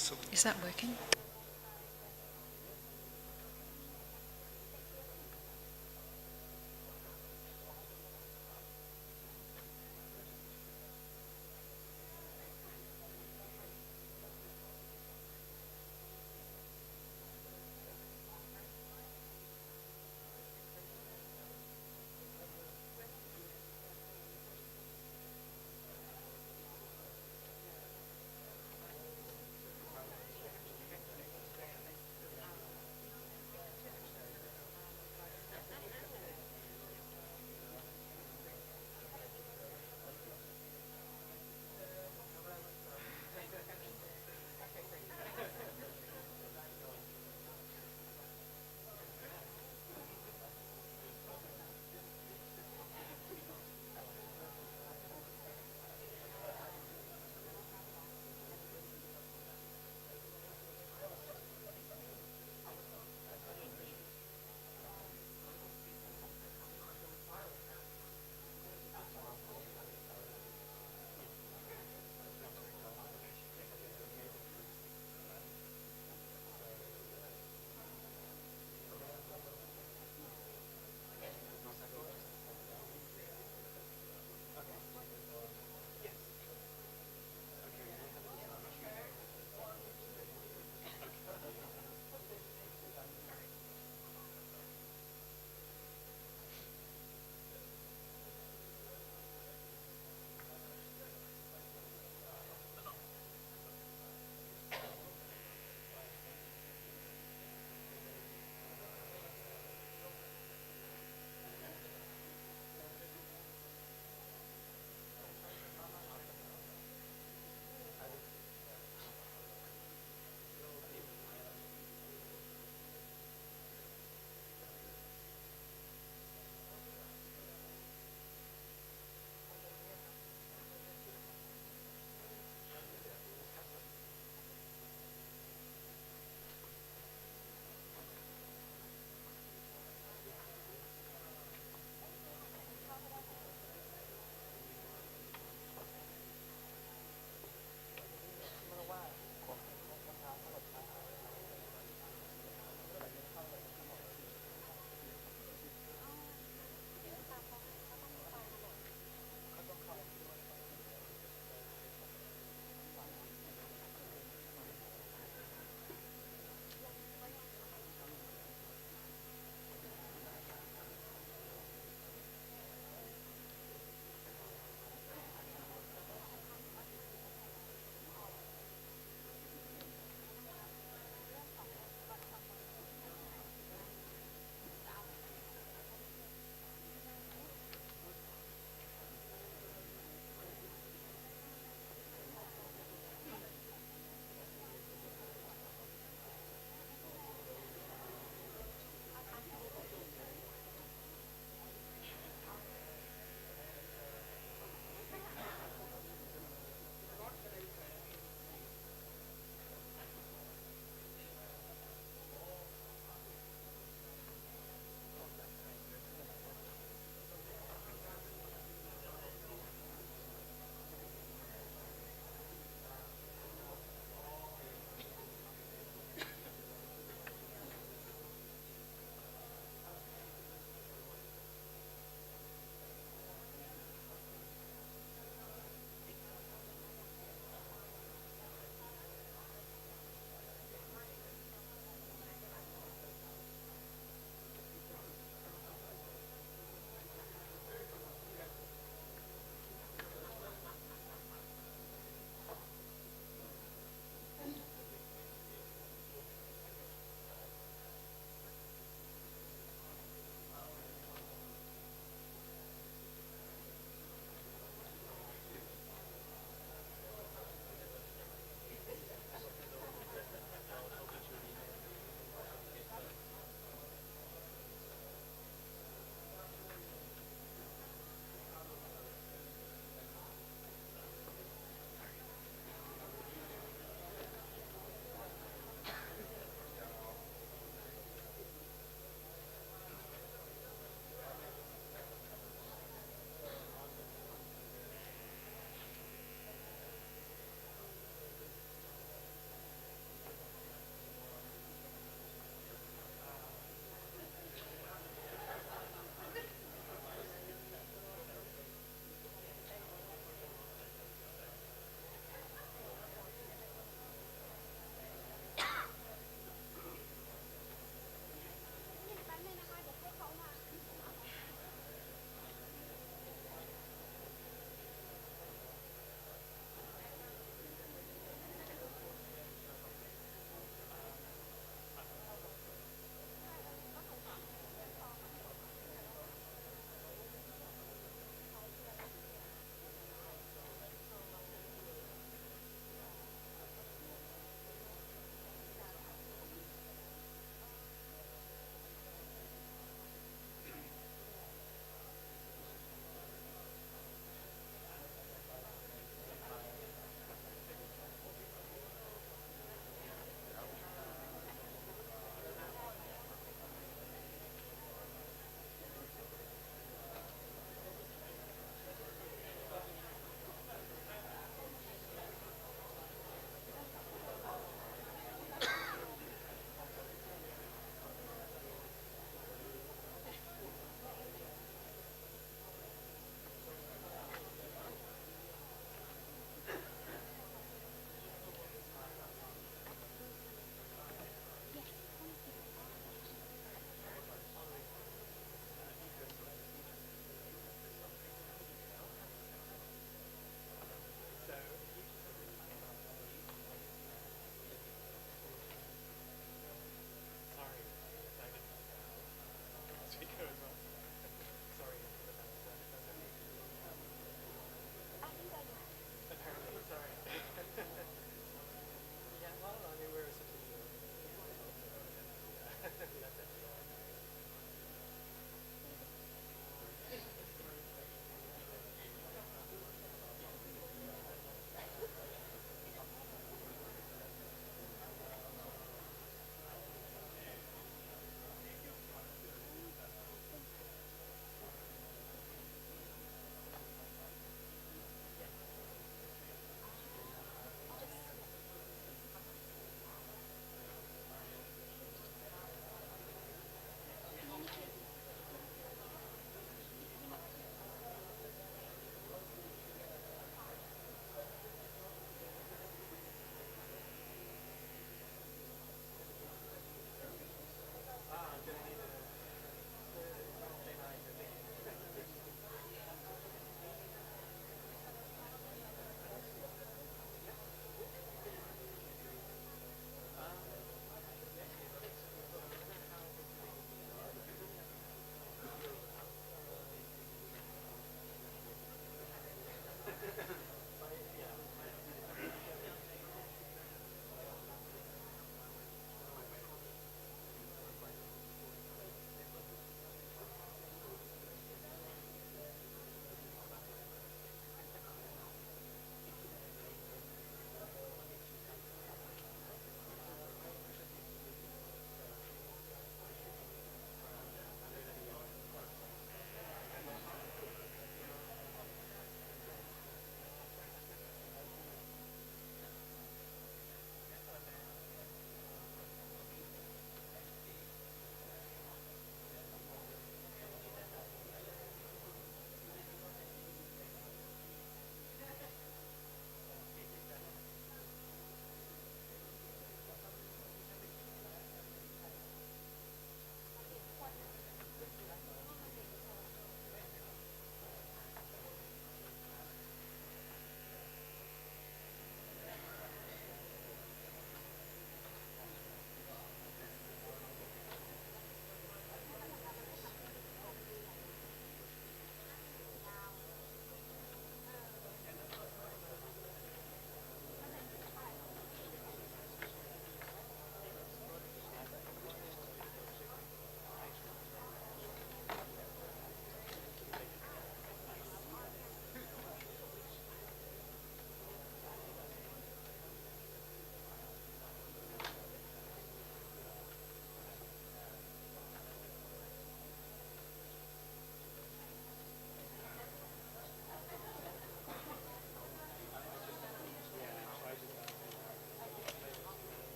Awesome. Is that working?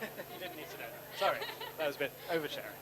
You didn't need to know that. Sorry, that was a bit oversharing.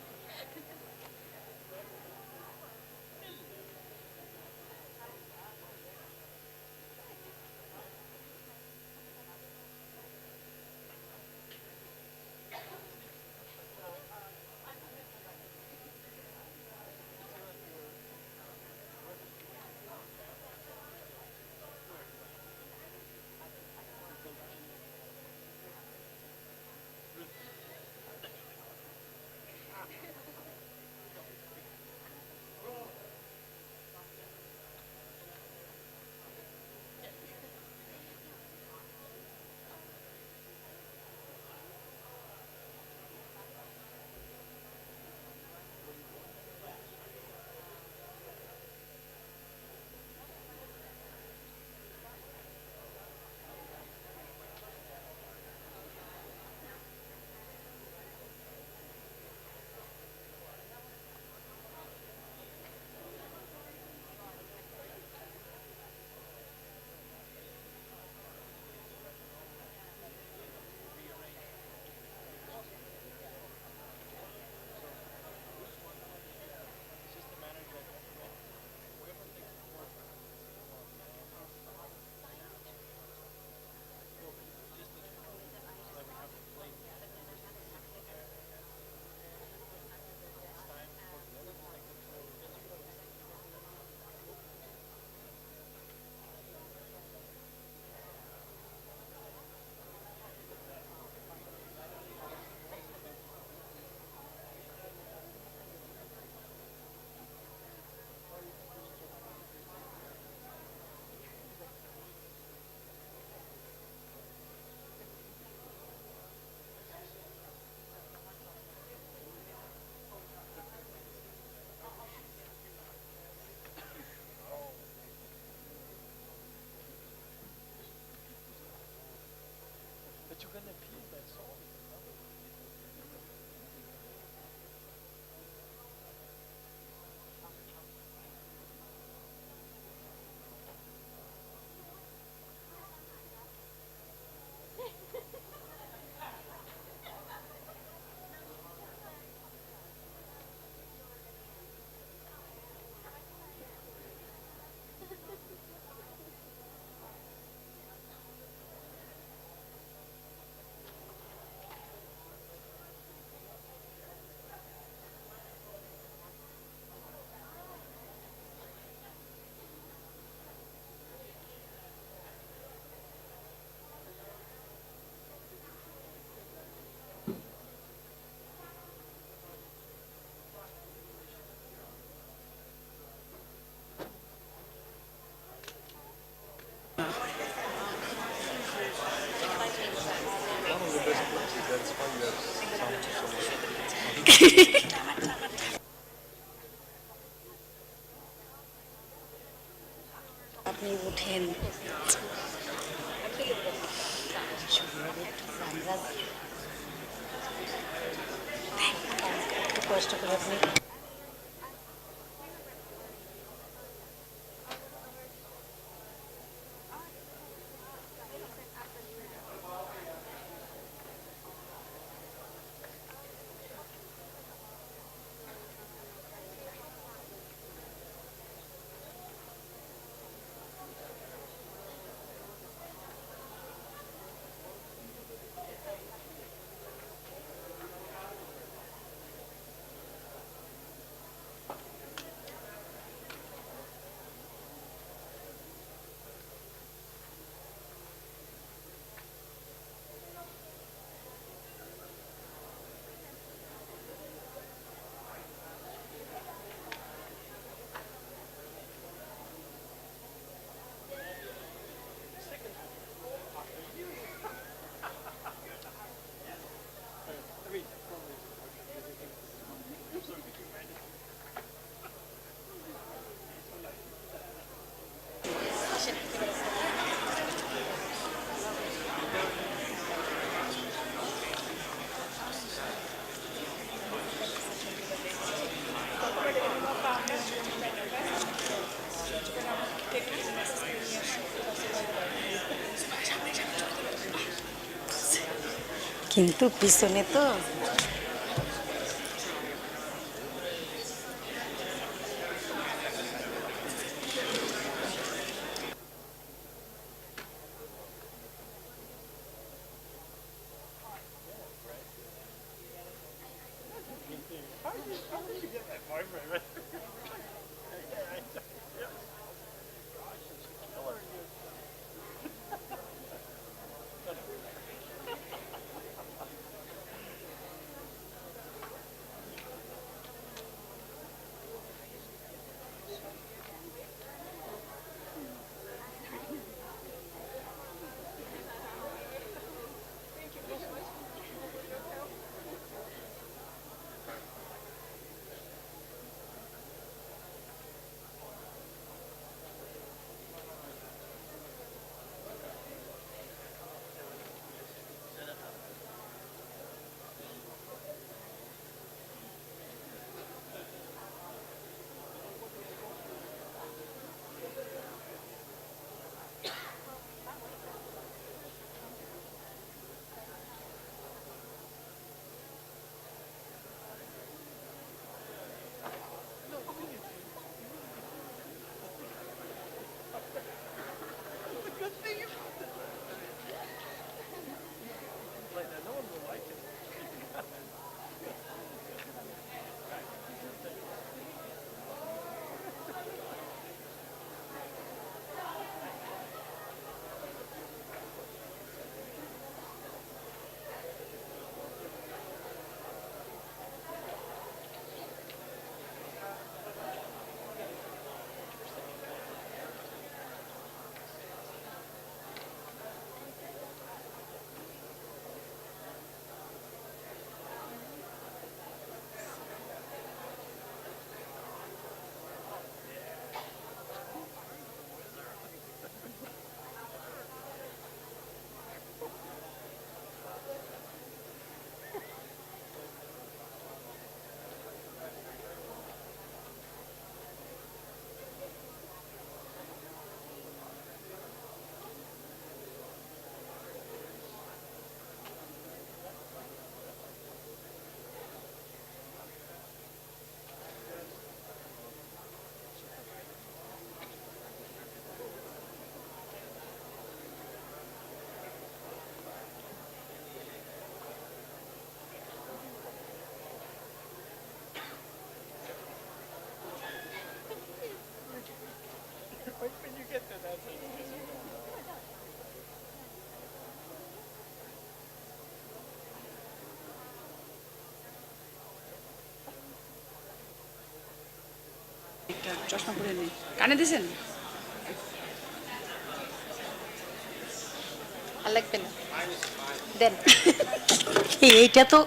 But you're gonna peel that salt. One of the best places, that's why you have sound so much. আপনি উঠেন একটু কষ্ট করে আপনি কিন্তু পিছনে তো একটা চশমা পরে নেই, কানে দিছেন? আর লাগবে না, দেন। এইটা তো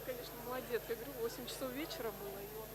Конечно, молодец. Я говорю, 8 часов вечера было. И он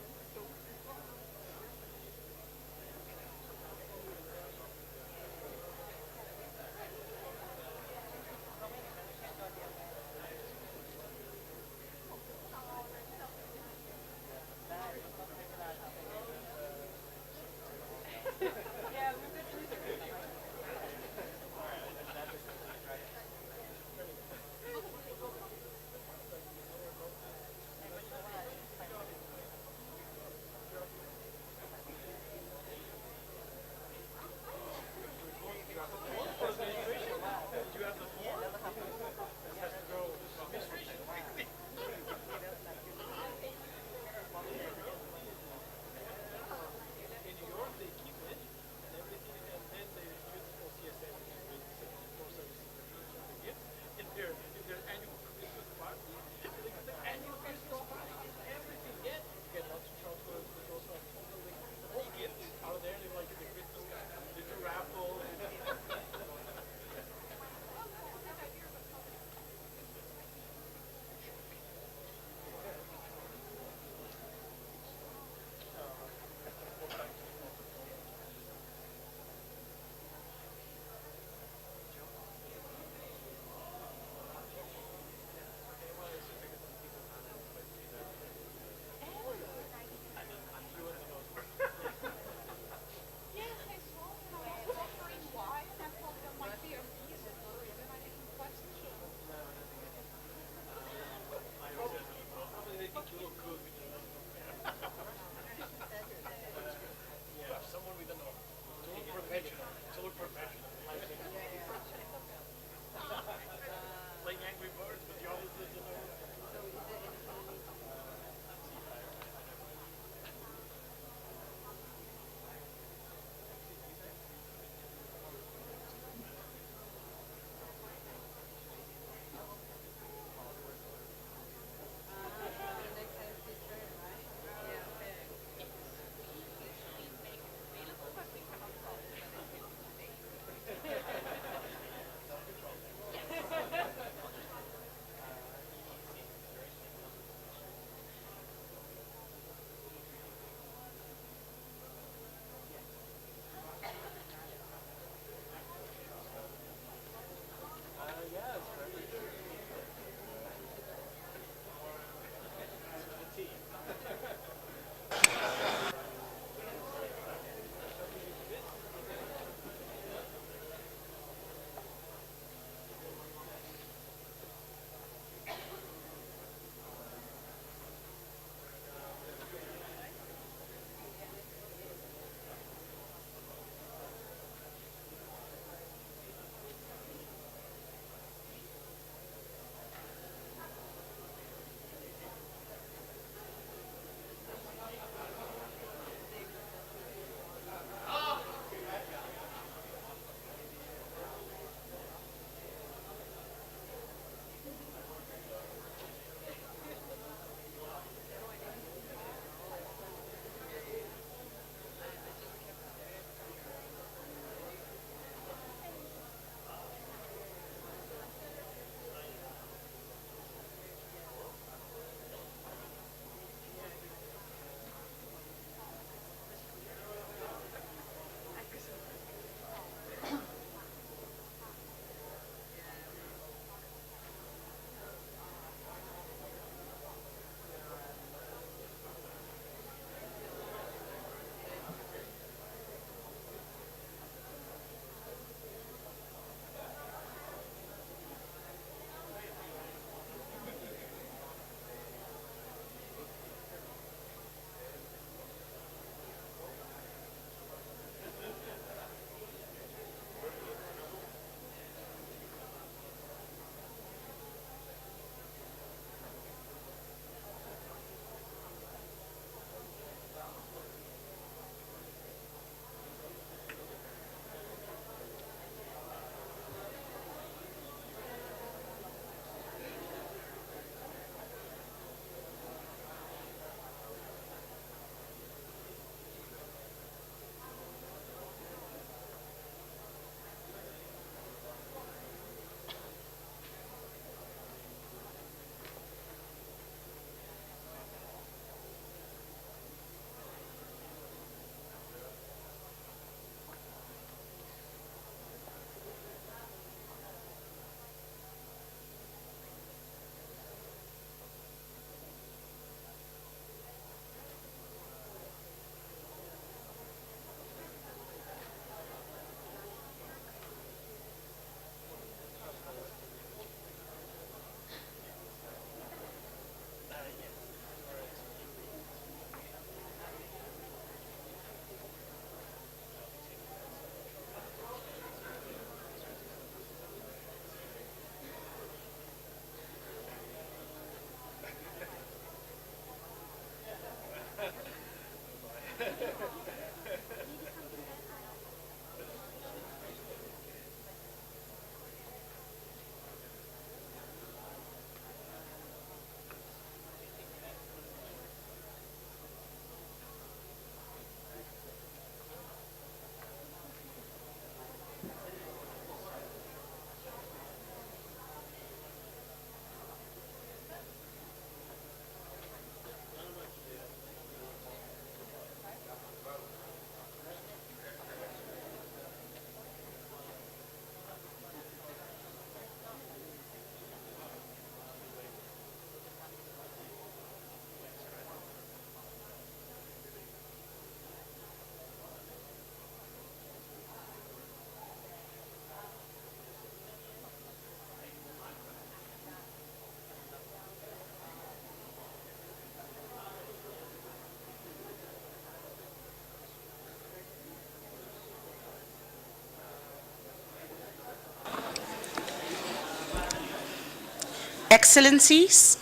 Excellencies,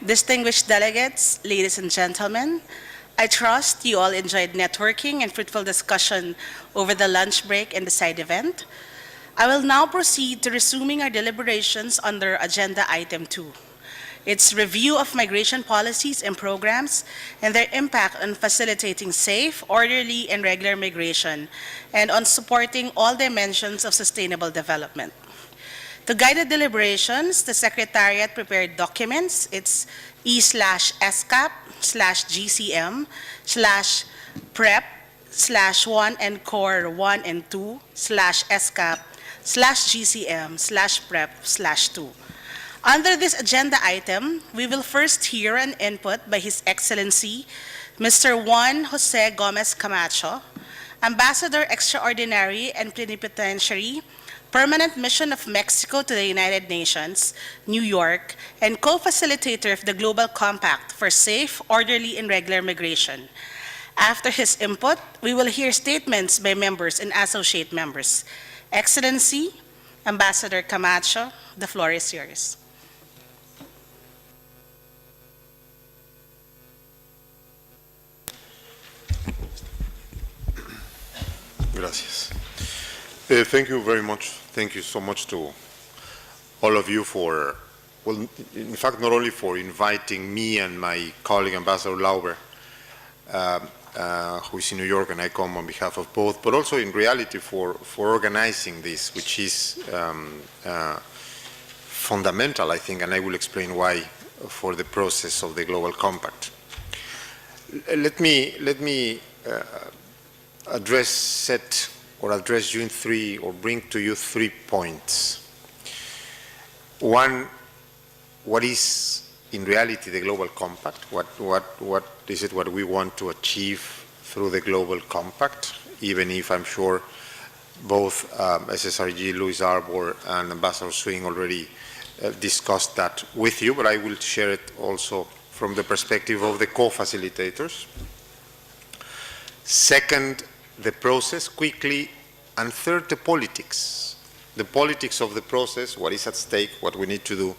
distinguished delegates, ladies and gentlemen, I trust you all enjoyed networking and fruitful discussion over the lunch break and the side event. I will now proceed to resuming our deliberations under Agenda Item 2. Its review of migration policies and programs and their impact on facilitating safe, orderly, and regular migration, and on supporting all dimensions of sustainable development. To guide the deliberations, the Secretariat prepared documents. It's E/ESCAP/GCM/PREP/1 and Core 1 and 2/ESCAP/GCM/PREP/2. Under this agenda item, we will first hear an input by His Excellency, Mr. Juan Jose Gomez Camacho, Ambassador Extraordinary and Plenipotentiary, Permanent Mission of Mexico to the United Nations, New York, and co-facilitator of the Global Compact for Safe, Orderly, and Regular Migration. After his input, we will hear statements by members and associate members. Excellency, Ambassador Camacho, the floor is yours. Gracias. Thank you very much. Thank you so much to all of you for, well, in fact, not only for inviting me and my colleague, Ambassador Lauber, who is in New York, and I come on behalf of both, but also in reality for organizing this, which is fundamental, I think, and I will explain why, for the process of the Global Compact. Let me address you in three, or bring to you 3 points. One, what is in reality the Global Compact? What is it what we want to achieve through the Global Compact? Even if I'm sure both SSRG, Louis Arbor, and Ambassador Swing already discussed that with you, but I will share it also from the perspective of the co-facilitators. Second, the process quickly, and third, the politics of the process, what is at stake, what we need to do,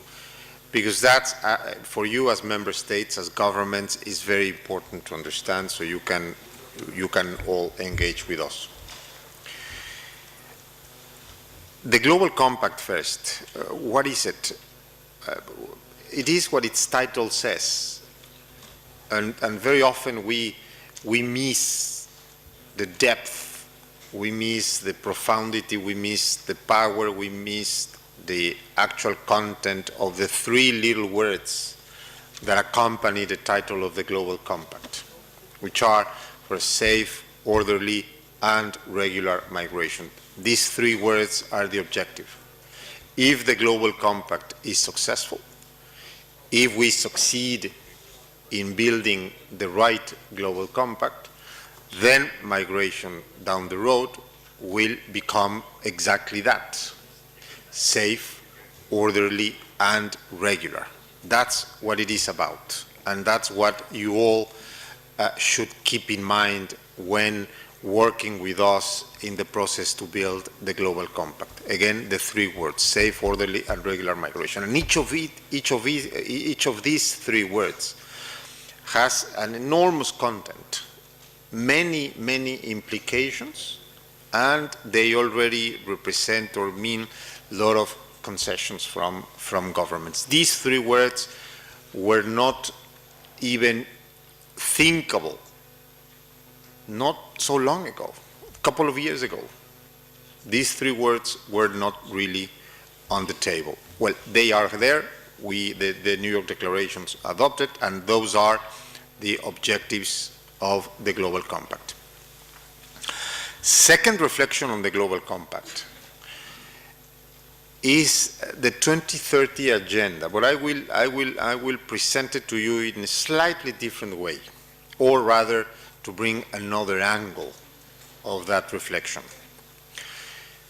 because that's, for you as member states, as governments, is very important to understand, so you can all engage with us. The Global Compact first, what is it? It is what its title says, and very often we miss the depth, we miss the profundity, we miss the power, we miss the actual content of the 3 little words that accompany the title of the Global Compact, which are for safe, orderly, and regular migration. These 3 words are the objective. If the Global Compact is successful, if we succeed in building the right Global Compact, then migration down the road will become exactly that: safe, orderly, and regular. That's what it is about, and that's what you all should keep in mind when working with us in the process to build the Global Compact. Again, the 3 words: safe, orderly, and regular migration. And each of these 3 words has an enormous content, many implications, and they already represent or mean a lot of concessions from governments. These 3 words were not even thinkable not so long ago, a couple of years ago. These 3 words were not really on the table. Well, they are there. The New York Declarations adopted, and those are the objectives of the Global Compact. Second reflection on the Global Compact is the 2030 agenda, but I will present it to you in a slightly different way, or rather to bring another angle of that reflection.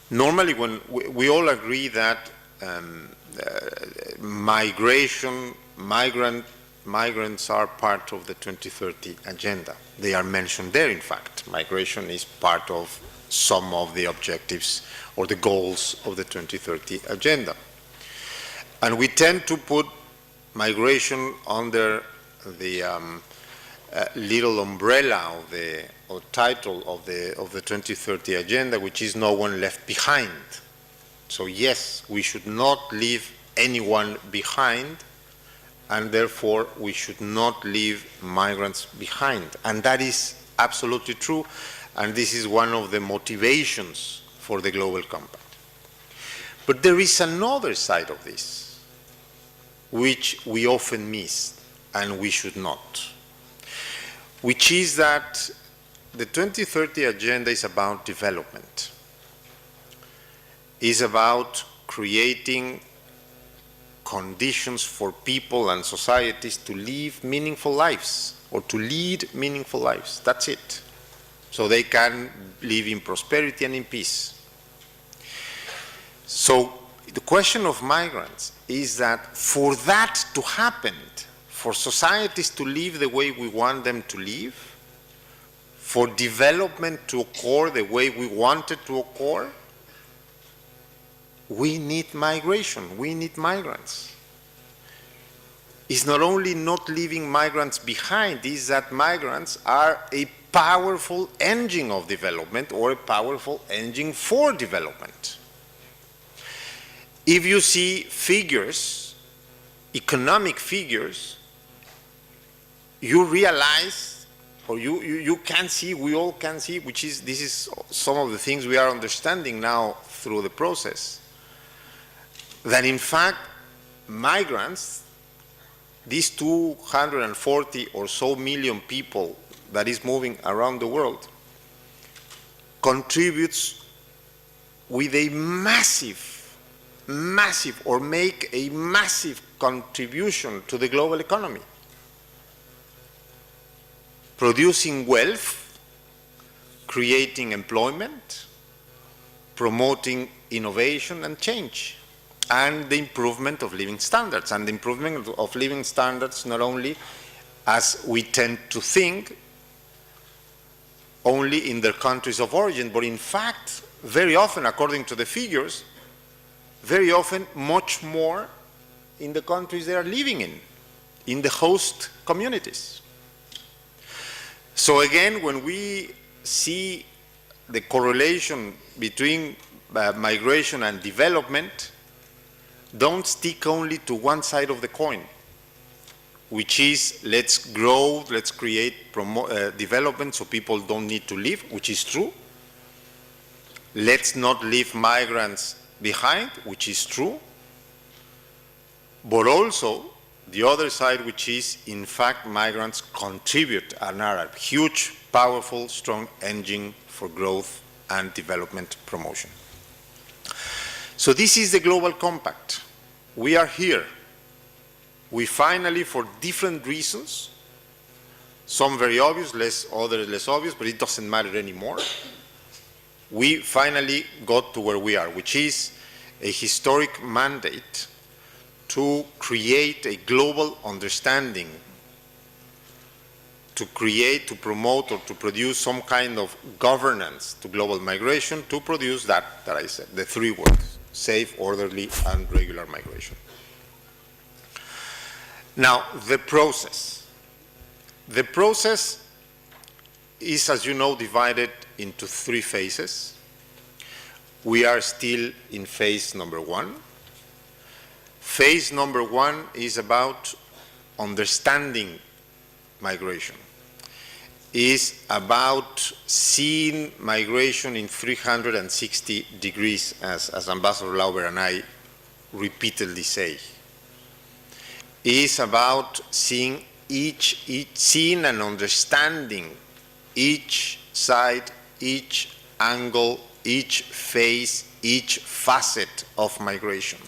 Normally, when we all agree that migrants are part of the 2030 agenda. They are mentioned there, in fact. Migration is part of some of the objectives or the goals of the 2030 agenda. And we tend to put migration under the little umbrella of the or title of the 2030 agenda, which is no one left behind. So yes, we should not leave anyone behind, and therefore we should not leave migrants behind. And that is absolutely true, and this is one of the motivations for the Global Compact. But there is another side of this, which we often miss, and we should not, which is that the 2030 agenda is about development, is about creating conditions for people and societies to live meaningful lives, or to lead meaningful lives. That's it. So they can live in prosperity and in peace. So the question of migrants is that for that to happen, for societies to live the way we want them to live, for development to occur the way we want it to occur, we need migration, we need migrants. It's not only not leaving migrants behind, it's that migrants are a powerful engine of development, or a powerful engine for development. If you see figures, economic figures, you realize, or you can see, we all can see, this is some of the things we are understanding now through the process, that in fact migrants, these 240 or so million people that is moving around the world, contributes with a massive, or make a massive contribution to the global economy, producing wealth, creating employment, promoting innovation and change, and the improvement of living standards. And the improvement of living standards not only, as we tend to think, only in their countries of origin, but in fact, very often, according to the figures, very often much more in the countries they are living in the host communities. So again, when we see the correlation between migration and development, don't stick only to one side of the coin, which is let's grow, let's create development so people don't need to leave, which is true. Let's not leave migrants behind, which is true. But also the other side, which is in fact migrants contribute and are a huge, powerful, strong engine for growth and development promotion. So this is the Global Compact. We are here. We finally, for different reasons, some very obvious, others less obvious, but it doesn't matter anymore, we finally got to where we are, which is a historic mandate to create a global understanding, to create, to promote, or to produce some kind of governance to global migration, to produce that I said, the three words: safe, orderly, and regular migration. Now, the process. The process is, as you know, divided into three phases. We are still in phase number one. Phase number one is about understanding migration, is about seeing migration in 360 degrees, as Ambassador Lauber and I repeatedly say. Is about seeing seeing and understanding each side, each angle, each phase, each facet of migration.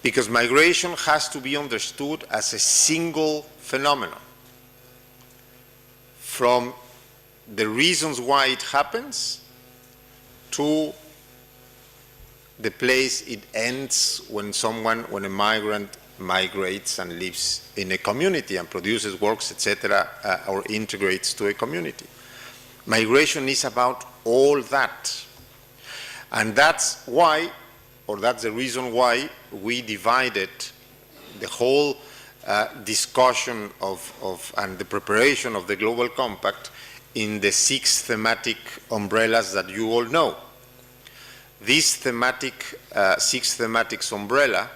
Because migration has to be understood as a single phenomenon, from the reasons why it happens to the place it ends when a migrant migrates and lives in a community and produces, works, etc., or integrates to a community. Migration is about all that. And that's why, or that's the reason why we divided the whole discussion and the preparation of the Global Compact in the 6 thematic umbrellas that you all know. This 6 thematics umbrella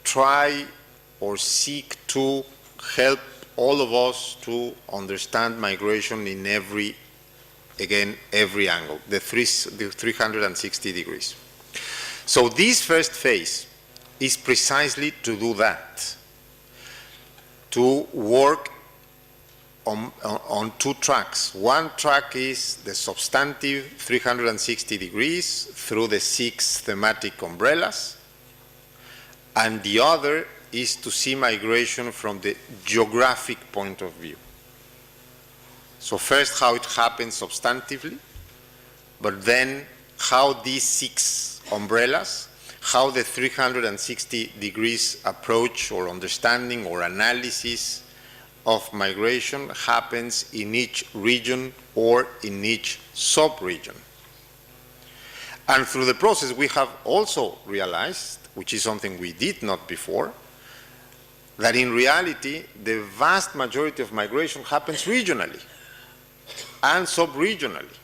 try or seek to help all of us to understand migration in every angle, the 360 degrees. So this first phase is precisely to do that, to work on 2 tracks. One track is the substantive 360 degrees through the 6 thematic umbrellas, and the other is to see migration from the geographic point of view. So first how it happens substantively, but then how these 6 umbrellas, how the 360 degrees approach or understanding or analysis of migration happens in each region or in each sub-region. And through the process we have also realized, which is something we did not before, that in reality the vast majority of migration happens regionally and sub-regionally.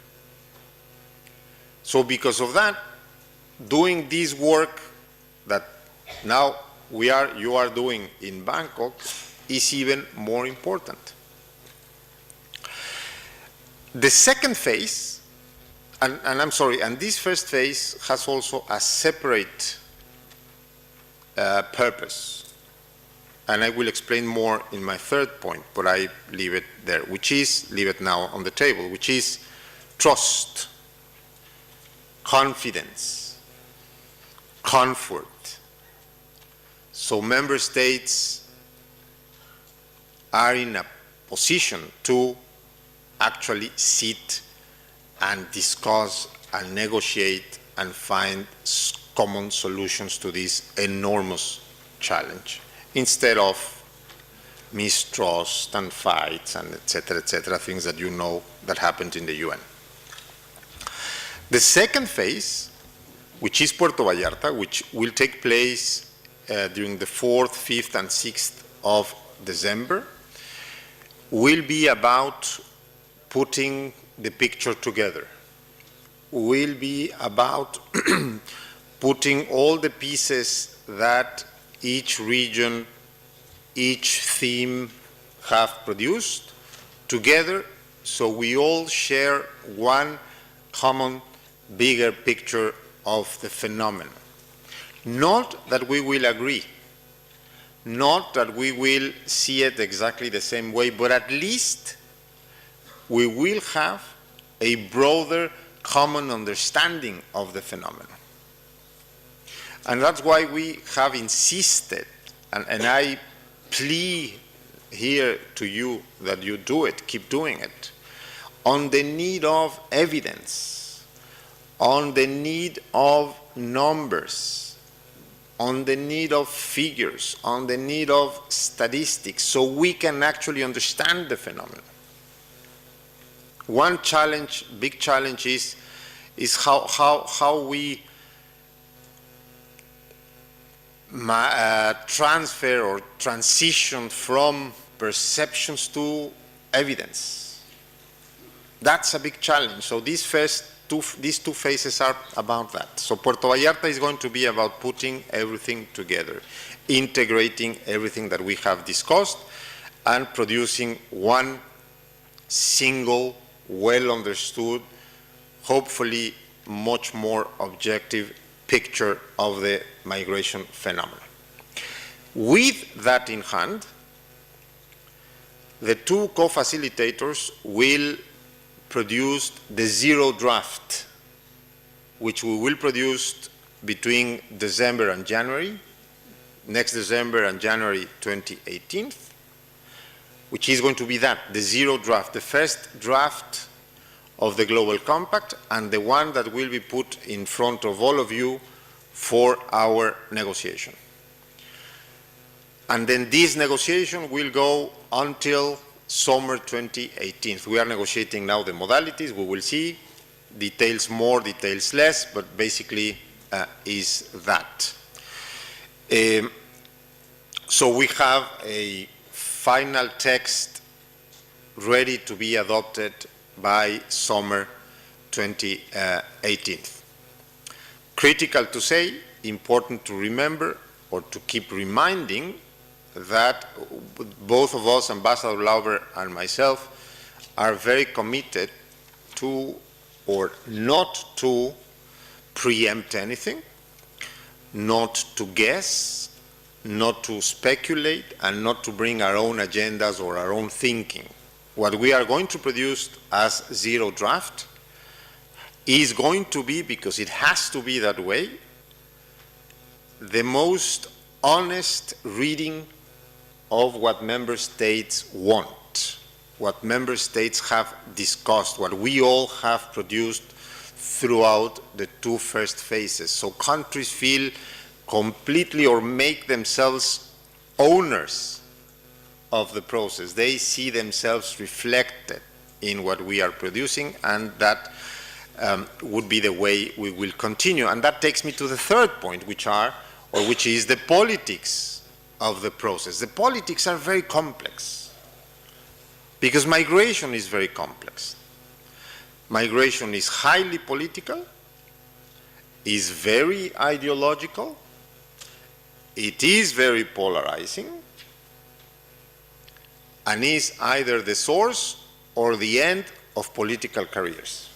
So because of that, doing this work that now you are doing in Bangkok is even more important. The second phase, and this first phase has also a separate purpose. And I will explain more in my third point, but I leave it there, leave it now on the table, which is trust, confidence, comfort. So member states are in a position to actually sit and discuss and negotiate and find common solutions to this enormous challenge, instead of mistrust and fights and et cetera, things that you know that happened in the UN. The second phase, which is Puerto Vallarta, which will take place during the 4th, 5th, and 6th of December, will be about putting the picture together, will be about putting all the pieces that each region, each theme have produced together, so we all share one common bigger picture of the phenomenon. Not that we will agree, not that we will see it exactly the same way, but at least we will have a broader common understanding of the phenomenon. And that's why we have insisted, and I plea here to you that you do it, keep doing it, on the need of evidence, on the need of numbers, on the need of figures, on the need of statistics, so we can actually understand the phenomenon. One challenge, big challenge, is how we transfer or transition from perceptions to evidence. That's a big challenge. So these two phases are about that. So Puerto Vallarta is going to be about putting everything together, integrating everything that we have discussed, and producing one single, well understood, hopefully much more objective picture of the migration phenomenon. With that in hand, the two co-facilitators will produce the 0 draft, which we will produce between December and January, next December and January 2018, which is going to be that, the 0 draft, the first draft of the Global Compact, and the one that will be put in front of all of you for our negotiation. And then this negotiation will go until summer 2018. We are negotiating now the modalities. We will see details more, details less, but basically is that. So we have a final text ready to be adopted by summer 2018. Critical to say, important to remember, or to keep reminding, that both of us, Ambassador Lauber and myself, are very committed to, or not to, preempt anything, not to guess, not to speculate, and not to bring our own agendas or our own thinking. What we are going to produce as zero draft is going to be, because it has to be that way, the most honest reading of what member states want, what member states have discussed, what we all have produced throughout the two first phases. So countries feel completely, or make themselves owners of the process. They see themselves reflected in what we are producing, and that would be the way we will continue. And that takes me to the third point, which is the politics of the process. The politics are very complex, because migration is very complex. Migration is highly political, is very ideological, it is very polarizing, and is either the source or the end of political careers.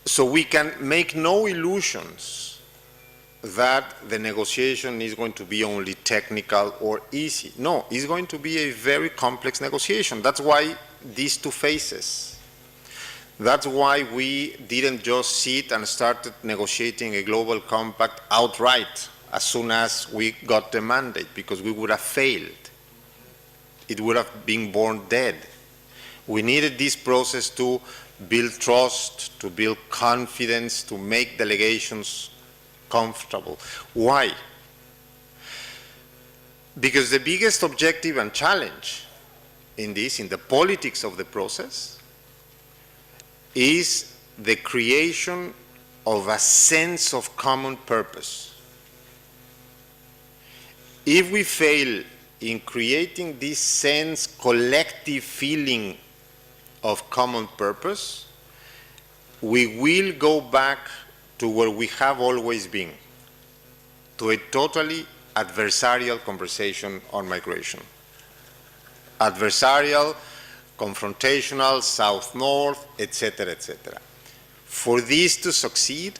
So we can make no illusions that the negotiation is going to be only technical or easy. No, it's going to be a very complex negotiation. That's why these two phases. That's why we didn't just sit and started negotiating a global compact outright as soon as we got the mandate, because we would have failed. It would have been born dead. We needed this process to build trust, to build confidence, to make delegations comfortable. Why? Because the biggest objective and challenge in this, in the politics of the process, is the creation of a sense of common purpose. If we fail in creating this sense, collective feeling of common purpose, we will go back to where we have always been, to a totally adversarial conversation on migration. Adversarial, confrontational, south-north, etc., etc. For this to succeed,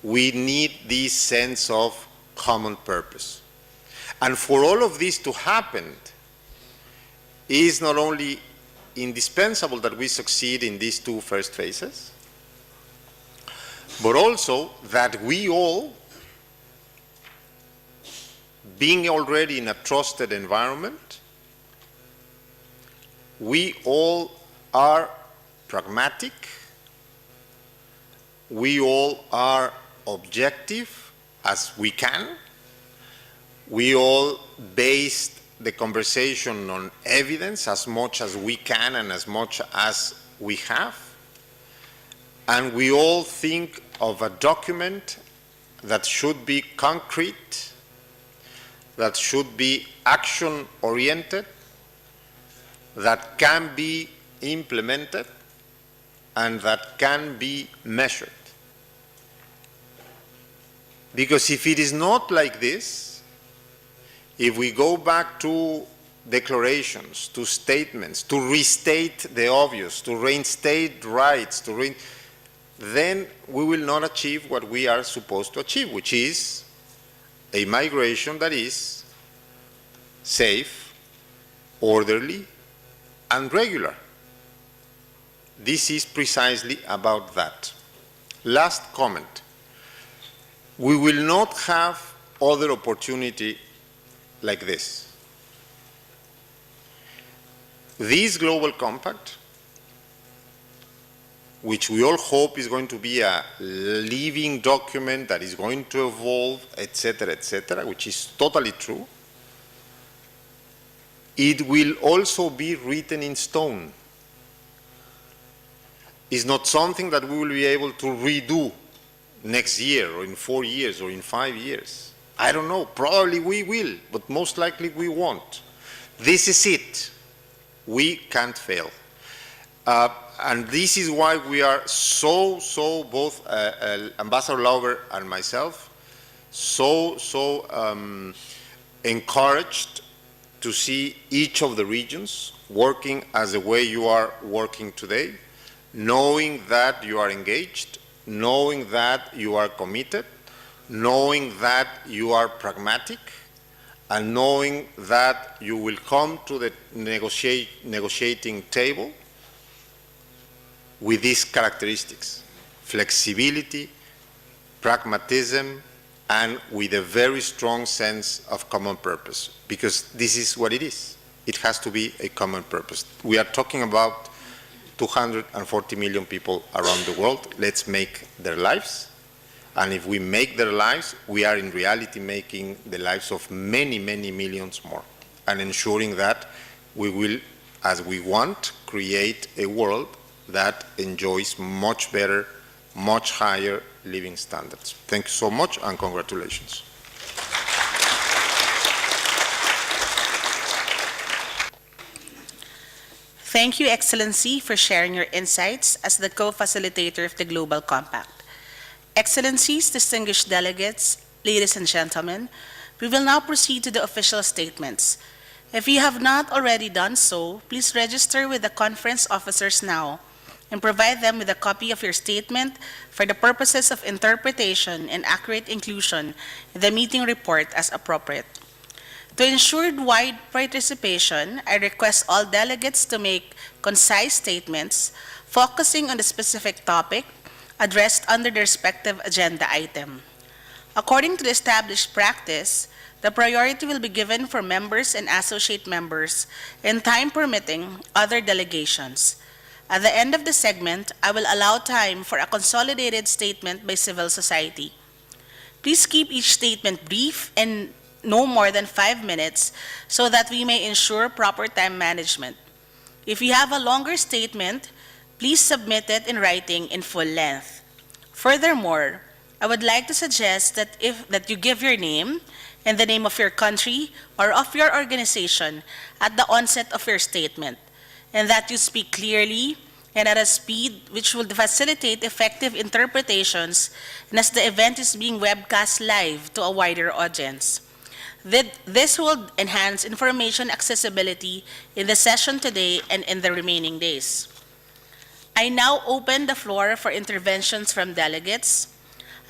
we need this sense of common purpose. And for all of this to happen, it is not only indispensable that we succeed in these two first phases, but also that we all, being already in a trusted environment, we all are pragmatic, we all are objective as we can, we all based the conversation on evidence as much as we can and as much as we have, and we all think of a document that should be concrete, that should be action-oriented, that can be implemented, and that can be measured. Because if it is not like this, if we go back to declarations, to statements, to restate the obvious, to reinstate rights, then we will not achieve what we are supposed to achieve, which is a migration that is safe, orderly, and regular. This is precisely about that. Last comment. We will not have other opportunity like this. This global compact, which we all hope is going to be a living document that is going to evolve, etc., which is totally true, it will also be written in stone. is not something that we will be able to redo next year or in 4 years or in 5 years. I don't know, probably we will, but most likely we won't. This is it. We can't fail. And this is why we are so both Ambassador Lauber and myself, so encouraged to see each of the regions working as the way you are working today, knowing that you are engaged, knowing that you are committed, knowing that you are pragmatic, and knowing that you will come to the negotiating table with these characteristics: flexibility, pragmatism, and with a very strong sense of common purpose, because this is what it is. It has to be a common purpose. We are talking about 240 million people around the world. Let's make their lives. And if we make their lives, we are in reality making the lives of many, many millions more, and ensuring that we will, as we want, create a world that enjoys much better, much higher living standards. Thank you so much, and congratulations. Thank you, Excellency, for sharing your insights as the co-facilitator of the Global Compact. Excellencies, distinguished delegates, ladies and gentlemen, we will now proceed to the official statements. If you have not already done so, please register with the conference officers now and provide them with a copy of your statement for the purposes of interpretation and accurate inclusion in the meeting report as appropriate. To ensure wide participation, I request all delegates to make concise statements focusing on the specific topic addressed under the respective agenda item. According to the established practice, the priority will be given for members and associate members, and time permitting, other delegations. At the end of the segment, I will allow time for a consolidated statement by civil society. Please keep each statement brief and no more than 5 minutes so that we may ensure proper time management. If you have a longer statement, please submit it in writing in full length. Furthermore, I would like to suggest that you give your name and the name of your country or of your organization at the onset of your statement, and that you speak clearly and at a speed which will facilitate effective interpretations, and as the event is being webcast live to a wider audience. This will enhance information accessibility in the session today and in the remaining days. I now open the floor for interventions from delegates.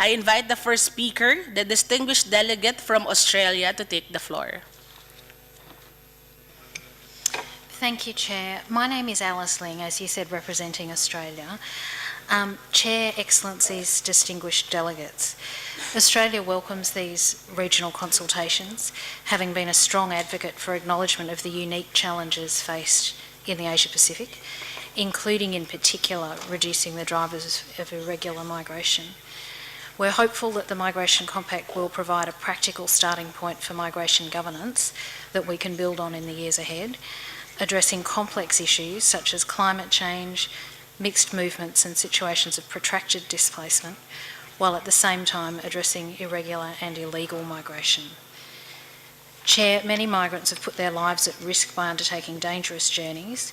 I invite the first speaker, the distinguished delegate from Australia, to take the floor. Thank you, Chair. My name is Alice Ling, as you said, representing Australia. Chair, Excellencies, distinguished delegates. Australia welcomes these regional consultations, having been a strong advocate for acknowledgement of the unique challenges faced in the Asia-Pacific, including in particular reducing the drivers of irregular migration. We're hopeful that the Migration Compact will provide a practical starting point for migration governance that we can build on in the years ahead, addressing complex issues such as climate change, mixed movements and situations of protracted displacement, while at the same time addressing irregular and illegal migration. Chair, many migrants have put their lives at risk by undertaking dangerous journeys,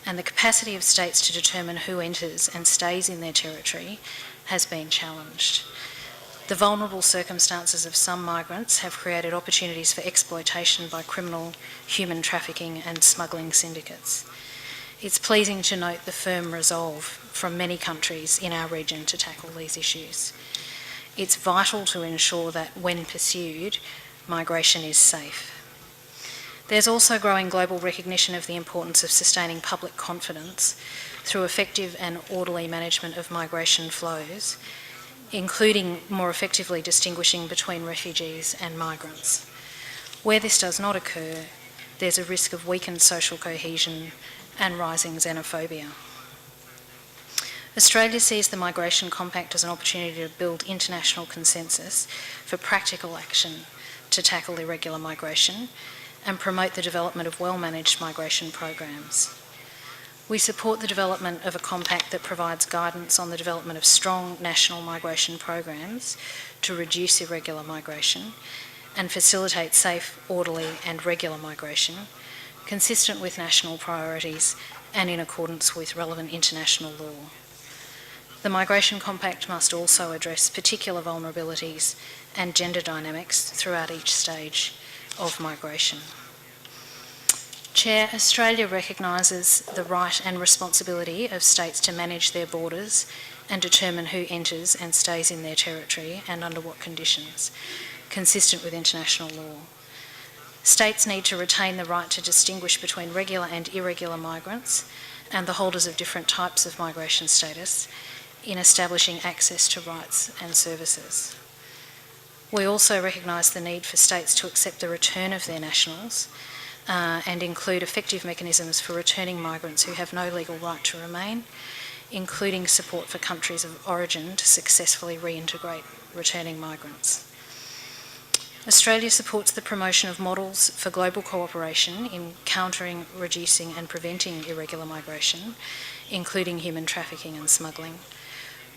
and the capacity of states to determine who enters and stays in their territory has been challenged. The vulnerable circumstances of some migrants have created opportunities for exploitation by criminal, human trafficking and smuggling syndicates. It's pleasing to note the firm resolve from many countries in our region to tackle these issues. It's vital to ensure that when pursued, migration is safe. There's also growing global recognition of the importance of sustaining public confidence through effective and orderly management of migration flows, including more effectively distinguishing between refugees and migrants. Where this does not occur, there's a risk of weakened social cohesion and rising xenophobia. Australia sees the Migration Compact as an opportunity to build international consensus for practical action to tackle irregular migration and promote the development of well-managed migration programs. We support the development of a compact that provides guidance on the development of strong national migration programs to reduce irregular migration and facilitate safe, orderly and regular migration, consistent with national priorities and in accordance with relevant international law. The Migration Compact must also address particular vulnerabilities and gender dynamics throughout each stage of migration. Chair, Australia recognises the right and responsibility of states to manage their borders and determine who enters and stays in their territory and under what conditions, consistent with international law. States need to retain the right to distinguish between regular and irregular migrants and the holders of different types of migration status in establishing access to rights and services. We also recognise the need for states to accept the return of their nationals and include effective mechanisms for returning migrants who have no legal right to remain, including support for countries of origin to successfully reintegrate returning migrants. Australia supports the promotion of models for global cooperation in countering, reducing and preventing irregular migration, including human trafficking and smuggling.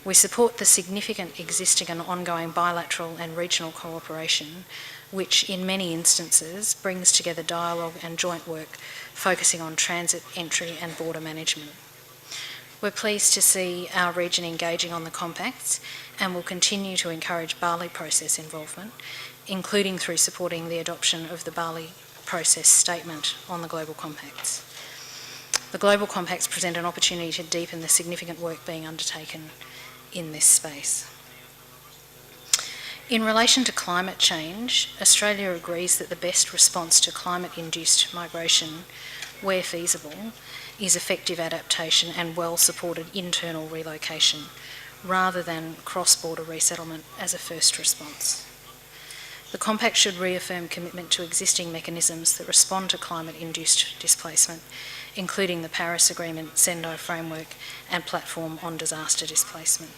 We support the significant existing and ongoing bilateral and regional cooperation, which in many instances brings together dialogue and joint work focusing on transit, entry and border management. We're pleased to see our region engaging on the compacts and will continue to encourage Bali process involvement, including through supporting the adoption of the Bali process statement on the global compacts. The global compacts present an opportunity to deepen the significant work being undertaken in this space. In relation to climate change, Australia agrees that the best response to climate-induced migration, where feasible, is effective adaptation and well-supported internal relocation, rather than cross-border resettlement as a first response. The Compact should reaffirm commitment to existing mechanisms that respond to climate-induced displacement, including the Paris Agreement, Sendai Framework and Platform on Disaster Displacement.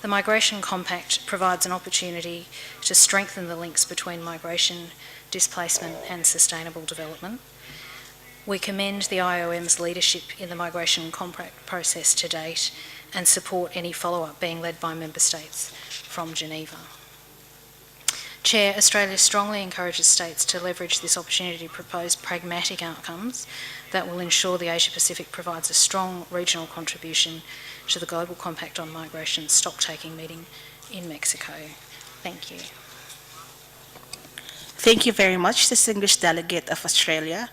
The Migration Compact provides an opportunity to strengthen the links between migration, displacement and sustainable development. We commend the IOM's leadership in the Migration Compact process to date and support any follow-up being led by Member States from Geneva. Chair, Australia strongly encourages states to leverage this opportunity to propose pragmatic outcomes that will ensure the Asia-Pacific provides a strong regional contribution to the Global Compact on Migration stock-taking meeting in Mexico. Thank you. Thank you very much, distinguished delegate of Australia.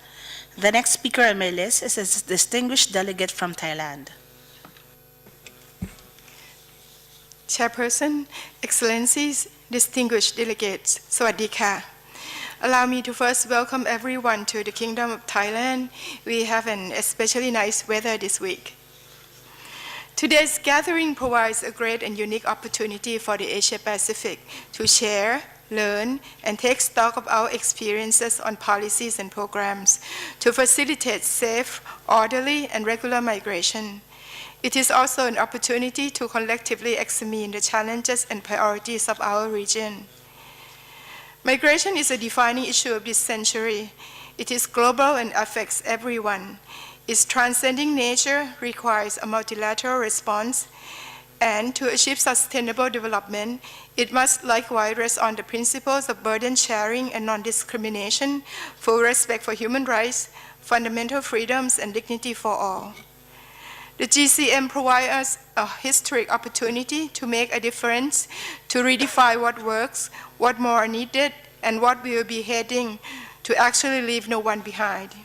The next speaker on my list is a distinguished delegate from Thailand. Chairperson, Excellencies, distinguished delegates, Sawadee ka. Allow me to first welcome everyone to the Kingdom of Thailand. We have an especially nice weather this week. Today's gathering provides a great and unique opportunity for the Asia-Pacific to share, learn, and take stock of our experiences on policies and programs to facilitate safe, orderly, and regular migration. It is also an opportunity to collectively examine the challenges and priorities of our region. Migration is a defining issue of this century. It is global and affects everyone. Its transcending nature requires a multilateral response, and to achieve sustainable development, it must likewise rest on the principles of burden sharing and non-discrimination, full respect for human rights, fundamental freedoms, and dignity for all. The GCM provides us a historic opportunity to make a difference, to redefine what works, what more are needed, and what we will be heading to actually leave no one behind.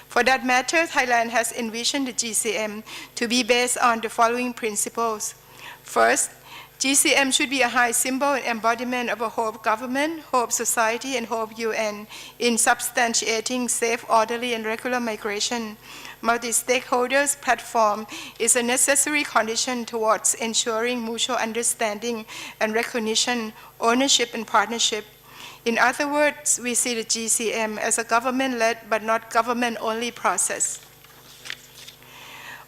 For that matter, Thailand has envisioned the GCM to be based on the following principles. First, GCM should be a high symbol and embodiment of a whole government, whole society, and whole UN in substantiating safe, orderly, and regular migration. Multi-stakeholders platform is a necessary condition towards ensuring mutual understanding and recognition, ownership, and partnership. In other words, we see the GCM as a government-led but not government-only process.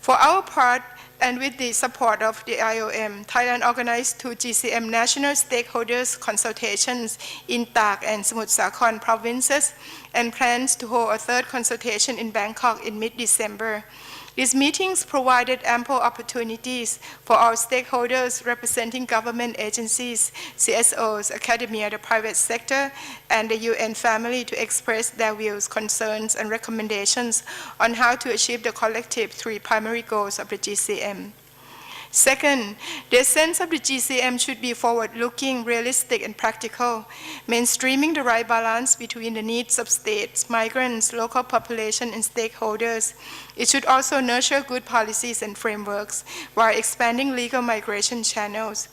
For our part, and with the support of the IOM, Thailand organized 2 GCM national stakeholders consultations in Tak and Samut Sakhon provinces and plans to hold a 3rd consultation in Bangkok in mid-December. These meetings provided ample opportunities for our stakeholders representing government agencies, CSOs, academia, the private sector, and the UN family to express their views, concerns, and recommendations on how to achieve the collective three primary goals of the GCM. Second, the essence of the GCM should be forward-looking, realistic, and practical, mainstreaming the right balance between the needs of states, migrants, local population, and stakeholders. It should also nurture good policies and frameworks while expanding legal migration channels.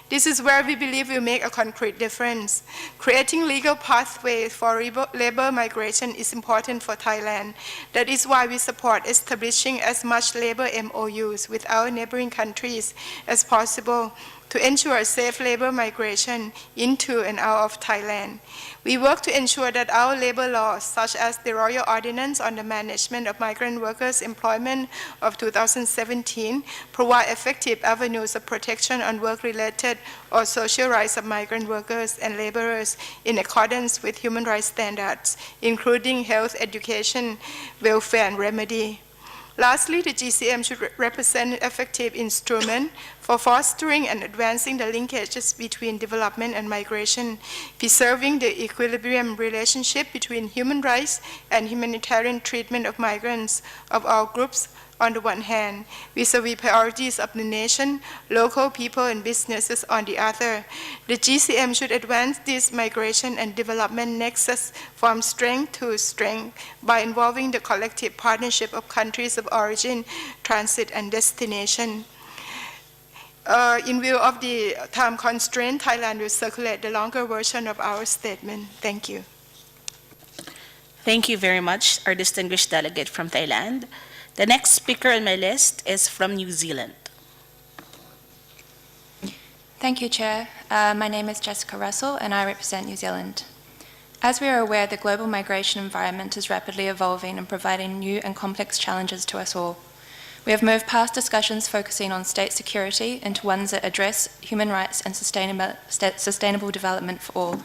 This is where we believe will make a concrete difference. Creating legal pathways for labor migration is important for Thailand. That is why we support establishing as much labor MOUs with our neighboring countries as possible to ensure safe labor migration into and out of Thailand. We work to ensure that our labor laws, such as the Royal Ordinance on the Management of Migrant Workers' Employment of 2017, provide effective avenues of protection on work-related or social rights of migrant workers and laborers in accordance with human rights standards, including health, education, welfare, and remedy. Lastly, the GCM should represent an effective instrument for fostering and advancing the linkages between development and migration, preserving the equilibrium relationship between human rights and humanitarian treatment of migrants of all groups on the one hand, vis-a-vis priorities of the nation, local people, and businesses on the other. The GCM should advance this migration and development nexus from strength to strength by involving the collective partnership of countries of origin, transit, and destination. In view of the time constraint, Thailand will circulate the longer version of our statement. Thank you. Thank you very much, our distinguished delegate from Thailand. The next speaker on my list is from New Zealand. Thank you, Chair. My name is Jessica Russell, and I represent New Zealand. As we are aware, the global migration environment is rapidly evolving and providing new and complex challenges to us all. We have moved past discussions focusing on state security into ones that address human rights and sustainable development for all.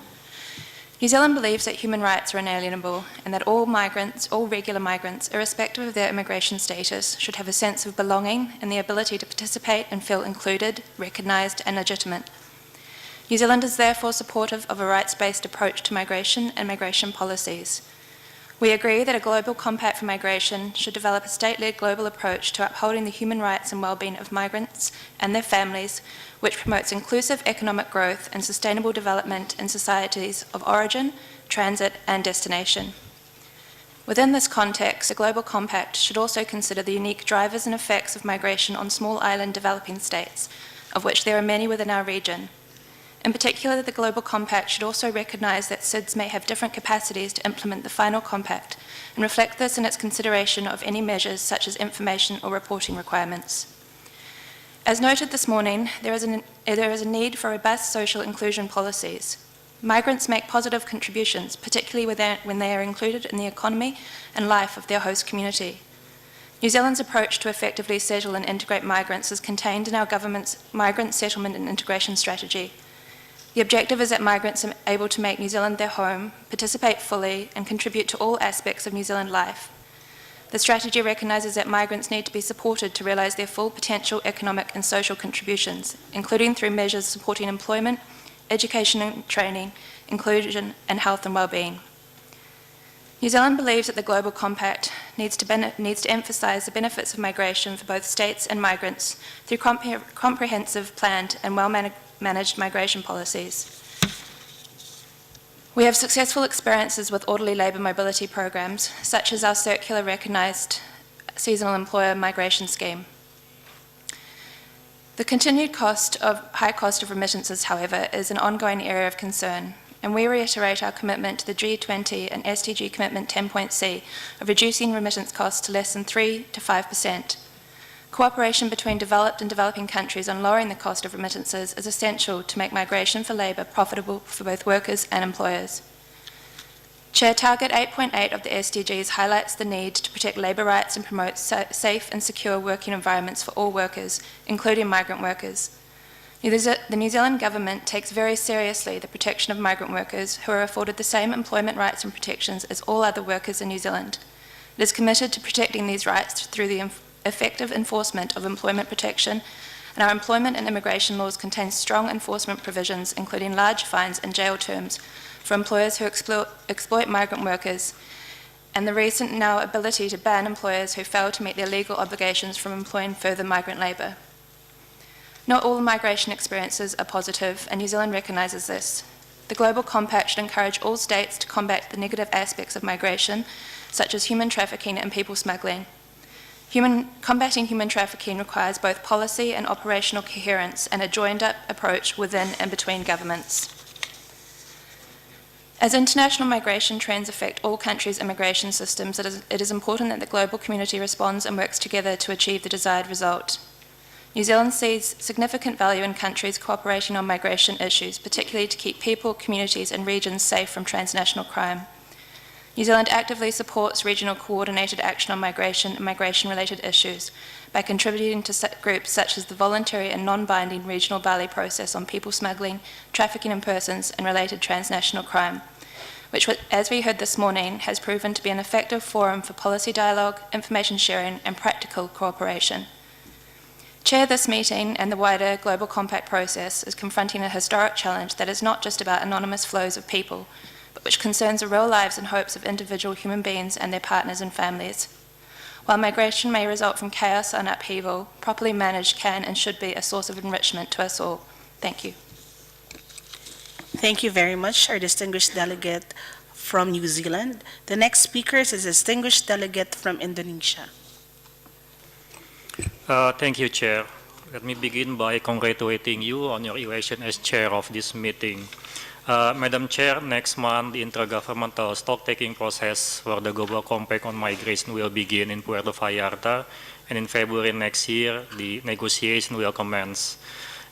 New Zealand believes that human rights are inalienable and that all migrants, all regular migrants, irrespective of their immigration status, should have a sense of belonging and the ability to participate and feel included, recognised, and legitimate. New Zealand is therefore supportive of a rights-based approach to migration and migration policies. We agree that a global compact for migration should develop a state-led global approach to upholding the human rights and well-being of migrants and their families, which promotes inclusive economic growth and sustainable development in societies of origin, transit, and destination. Within this context, a global compact should also consider the unique drivers and effects of migration on small island developing states, of which there are many within our region. In particular, the Global Compact should also recognise that SIDS may have different capacities to implement the final compact and reflect this in its consideration of any measures such as information or reporting requirements. As noted this morning, there is a need for robust social inclusion policies. Migrants make positive contributions, particularly when they are included in the economy and life of their host community. New Zealand's approach to effectively settle and integrate migrants is contained in our government's Migrant Settlement and Integration Strategy. The objective is that migrants are able to make New Zealand their home, participate fully, and contribute to all aspects of New Zealand life. The strategy recognises that migrants need to be supported to realise their full potential economic and social contributions, including through measures supporting employment, education and training, inclusion, and health and well-being. New Zealand believes that the Global Compact needs to emphasise the benefits of migration for both states and migrants through comprehensive, planned and well-managed migration policies. We have successful experiences with orderly labour mobility programs, such as our circular recognised seasonal employer migration scheme. The continued high cost of remittances, however, is an ongoing area of concern, and we reiterate our commitment to the G20 and SDG Commitment 10.C of reducing remittance costs to less than 3 to 5%. Cooperation between developed and developing countries on lowering the cost of remittances is essential to make migration for labour profitable for both workers and employers. Chair, Target 8.8 of the SDGs highlights the need to protect labour rights and promote safe and secure working environments for all workers, including migrant workers. The New Zealand Government takes very seriously the protection of migrant workers who are afforded the same employment rights and protections as all other workers in New Zealand. It is committed to protecting these rights through the effective enforcement of employment protection, and our employment and immigration laws contain strong enforcement provisions, including large fines and jail terms for employers who exploit migrant workers, and the recent now ability to ban employers who fail to meet their legal obligations from employing further migrant labour. Not all migration experiences are positive, and New Zealand recognises this. The Global Compact should encourage all states to combat the negative aspects of migration, such as human trafficking and people smuggling. Combating human trafficking requires both policy and operational coherence and a joined-up approach within and between governments. As international migration trends affect all countries' immigration systems, it is important that the global community responds and works together to achieve the desired result. New Zealand sees significant value in countries cooperating on migration issues, particularly to keep people, communities and regions safe from transnational crime. New Zealand actively supports regional coordinated action on migration and migration-related issues by contributing to groups such as the voluntary and non-binding regional Bali process on people smuggling, trafficking in persons and related transnational crime, which, as we heard this morning, has proven to be an effective forum for policy dialogue, information sharing and practical cooperation. Chair, this meeting and the wider Global Compact process is confronting a historic challenge that is not just about anonymous flows of people, but which concerns the real lives and hopes of individual human beings and their partners and families. While migration may result from chaos and upheaval, properly managed can and should be a source of enrichment to us all. Thank you. Thank you very much, our distinguished delegate from New Zealand. The next speaker is a distinguished delegate from Indonesia. Thank you, Chair. Let me begin by congratulating you on your election as chair of this meeting. Madam Chair, next month the intergovernmental stock-taking process for the Global Compact on Migration will begin in Puerto Vallarta, and in February next year the negotiation will commence.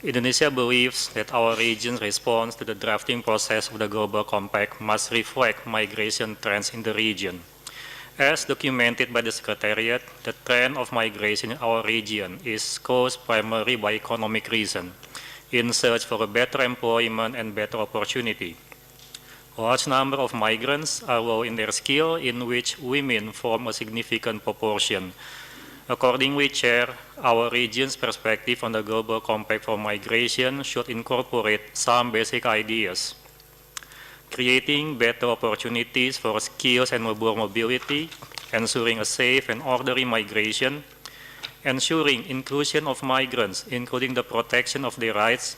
Indonesia believes that our region's response to the drafting process of the Global Compact must reflect migration trends in the region. As documented by the Secretariat, the trend of migration in our region is caused primarily by economic reasons, in search for a better employment and better opportunity. A large number of migrants are low in their skill, in which women form a significant proportion. Accordingly, Chair, our region's perspective on the Global Compact for Migration should incorporate some basic ideas: creating better opportunities for skills and labor mobility, ensuring a safe and orderly migration, ensuring inclusion of migrants, including the protection of their rights,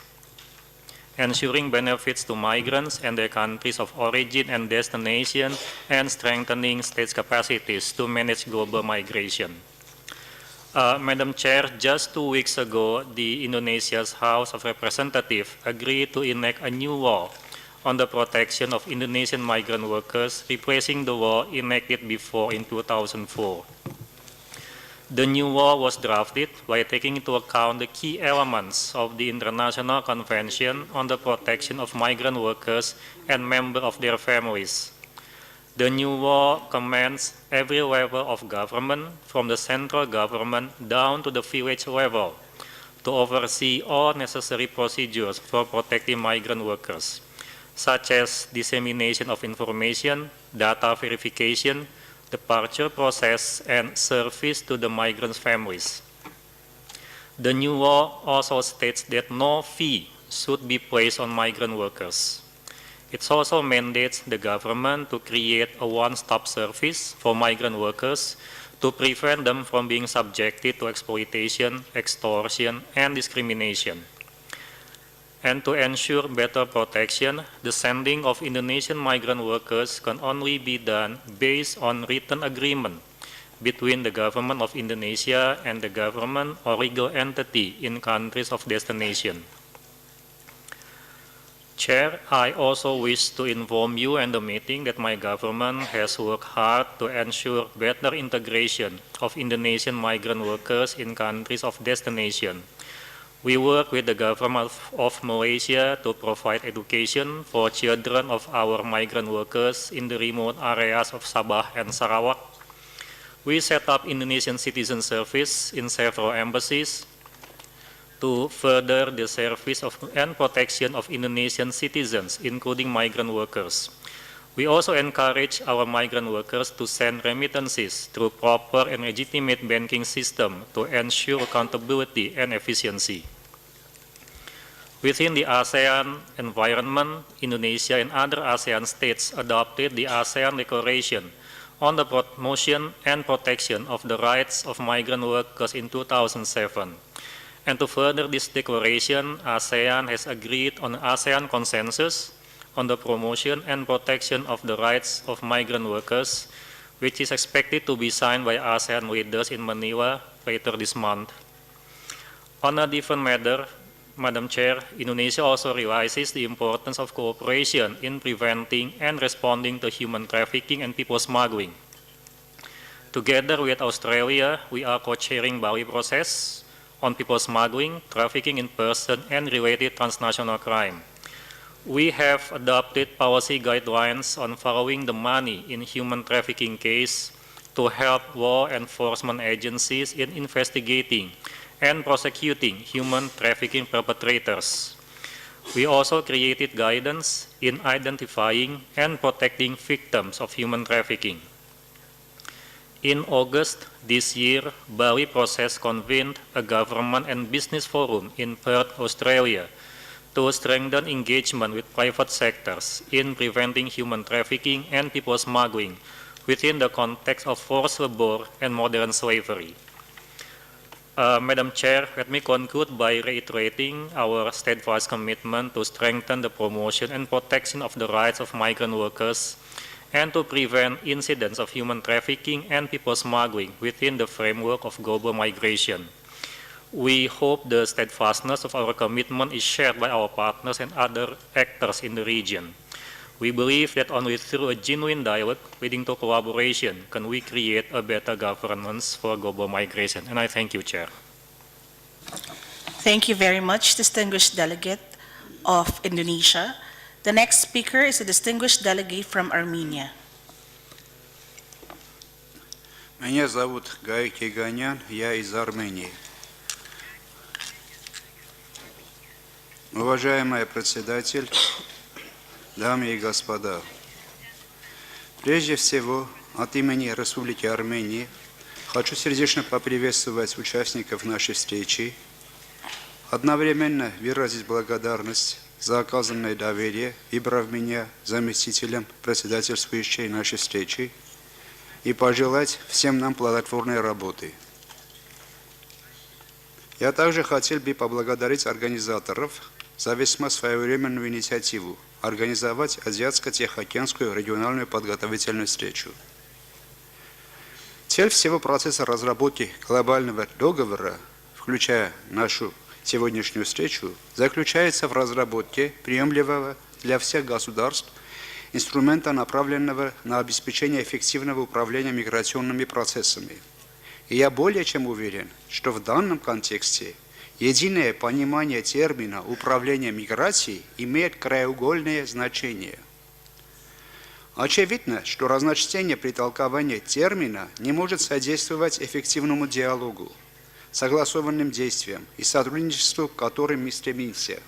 ensuring benefits to migrants and their countries of origin and destination, and strengthening states' capacities to manage global migration. Madam Chair, just 2 weeks ago, the Indonesia's House of Representatives agreed to enact a new law on the protection of Indonesian migrant workers, replacing the law enacted before in 2004. The new law was drafted by taking into account the key elements of the International Convention on the Protection of Migrant Workers and members of their families. The new law commands every level of government, from the central government down to the village level, to oversee all necessary procedures for protecting migrant workers, such as dissemination of information, data verification, departure process, and service to the migrants' families. The new law also states that no fee should be placed on migrant workers. It also mandates the government to create a one-stop service for migrant workers to prevent them from being subjected to exploitation, extortion, and discrimination. And to ensure better protection, the sending of Indonesian migrant workers can only be done based on written agreement between the government of Indonesia and the government or legal entity in countries of destination. Chair, I also wish to inform you and the meeting that my government has worked hard to ensure better integration of Indonesian migrant workers in countries of destination. We work with the government of Malaysia to provide education for children of our migrant workers in the remote areas of Sabah and Sarawak. We set up Indonesian citizen service in several embassies to further the service of and protection of Indonesian citizens, including migrant workers. We also encourage our migrant workers to send remittances through proper and legitimate banking system to ensure accountability and efficiency. Within the ASEAN environment, Indonesia and other ASEAN states adopted the ASEAN Declaration on the promotion and protection of the rights of migrant workers in 2007. And to further this declaration, ASEAN has agreed on ASEAN consensus on the promotion and protection of the rights of migrant workers, which is expected to be signed by ASEAN leaders in Manila later this month. On a different matter, Madam Chair, Indonesia also realizes the importance of cooperation in preventing and responding to human trafficking and people smuggling. Together with Australia, we are co-chairing Bali process on people smuggling, trafficking in person, and related transnational crime. We have adopted policy guidelines on following the money in human trafficking case to help law enforcement agencies in investigating and prosecuting human trafficking perpetrators. We also created guidance in identifying and protecting victims of human trafficking. In August this year, Bali Process convened a government and business forum in Perth, Australia, to strengthen engagement with private sectors in preventing human trafficking and people smuggling within the context of forced labor and modern slavery. Madam Chair, let me conclude by reiterating our steadfast commitment to strengthen the promotion and protection of the rights of migrant workers and to prevent incidents of human trafficking and people smuggling within the framework of global migration. We hope the steadfastness of our commitment is shared by our partners and other actors in the region. We believe that only through a genuine dialogue leading to collaboration can we create a better governance for global migration. And I thank you, Chair. Thank you very much, distinguished delegate of Indonesia. The next speaker is a distinguished delegate from Armenia. Меня зовут Гай Киганян, я из Армении. Уважаемый председатель, дамы и господа, прежде всего от имени Республики Армения хочу сердечно поприветствовать участников нашей встречи, одновременно выразить благодарность за оказанное доверие, выбрав меня заместителем председательствующей нашей встречи, и пожелать всем нам плодотворной работы. Я также хотел бы поблагодарить организаторов за весьма своевременную инициативу организовать Азиатско-Тихоокеанскую региональную подготовительную встречу. Цель всего процесса разработки глобального договора, включая нашу сегодняшнюю встречу, заключается в разработке приемлемого для всех государств инструмента, направленного на обеспечение эффективного управления миграционными процессами. И я более чем уверен, что в данном контексте единое понимание термина «управление миграцией» имеет краеугольное значение. Очевидно, что разночтение при толковании термина не может содействовать эффективному диалогу, согласованным действиям и сотрудничеству, к которым мы стремимся.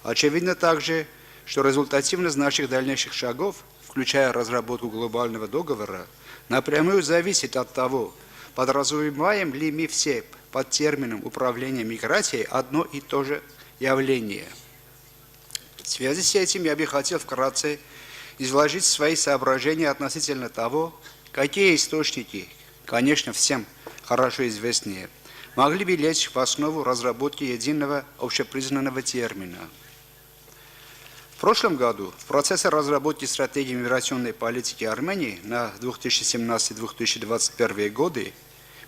Очевидно также, что результативность наших дальнейших шагов, включая разработку глобального договора, напрямую зависит от того, подразумеваем ли мы все под термином управления миграцией одно и то же явление. В связи с этим я бы хотел вкратце изложить свои соображения относительно того, какие источники, конечно, всем хорошо известные, могли бы лечь в основу разработки единого общепризнанного термина. В прошлом году в процессе разработки стратегии миграционной политики Армении на 2017-2021 годы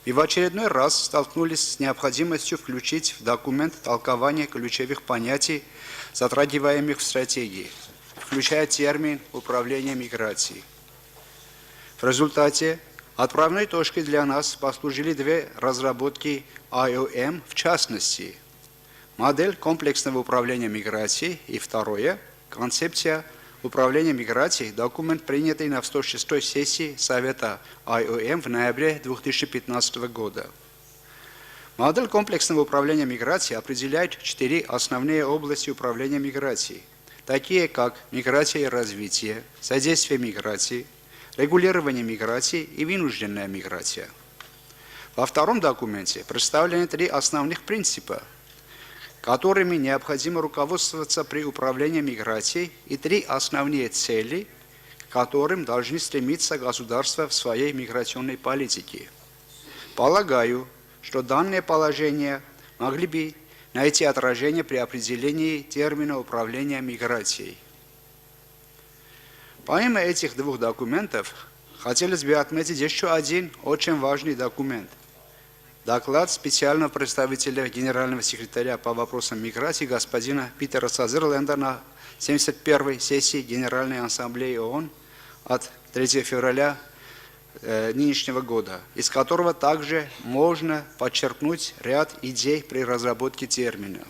мы в очередной раз столкнулись с необходимостью включить в документ толкование ключевых понятий, затрагиваемых в стратегии, включая термин «управление миграцией». В результате отправной точкой для нас послужили две разработки IOM, в частности, модель комплексного управления миграцией и второе – концепция управления миграцией, документ, принятый на 106-й сессии Совета IOM в ноябре 2015 года. Модель комплексного управления миграцией определяет 4 основные области управления миграцией, такие как миграция и развитие, содействие миграции, регулирование миграции и вынужденная миграция. Во втором документе представлены 3 основных принципа, которыми необходимо руководствоваться при управлении миграцией, и 3 основные цели, к которым должны стремиться государства в своей миграционной политике. Полагаю, что данные положения могли бы найти отражение при определении термина управления миграцией. Помимо этих 2 документов, хотелось бы отметить еще один очень важный документ. Доклад специального представителя Генерального секретаря по вопросам миграции господина Питера Сазерленда на 71-й сессии Генеральной Ассамблеи ООН от 3 февраля нынешнего года, из которого также можно подчеркнуть ряд идей при разработке термина.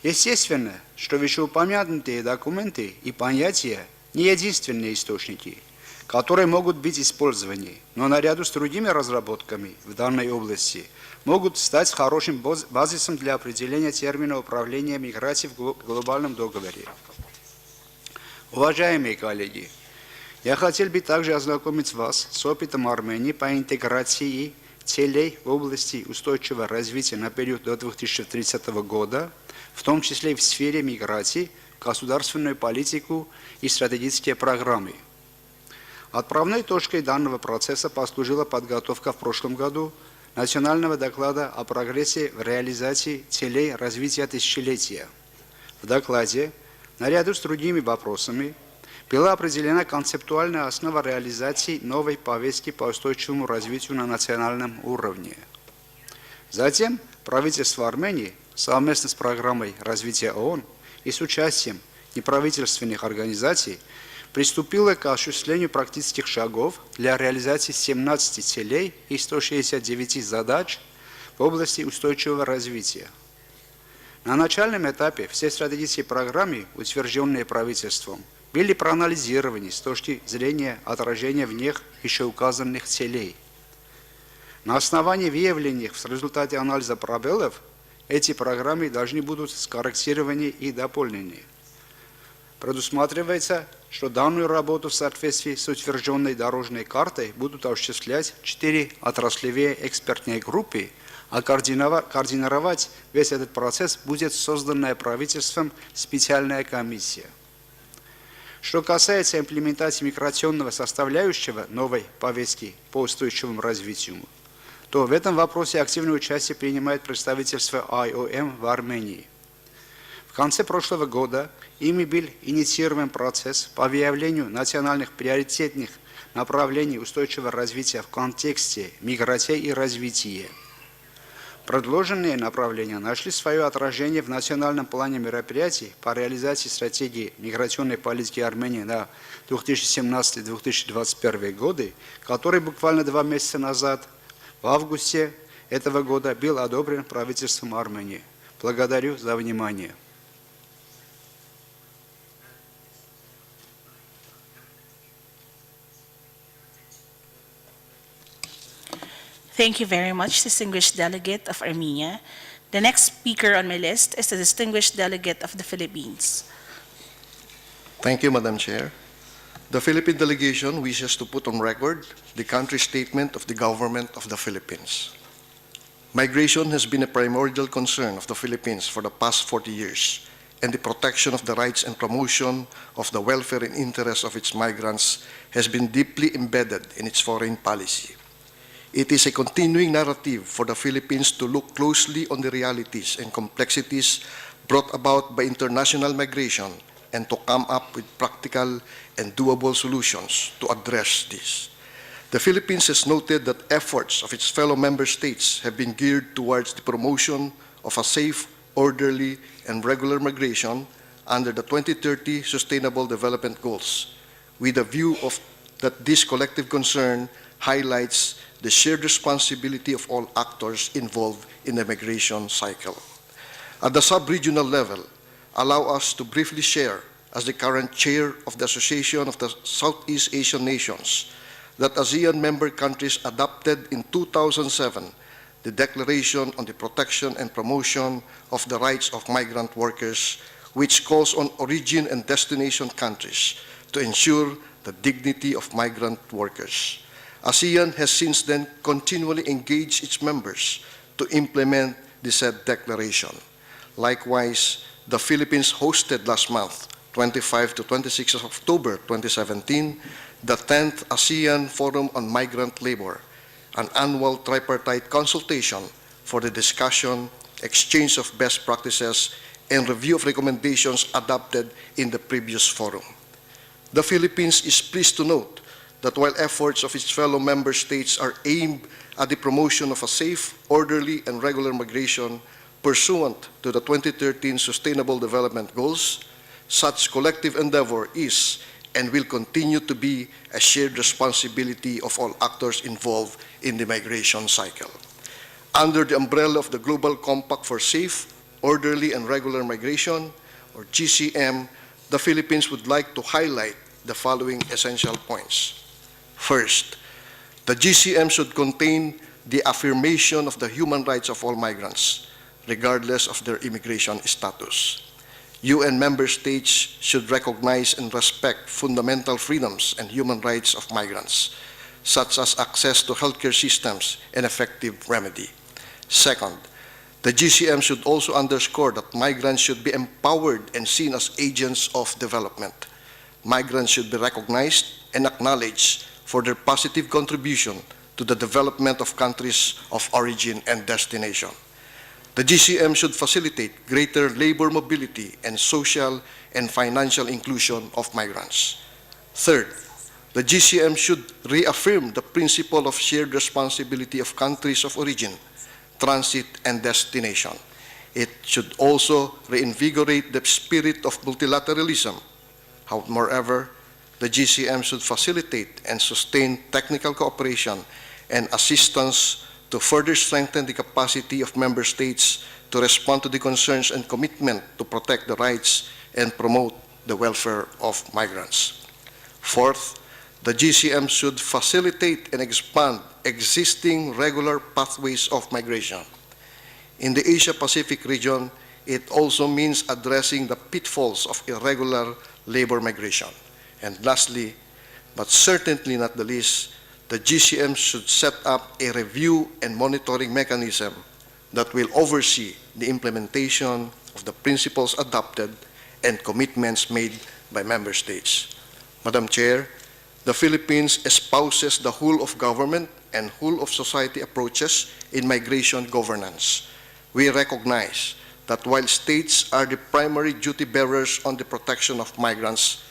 Естественно, что вышеупомянутые документы и понятия не единственные источники, которые могут быть использованы, но наряду с другими разработками в данной области могут стать хорошим базисом для определения термина управления миграцией в глобальном договоре. Уважаемые коллеги, я хотел бы также ознакомить вас с опытом Армении по интеграции целей в области устойчивого развития на период до 2030 года, в том числе и в сфере миграции, государственную политику и стратегические программы. Отправной точкой данного процесса послужила подготовка в прошлом году национального доклада о прогрессе в реализации целей развития тысячелетия. В докладе, наряду с другими вопросами, была определена концептуальная основа реализации новой повестки по устойчивому развитию на национальном уровне. Затем правительство Армении совместно с программой развития ООН и с участием неправительственных организаций приступило к осуществлению практических шагов для реализации 17 целей и 169 задач в области устойчивого развития. На начальном этапе все стратегические программы, утвержденные правительством, были проанализированы с точки зрения отражения в них еще указанных целей. На основании выявленных в результате анализа пробелов эти программы должны будут скорректированы и дополнены. Предусматривается, что данную работу в соответствии с утвержденной дорожной картой будут осуществлять 4 отраслевые экспертные группы, а координировать весь этот процесс будет созданная правительством специальная комиссия. Что касается имплементации миграционного составляющего новой повестки по устойчивому развитию, то в этом вопросе активное участие принимает представительство IOM в Армении. В конце прошлого года ими был инициирован процесс по выявлению национальных приоритетных направлений устойчивого развития в контексте миграции и развития. Предложенные направления нашли свое отражение в национальном плане мероприятий по реализации стратегии миграционной политики Армении на 2017-2021 годы, который буквально 2 месяца назад, в августе этого года, был одобрен правительством Армении. Благодарю за внимание. Thank you very much, distinguished delegate of Armenia. The next speaker on my list is the distinguished delegate of the Philippines. Thank you, Madam Chair. The Philippine delegation wishes to put on record the country statement of the government of the Philippines. Migration has been a primordial concern of the Philippines for the past 40 years, and the protection of the rights and promotion of the welfare and interests of its migrants has been deeply embedded in its foreign policy. It is a continuing narrative for the Philippines to look closely on the realities and complexities brought about by international migration and to come up with practical and doable solutions to address this. The Philippines has noted that efforts of its fellow member states have been geared towards the promotion of a safe, orderly, and regular migration under the 2030 Sustainable Development Goals, with a view of that this collective concern highlights the shared responsibility of all actors involved in the migration cycle. At the sub-regional level, allow us to briefly share, as the current chair of the Association of the Southeast Asian Nations, that ASEAN member countries adopted in 2007 the Declaration on the Protection and Promotion of the Rights of Migrant Workers, which calls on origin and destination countries to ensure the dignity of migrant workers. ASEAN has since then continually engaged its members to implement the said declaration. Likewise, the Philippines hosted last month, 25 to 26 of October 2017, the 10th ASEAN Forum on Migrant Labor, an annual tripartite consultation for the discussion, exchange of best practices, and review of recommendations adopted in the previous forum. The Philippines is pleased to note that while efforts of its fellow member states are aimed at the promotion of a safe, orderly, and regular migration pursuant to the 2013 Sustainable Development Goals, such collective endeavor is and will continue to be a shared responsibility of all actors involved in the migration cycle. Under the umbrella of the Global Compact for Safe, Orderly, and Regular Migration, or GCM, the Philippines would like to highlight the following essential points. First, the GCM should contain the affirmation of the human rights of all migrants, regardless of their immigration status. UN member states should recognize and respect fundamental freedoms and human rights of migrants, such as access to healthcare systems and effective remedy. Second, the GCM should also underscore that migrants should be empowered and seen as agents of development. Migrants should be recognized and acknowledged for their positive contribution to the development of countries of origin and destination. The GCM should facilitate greater labor mobility and social and financial inclusion of migrants. Third, the GCM should reaffirm the principle of shared responsibility of countries of origin, transit, and destination. It should also reinvigorate the spirit of multilateralism. Moreover, the GCM should facilitate and sustain technical cooperation and assistance to further strengthen the capacity of member states to respond to the concerns and commitment to protect the rights and promote the welfare of migrants. Fourth, the GCM should facilitate and expand existing regular pathways of migration. In the Asia-Pacific region, it also means addressing the pitfalls of irregular labor migration. And lastly, but certainly not the least, the GCM should set up a review and monitoring mechanism that will oversee the implementation of the principles adopted and commitments made by member states. Madam Chair, the Philippines espouses the whole of government and whole of society approaches in migration governance. We recognize that while states are the primary duty bearers on the protection of migrants,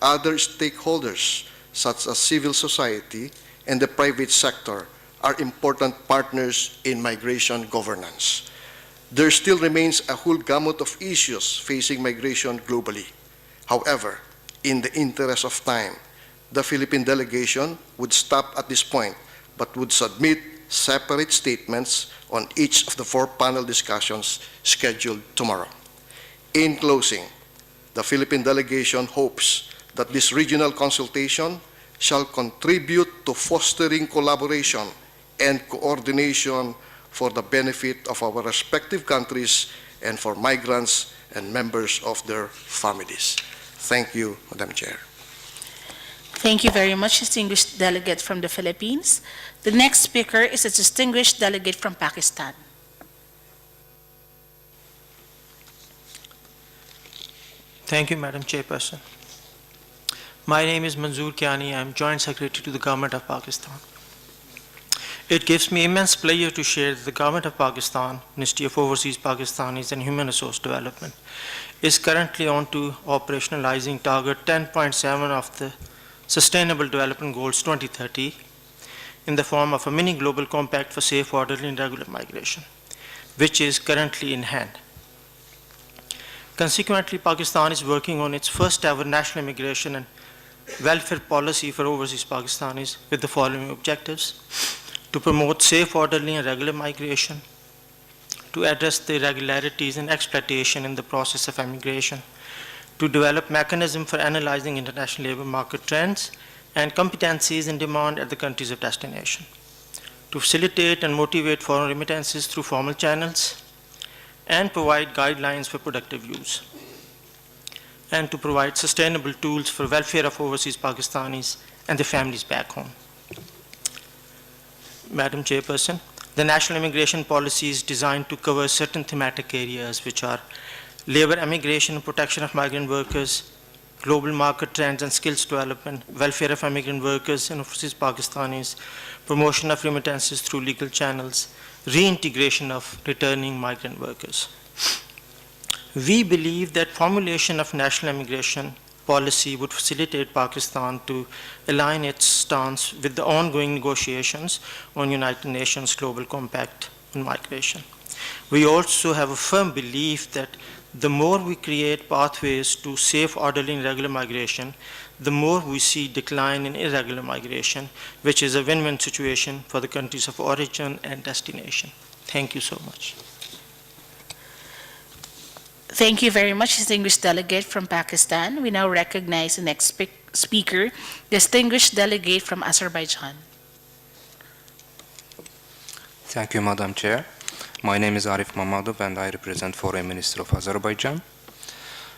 other stakeholders such as civil society and the private sector are important partners in migration governance. There still remains a whole gamut of issues facing migration globally. However, in the interest of time, the Philippine delegation would stop at this point, but would submit separate statements on each of the 4 panel discussions scheduled tomorrow. In closing, the Philippine delegation hopes that this regional consultation shall contribute to fostering collaboration and coordination for the benefit of our respective countries and for migrants and members of their families. Thank you, Madam Chair. Thank you very much, distinguished delegate from the Philippines. The next speaker is a distinguished delegate from Pakistan. Thank you, Madam Chairperson. My name is Manzoor Kiani. I am Joint Secretary to the Government of Pakistan. It gives me immense pleasure to share that the Government of Pakistan, Ministry of Overseas Pakistanis and Human Resource Development, is currently on to operationalizing target 10.7 of the Sustainable Development Goals 2030 in the form of a mini global compact for safe, orderly, and regular migration, which is currently in hand. Consequently, Pakistan is working on its first ever national immigration and welfare policy for overseas Pakistanis with the following objectives: to promote safe, orderly, and regular migration, to address the irregularities and exploitation in the process of immigration, to develop mechanism for analyzing international labor market trends and competencies and demand at the countries of destination, to facilitate and motivate foreign remittances through formal channels, and provide guidelines for productive use. and to provide sustainable tools for welfare of overseas Pakistanis and their families back home. Madam Chairperson, the national immigration policy is designed to cover certain thematic areas which are labor immigration, protection of migrant workers, global market trends and skills development, welfare of immigrant workers and overseas Pakistanis, promotion of remittances through legal channels, reintegration of returning migrant workers. We believe that formulation of national immigration policy would facilitate Pakistan to align its stance with the ongoing negotiations on United Nations Global Compact on migration. We also have a firm belief that the more we create pathways to safe, orderly, and regular migration, the more we see decline in irregular migration, which is a win-win situation for the countries of origin and destination. Thank you so much. Thank you very much, distinguished delegate from Pakistan. We now recognize the next speaker, distinguished delegate from Azerbaijan. Thank you, Madam Chair. My name is Arif Mamadov and I represent Foreign Minister of Azerbaijan.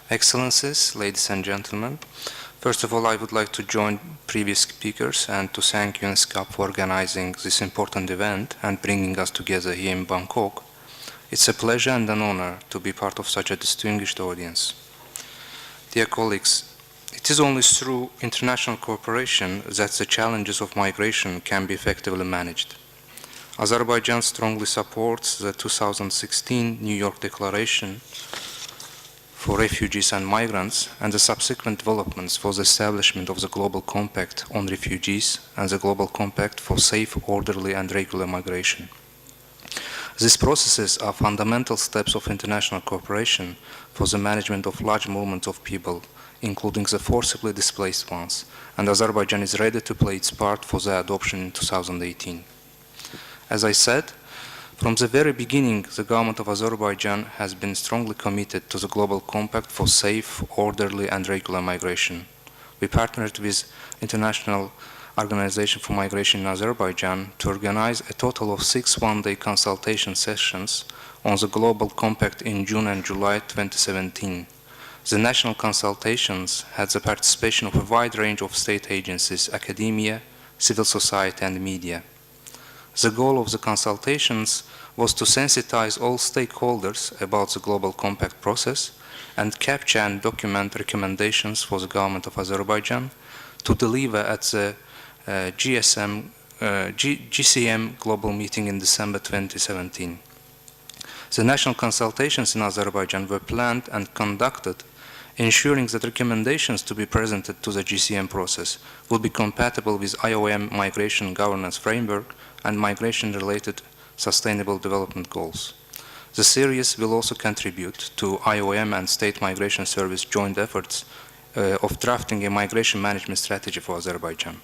Excellencies, ladies and gentlemen, first of all, I would like to join previous speakers and to thank ESCAP for organizing this important event and bringing us together here in Bangkok. It's a pleasure and an honor to be part of such a distinguished audience. Dear colleagues, it is only through international cooperation that the challenges of migration can be effectively managed. Azerbaijan strongly supports the 2016 New York Declaration for Refugees and Migrants and the subsequent developments for the establishment of the Global Compact on Refugees and the Global Compact for Safe, Orderly and Regular Migration. These processes are fundamental steps of international cooperation for the management of large movements of people, including the forcibly displaced ones, and Azerbaijan is ready to play its part for their adoption in 2018. As I said, from the very beginning, the government of Azerbaijan has been strongly committed to the Global Compact for Safe, Orderly and Regular Migration. We partnered with International Organization for Migration in Azerbaijan to organize a total of 6 one-day consultation sessions on the Global Compact in June and July 2017. The national consultations had the participation of a wide range of state agencies, academia, civil society and media. The goal of the consultations was to sensitize all stakeholders about the Global Compact process and capture and document recommendations for the government of Azerbaijan to deliver at the GCM Global Meeting in December 2017. The national consultations in Azerbaijan were planned and conducted, ensuring that recommendations to be presented to the GCM process would be compatible with IOM Migration Governance Framework and migration-related sustainable development goals. The series will also contribute to IOM and State Migration Service joint efforts of drafting a migration management strategy for Azerbaijan.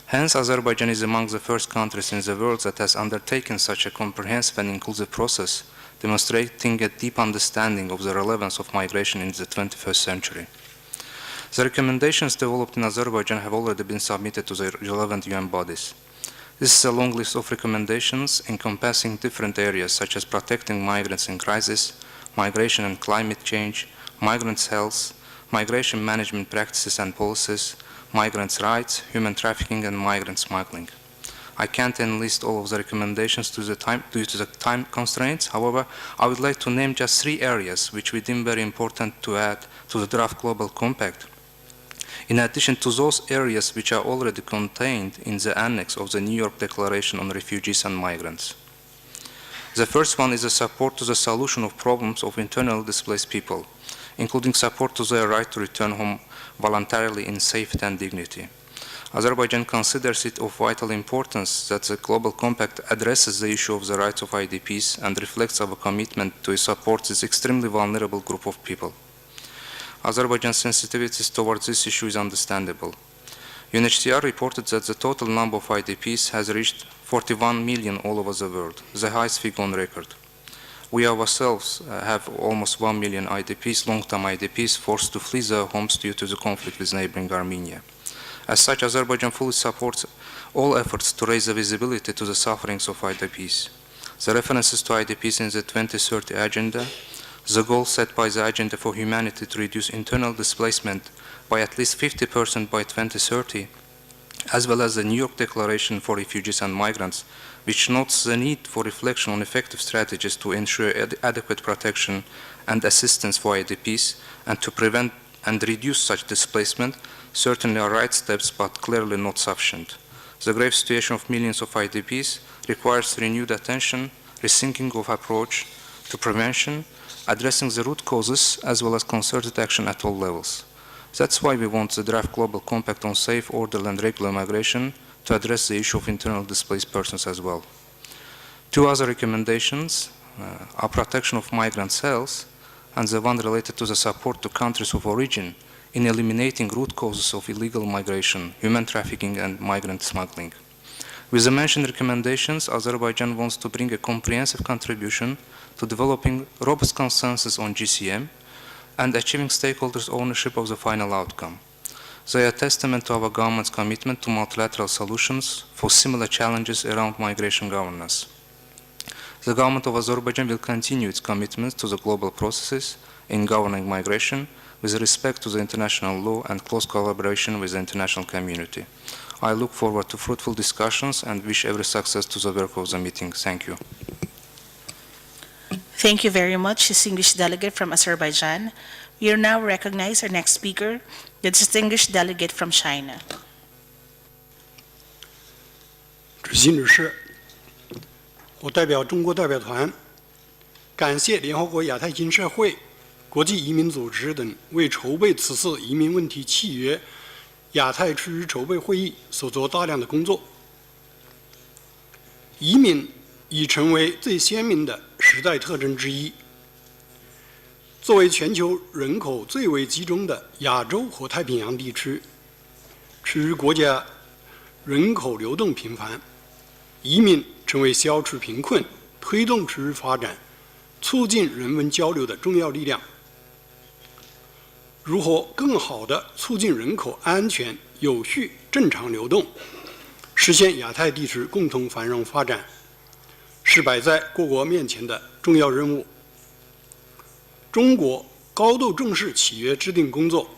Hence, Azerbaijan is among the first countries in the world that has undertaken such a comprehensive and inclusive process, demonstrating a deep understanding of the relevance of migration in the 21st century. The recommendations developed in Azerbaijan have already been submitted to the relevant UN bodies. This is a long list of recommendations encompassing different areas such as protecting migrants in crisis, migration and climate change, migrants' health, migration management practices and policies, migrants' rights, human trafficking and migrant smuggling. I can't enlist all of the recommendations due to the time constraints. However, I would like to name just 3 areas which we deem very important to add to the draft Global Compact, in addition to those areas which are already contained in the annex of the New York Declaration on Refugees and Migrants. The first one is the support to the solution of problems of internally displaced people, including support to their right to return home voluntarily in safety and dignity. Azerbaijan considers it of vital importance that the Global Compact addresses the issue of the rights of IDPs and reflects our commitment to support this extremely vulnerable group of people. Azerbaijan's sensitivities towards this issue is understandable. UNHCR reported that the total number of IDPs has reached 41 million all over the world, the highest figure on record. We ourselves have almost 1 million IDPs, long-term IDPs, forced to flee their homes due to the conflict with neighboring Armenia. As such, Azerbaijan fully supports all efforts to raise the visibility to the sufferings of IDPs. The references to IDPs in the 2030 Agenda, the goal set by the Agenda for Humanity to reduce internal displacement by at least 50% by 2030, as well as the New York Declaration for Refugees and Migrants, which notes the need for reflection on effective strategies to ensure adequate protection and assistance for IDPs and to prevent and reduce such displacement, certainly are right steps but clearly not sufficient. The grave situation of millions of IDPs requires renewed attention, rethinking of approach to prevention, addressing the root causes, as well as concerted action at all levels. That's why we want the draft Global Compact on safe, orderly and regular migration to address the issue of internal displaced persons as well. Two other recommendations are protection of migrant health and the one related to the support to countries of origin in eliminating root causes of illegal migration, human trafficking and migrant smuggling. With the mentioned recommendations, Azerbaijan wants to bring a comprehensive contribution to developing robust consensus on GCM and achieving stakeholders' ownership of the final outcome. They are testament to our government's commitment to multilateral solutions for similar challenges around migration governance. The government of Azerbaijan will continue its commitments to the global processes in governing migration with respect to the international law and close collaboration with the international community. I look forward to fruitful discussions and wish every success to the work of the meeting. Thank you. Thank you very much, distinguished delegate from Azerbaijan. We will now recognize our next speaker, the distinguished delegate from China. 主席女士，我代表中国代表团，感谢联合国亚太经社会、国际移民组织等为筹备此次移民问题契约亚太区域筹备会议所做大量的工作。移民已成为最鲜明的时代特征之一。作为全球人口最为集中的亚洲和太平洋地区，区域国家人口流动频繁，移民成为消除贫困、推动区域发展、促进人文交流的重要力量。如何更好地促进人口安全、有序、正常流动，实现亚太地区共同繁荣发展，是摆在各国面前的重要任务。中国高度重视契约制定工作，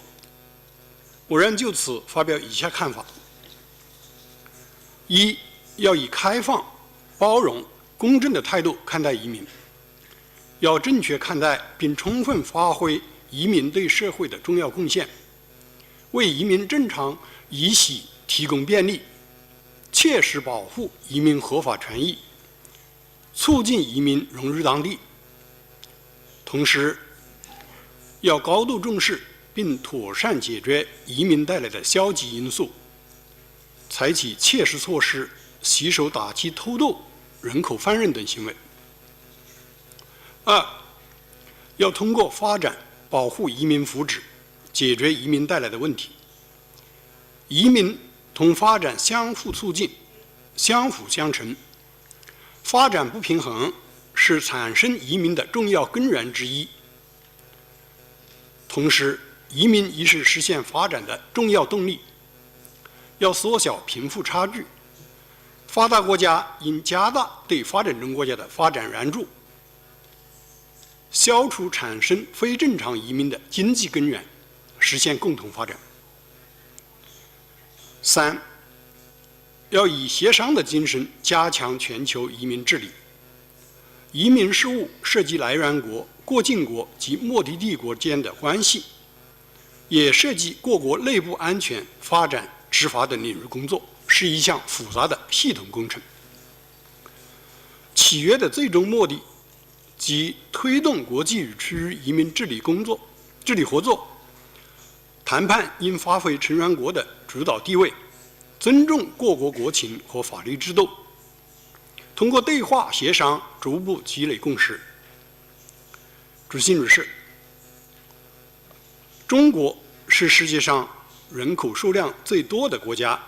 我愿就此发表以下看法：一，要以开放、包容、公正的态度看待移民，要正确看待并充分发挥移民对社会的重要贡献，为移民正常移徙提供便利，切实保护移民合法权益，促进移民融入当地。同时，要高度重视并妥善解决移民带来的消极因素，采取切实措施，携手打击偷渡、人口贩运等行为。二，要通过发展保护移民福祉，解决移民带来的问题。移民同发展相互促进、相辅相成，发展不平衡是产生移民的重要根源之一。同时，移民亦是实现发展的重要动力。要缩小贫富差距，发达国家应加大对发展中国家的发展援助，消除产生非正常移民的经济根源，实现共同发展。三，要以协商的精神加强全球移民治理。移民事务涉及来源国、过境国及目的地国间的关系，也涉及各国内部安全、发展、执法等领域工作，是一项复杂的系统工程。契约的最终目的即推动国际与区域移民治理合作。谈判应发挥成员国的主导地位，尊重各国国情和法律制度，通过对话协商逐步积累共识。主席女士，中国是世界上人口数量最多的国家，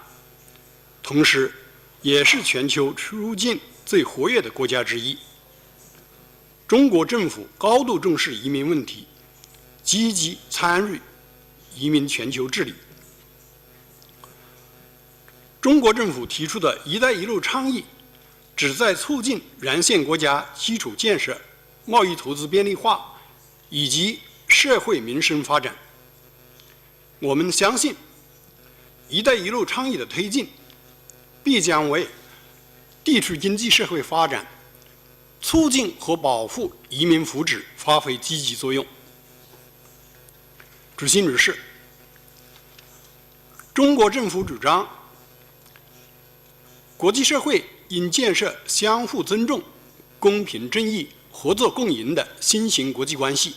同时也是全球出境最活跃的国家之一。中国政府高度重视移民问题，积极参与移民全球治理。中国政府提出的“一带一路”倡议，旨在促进沿线国家基础建设、贸易投资便利化、以及社会民生发展。我们相信，“一带一路”倡议的推进，必将为地区经济社会发展、促进和保护移民福祉发挥积极作用。主席女士，中国政府主张，国际社会应建设相互尊重、公平正义、合作共赢的新型国际关系，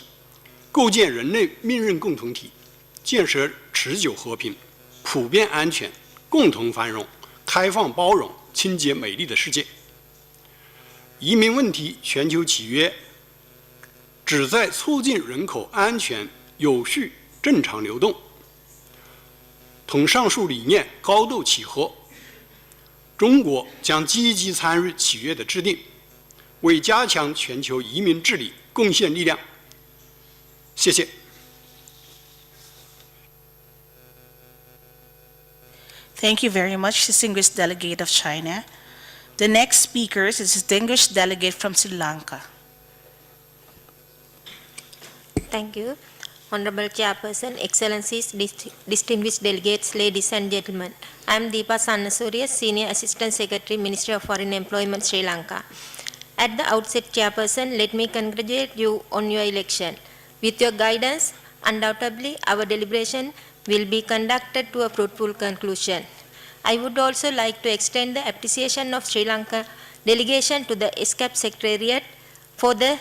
构建人类命运共同体，建设持久和平、普遍安全、共同繁荣、开放包容、清洁美丽的世界。移民问题全球契约旨在促进人口安全、有序、正常流动，同上述理念高度契合。中国将积极参与契约的制定，为加强全球移民治理贡献力量。谢谢。Thank you very much, distinguished delegate of China. The next speaker is a distinguished delegate from Sri Lanka. Thank you. Honorable Chairperson, Excellencies, distinguished delegates, ladies and gentlemen. I am Deepa Sannasuriya, Senior Assistant Secretary, Ministry of Foreign Employment, Sri Lanka. At the outset, Chairperson, let me congratulate you on your election. With your guidance, undoubtedly, our deliberation will be conducted to a fruitful conclusion. I would also like to extend the appreciation of Sri Lanka delegation to the ESCAP Secretariat for the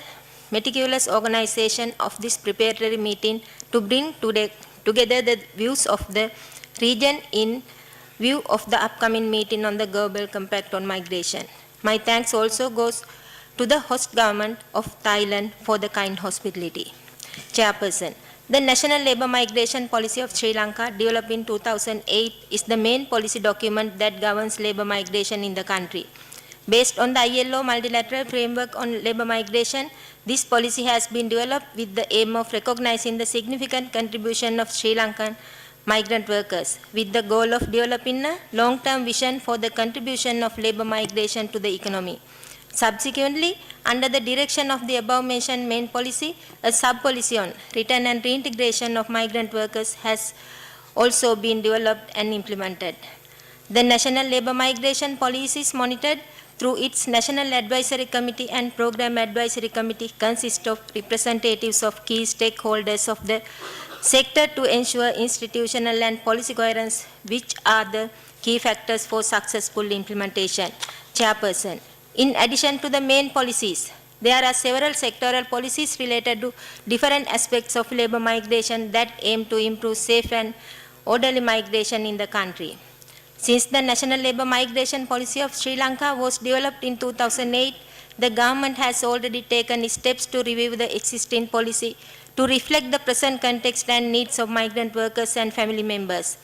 meticulous organization of this preparatory meeting to bring together the views of the region in view of the upcoming meeting on the Global Compact on Migration. My thanks also goes to the host government of Thailand for the kind hospitality. Chairperson, the National Labour Migration Policy of Sri Lanka, developed in 2008, is the main policy document that governs labour migration in the country. Based on the ILO multilateral framework on labour migration, this policy has been developed with the aim of recognizing the significant contribution of Sri Lankan migrant workers, with the goal of developing a long-term vision for the contribution of labour migration to the economy. Subsequently, under the direction of the above-mentioned main policy, a sub-policy on return and reintegration of migrant workers has also been developed and implemented. The National Labour Migration Policy is monitored through its National Advisory Committee and Program Advisory Committee, consists of representatives of key stakeholders of the sector to ensure institutional and policy coherence, which are the key factors for successful implementation. Chairperson, in addition to the main policies, there are several sectoral policies related to different aspects of labour migration that aim to improve safe and orderly migration in the country. Since the National Labour Migration Policy of Sri Lanka was developed in 2008, the government has already taken steps to review the existing policy to reflect the present context and needs of migrant workers and family members.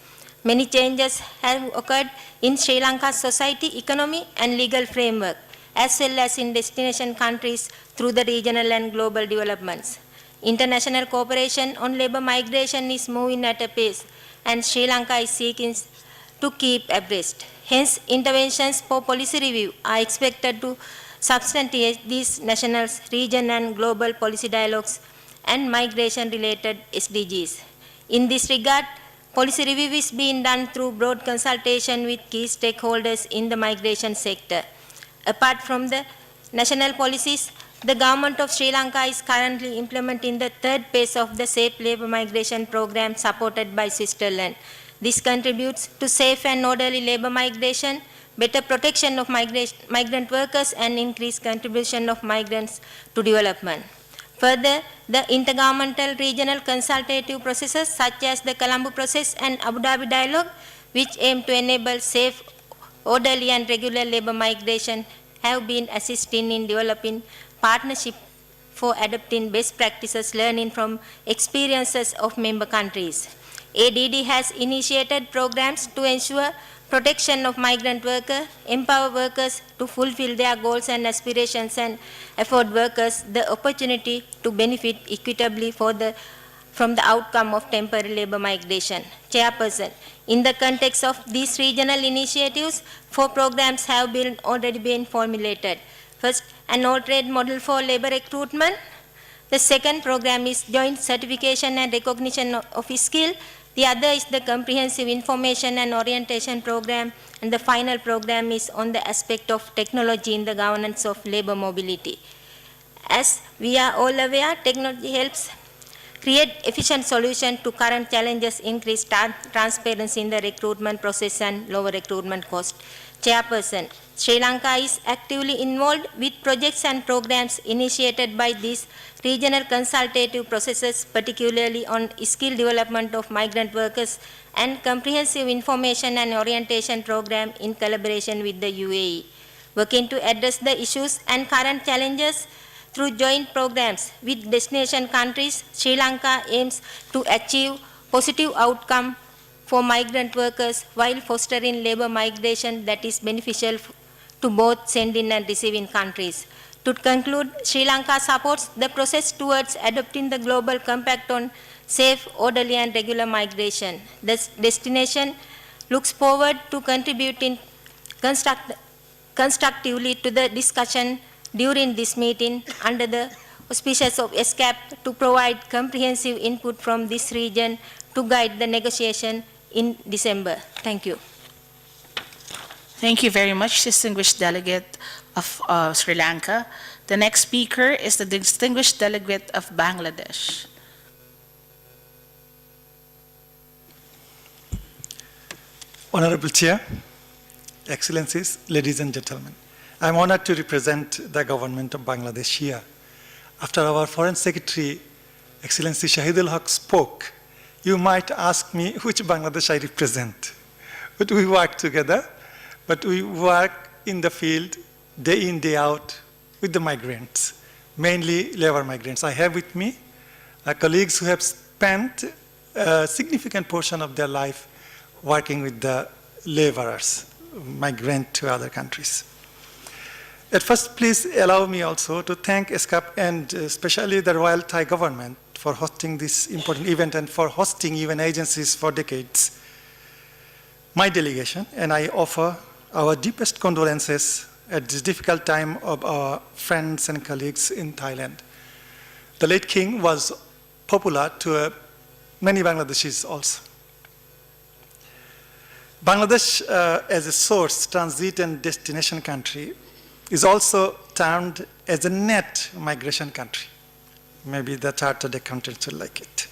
Many changes have occurred in Sri Lanka's society, economy, and legal framework, as well as in destination countries through the regional and global developments. International cooperation on labour migration is moving at a pace, and Sri Lanka is seeking to keep abreast. Hence, interventions for policy review are expected to substantiate these national, region, and global policy dialogues and migration-related SDGs. In this regard, policy review is being done through broad consultation with key stakeholders in the migration sector. Apart from the national policies, the government of Sri Lanka is currently implementing the third phase of the Safe Labour Migration Program supported by Switzerland. This contributes to safe and orderly labour migration, better protection of migrant workers, and increased contribution of migrants to development. Further, the intergovernmental regional consultative processes such as the Colombo process and Abu Dhabi dialogue, which aim to enable safe, orderly, and regular labour migration, have been assisting in developing partnership for adopting best practices learning from experiences of member countries. ADD has initiated programs to ensure protection of migrant workers, empower workers to fulfill their goals and aspirations, and afford workers the opportunity to benefit equitably from the outcome of temporary labour migration. Chairperson, in the context of these regional initiatives, 4 programs have already been formulated. First, an all-trade model for labour recruitment. The second program is joint certification and recognition of skill. The other is the comprehensive information and orientation program. And the final program is on the aspect of technology in the governance of labor mobility. As we are all aware, technology helps create efficient solutions to current challenges, increase transparency in the recruitment process and lower recruitment cost. Chairperson, Sri Lanka is actively involved with projects and programs initiated by these regional consultative processes, particularly on skill development of migrant workers and comprehensive information and orientation program in collaboration with the UAE. Working to address the issues and current challenges through joint programs with destination countries, Sri Lanka aims to achieve positive outcome for migrant workers while fostering labor migration that is beneficial to both sending and receiving countries. To conclude, Sri Lanka supports the process towards adopting the Global Compact on safe, orderly and regular migration. This destination looks forward to contributing constructively to the discussion during this meeting under the auspices of ESCAP to provide comprehensive input from this region to guide the negotiation in December. Thank you. Thank you very much, distinguished delegate of Sri Lanka. The next speaker is the distinguished delegate of Bangladesh. Honorable Chair, Excellencies, ladies and gentlemen, I am honored to represent the government of Bangladesh here. After our Foreign Secretary, Excellency Shahidul Haq spoke, you might ask me which Bangladesh I represent. But we work together, but we work in the field day in, day out with the migrants, mainly labor migrants. I have with me colleagues who have spent a significant portion of their life working with the laborers, migrant to other countries. At first, please allow me also to thank ESCAP and especially the Royal Thai government for hosting this important event and for hosting UN agencies for decades. My delegation and I offer our deepest condolences at this difficult time of our friends and colleagues in Thailand. The late king was popular to many Bangladeshis also. Bangladesh as a source, transit and destination country is also termed as a net migration country. Maybe the chartered accountants will like it.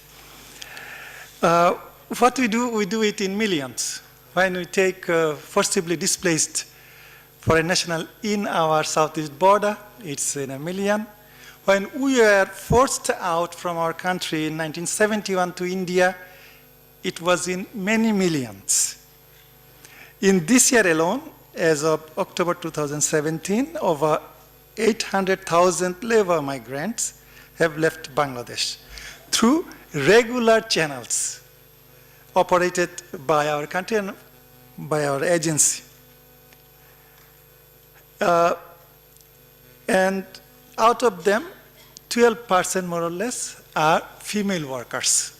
What we do it in millions. When we take forcibly displaced foreign national in our southeast border, it's in 1 million. When we were forced out from our country in 1971 to India, it was in many millions. In this year alone, as of October 2017, over 800,000 labor migrants have left Bangladesh through regular channels operated by our country and by our agency. And out of them, 12% more or less are female workers.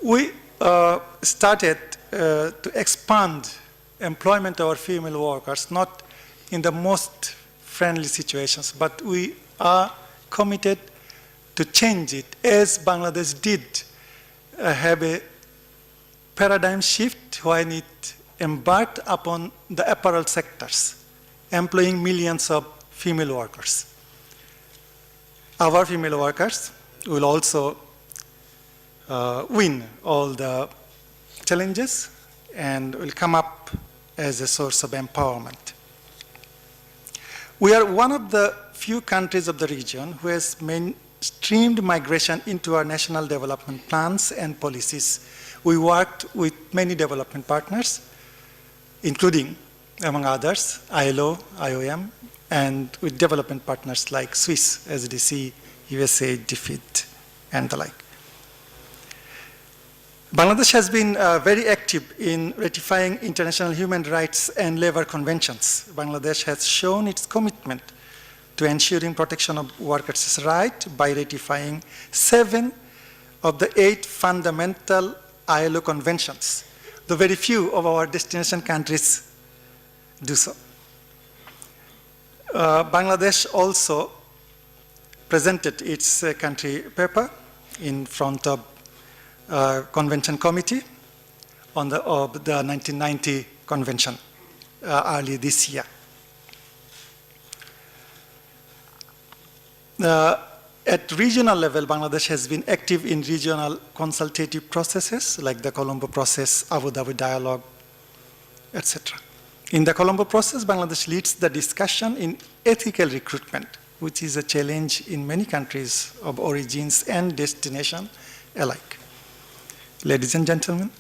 We started to expand employment of our female workers, not in the most friendly situations, but we are committed to change it, as Bangladesh did have a paradigm shift when it embarked upon the apparel sectors, employing millions of female workers. Our female workers will also win all the challenges and will come up as a source of empowerment. We are one of the few countries of the region who has mainstreamed migration into our national development plans and policies. We worked with many development partners, including, among others, ILO, IOM, and with development partners like Swiss, SDC, USAID, DFID, and the like. Bangladesh has been very active in ratifying international human rights and labor conventions. Bangladesh has shown its commitment to ensuring protection of workers' rights by ratifying 7 of the 8 fundamental ILO conventions, though very few of our destination countries do so. Bangladesh also presented its country paper in front of Convention Committee on the 1990 Convention early this year. At regional level, Bangladesh has been active in regional consultative processes like the Colombo process, Abu Dhabi dialogue, etc. In the Colombo process, Bangladesh leads the discussion in ethical recruitment, which is a challenge in many countries of origins and destination alike. Ladies and gentlemen,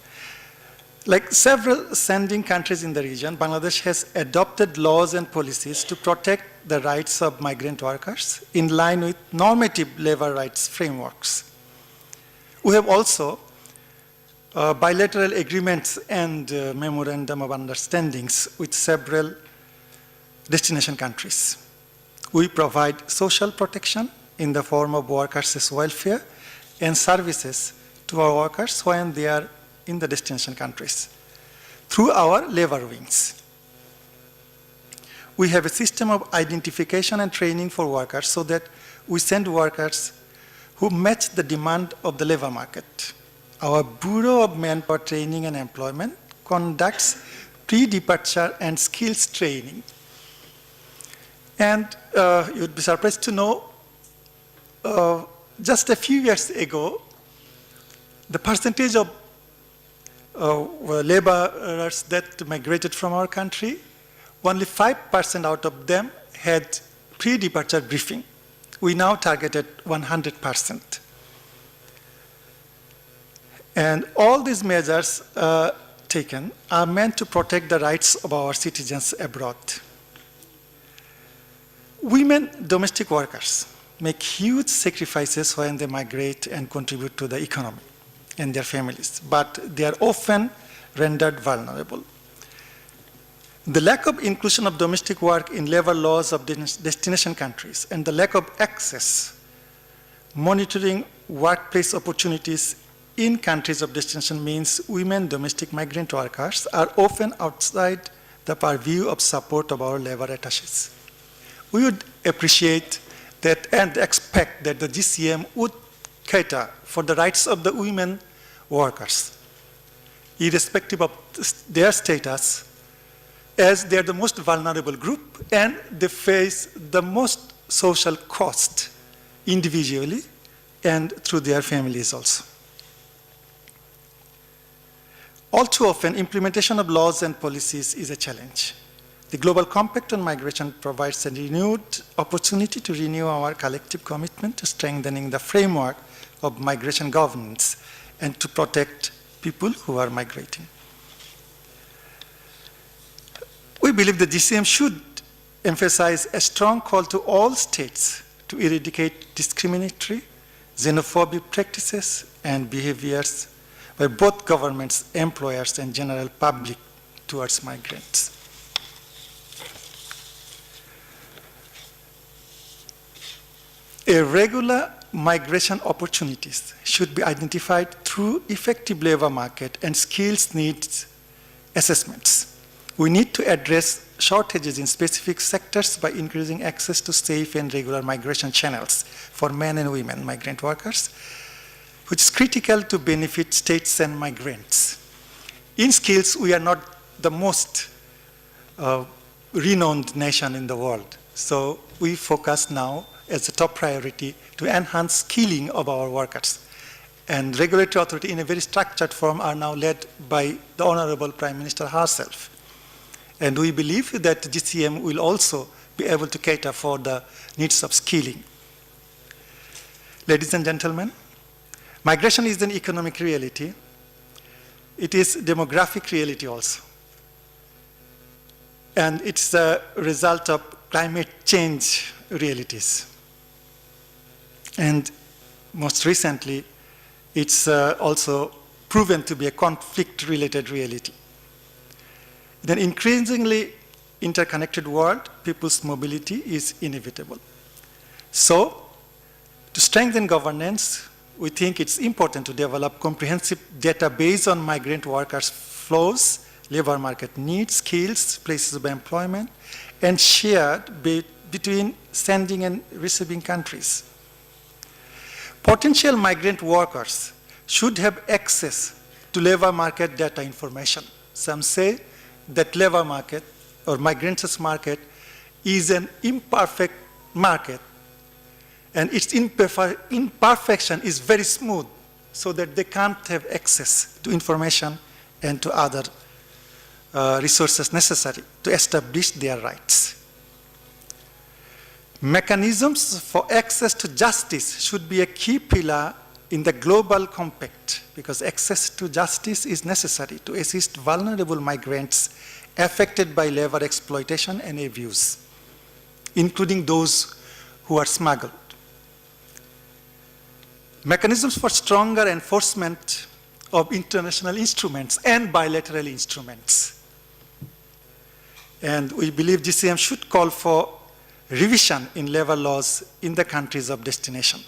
like several sending countries in the region, Bangladesh has adopted laws and policies to protect the rights of migrant workers in line with normative labor rights frameworks. We have also bilateral agreements and memorandum of understandings with several destination countries. We provide social protection in the form of workers' welfare and services to our workers when they are in the destination countries through our labor wings. We have a system of identification and training for workers so that we send workers who match the demand of the labor market. Our Bureau of Manpower Training and Employment conducts pre-departure and skills training. And you'd be surprised to know, just a few years ago, the percentage of laborers that migrated from our country, only 5% out of them had pre-departure briefing. We now targeted 100%. And all these measures taken are meant to protect the rights of our citizens abroad. Women domestic workers make huge sacrifices when they migrate and contribute to the economy and their families, but they are often rendered vulnerable. The lack of inclusion of domestic work in labor laws of destination countries and the lack of access, monitoring workplace opportunities in countries of destination means women domestic migrant workers are often outside the purview of support of our labor attaches. We would appreciate that and expect that the GCM would cater for the rights of the women workers, irrespective of their status, as they are the most vulnerable group and they face the most social cost individually and through their families also. All too often, implementation of laws and policies is a challenge. The Global Compact on Migration provides a renewed opportunity to renew our collective commitment to strengthening the framework of migration governance and to protect people who are migrating. We believe the GCM should emphasize a strong call to all states to eradicate discriminatory, xenophobic practices and behaviors by both governments, employers, and general public towards migrants. Irregular migration opportunities should be identified through effective labor market and skills needs assessments. We need to address shortages in specific sectors by increasing access to safe and regular migration channels for men and women migrant workers, which is critical to benefit states and migrants. In skills, we are not the most renowned nation in the world. So we focus now as a top priority to enhance skilling of our workers. And regulatory authority in a very structured form are now led by the Honorable Prime Minister herself. And we believe that GCM will also be able to cater for the needs of skilling. Ladies and gentlemen, migration is an economic reality. It is demographic reality also. And it's a result of climate change realities. And most recently, it's also proven to be a conflict-related reality. In an increasingly interconnected world, people's mobility is inevitable. So, to strengthen governance, we think it's important to develop comprehensive database on migrant workers' flows, labor market needs, skills, places of employment, and shared between sending and receiving countries. Potential migrant workers should have access to labor market data information. Some say that labor market or migrants' market is an imperfect market, and its imperfection is very smooth, so that they can't have access to information and to other resources necessary to establish their rights. Mechanisms for access to justice should be a key pillar in the global compact, because access to justice is necessary to assist vulnerable migrants affected by labor exploitation and abuse, including those who are smuggled. Mechanisms for stronger enforcement of international instruments and bilateral instruments. And we believe GCM should call for revision in labor laws in the countries of destination,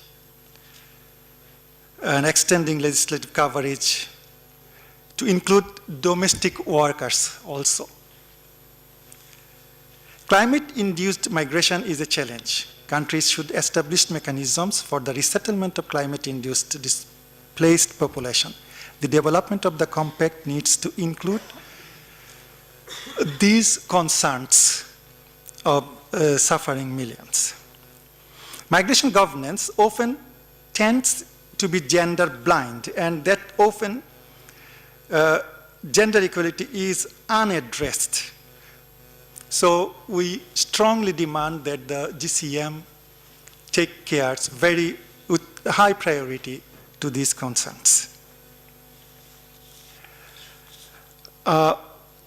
and extending legislative coverage to include domestic workers also. Climate-induced migration is a challenge. Countries should establish mechanisms for the resettlement of climate-induced displaced population. The development of the compact needs to include these concerns of suffering millions. Migration governance often tends to be gender blind, and that often gender equality is unaddressed. So we strongly demand that the GCM take care with high priority to these concerns.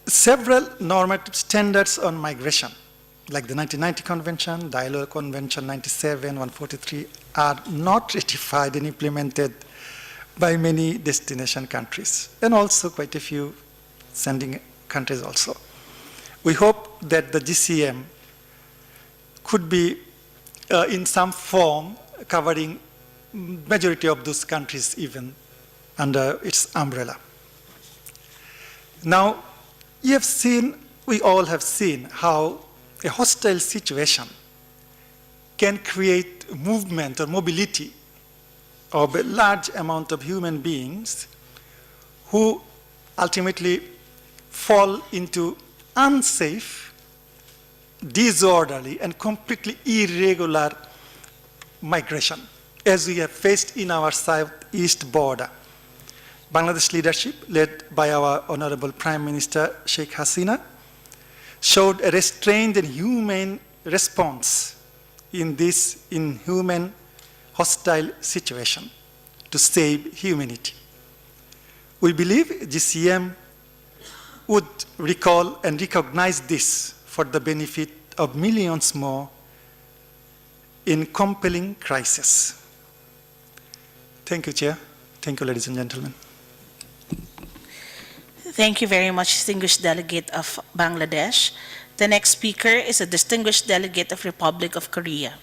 Several normative standards on migration, like the 1990 Convention, the ILO Convention 97, 143, are not ratified and implemented by many destination countries, and also quite a few sending countries also. We hope that the GCM could be in some form covering majority of those countries even under its umbrella. Now, we all have seen how a hostile situation can create movement or mobility of a large amount of human beings who ultimately fall into unsafe, disorderly, and completely irregular migration, as we have faced in our southeast border. Bangladesh leadership, led by our Honorable Prime Minister Sheikh Hasina, showed a restrained and humane response in this inhuman, hostile situation to save humanity. We believe GCM would recall and recognize this for the benefit of millions more in compelling crisis. Thank you, Chair. Thank you, ladies and gentlemen. Thank you very much, distinguished delegate of Bangladesh. The next speaker is a distinguished delegate of Republic of Korea.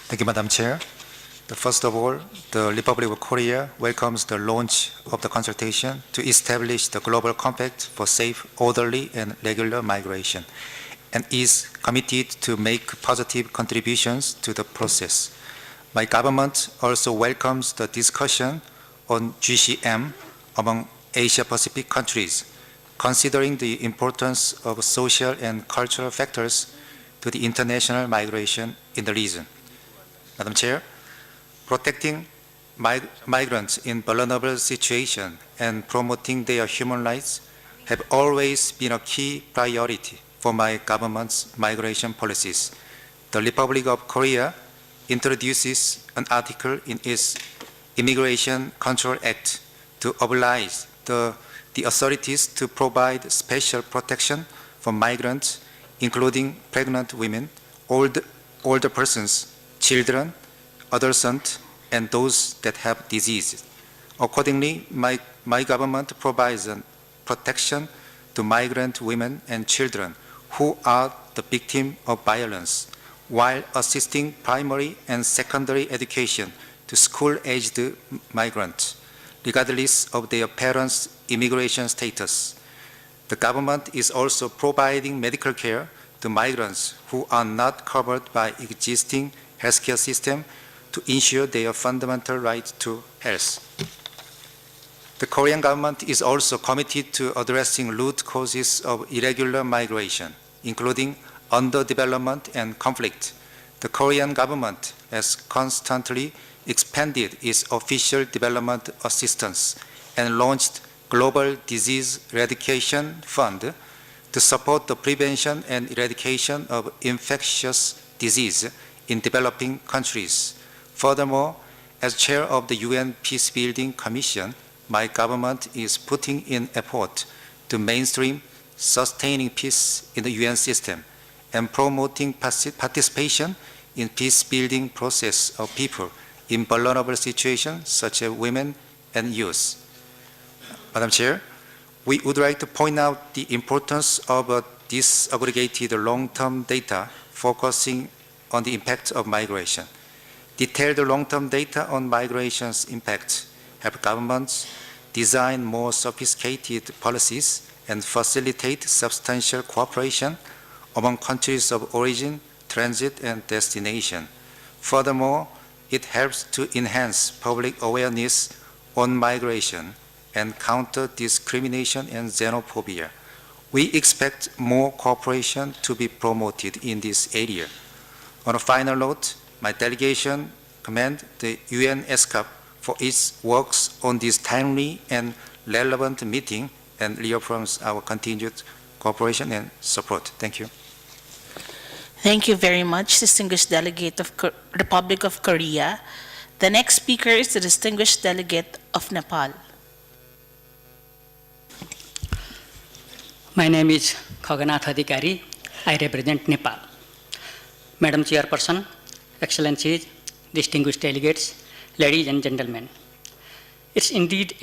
Thank you, Madam Chair. First of all, the Republic of Korea welcomes the launch of the consultation to establish the Global Compact for safe, orderly, and regular migration, and is committed to make positive contributions to the process. My government also welcomes the discussion on GCM among Asia-Pacific countries, considering the importance of social and cultural factors to the international migration in the region. Madam Chair, protecting migrants in vulnerable situations and promoting their human rights have always been a key priority for my government's migration policies. The Republic of Korea introduces an article in its Immigration Control Act to oblige the authorities to provide special protection for migrants, including pregnant women, older persons, children, adolescents, and those that have diseases. Accordingly, my government provides protection to migrant women and children who are the victim of violence, while assisting primary and secondary education to school-aged migrants, regardless of their parents' immigration status. The government is also providing medical care to migrants who are not covered by existing healthcare system to ensure their fundamental right to health. The Korean government is also committed to addressing root causes of irregular migration, including underdevelopment and conflict. The Korean government has constantly expanded its official development assistance and launched Global Disease Eradication Fund to support the prevention and eradication of infectious disease in developing countries. Furthermore, as chair of the UN Peacebuilding Commission, my government is putting in effort to mainstream sustaining peace in the UN system and promoting participation in peace-building process of people in vulnerable situations such as women and youth. Madam Chair, we would like to point out the importance of disaggregated long-term data focusing on the impact of migration. Detailed long-term data on migration's impact help governments design more sophisticated policies and facilitate substantial cooperation among countries of origin, transit, and destination. Furthermore, it helps to enhance public awareness on migration and counter discrimination and xenophobia. We expect more cooperation to be promoted in this area. On a final note, my delegation commends the UN ESCAP for its works on this timely and relevant meeting and reaffirms our continued cooperation and support. Thank you. Thank you very much, distinguished delegate of Republic of Korea. The next speaker is the distinguished delegate of Nepal. My name is Khaganath Adhikari. I represent Nepal. Madam Chairperson, Excellencies, distinguished delegates, ladies and gentlemen. It's indeed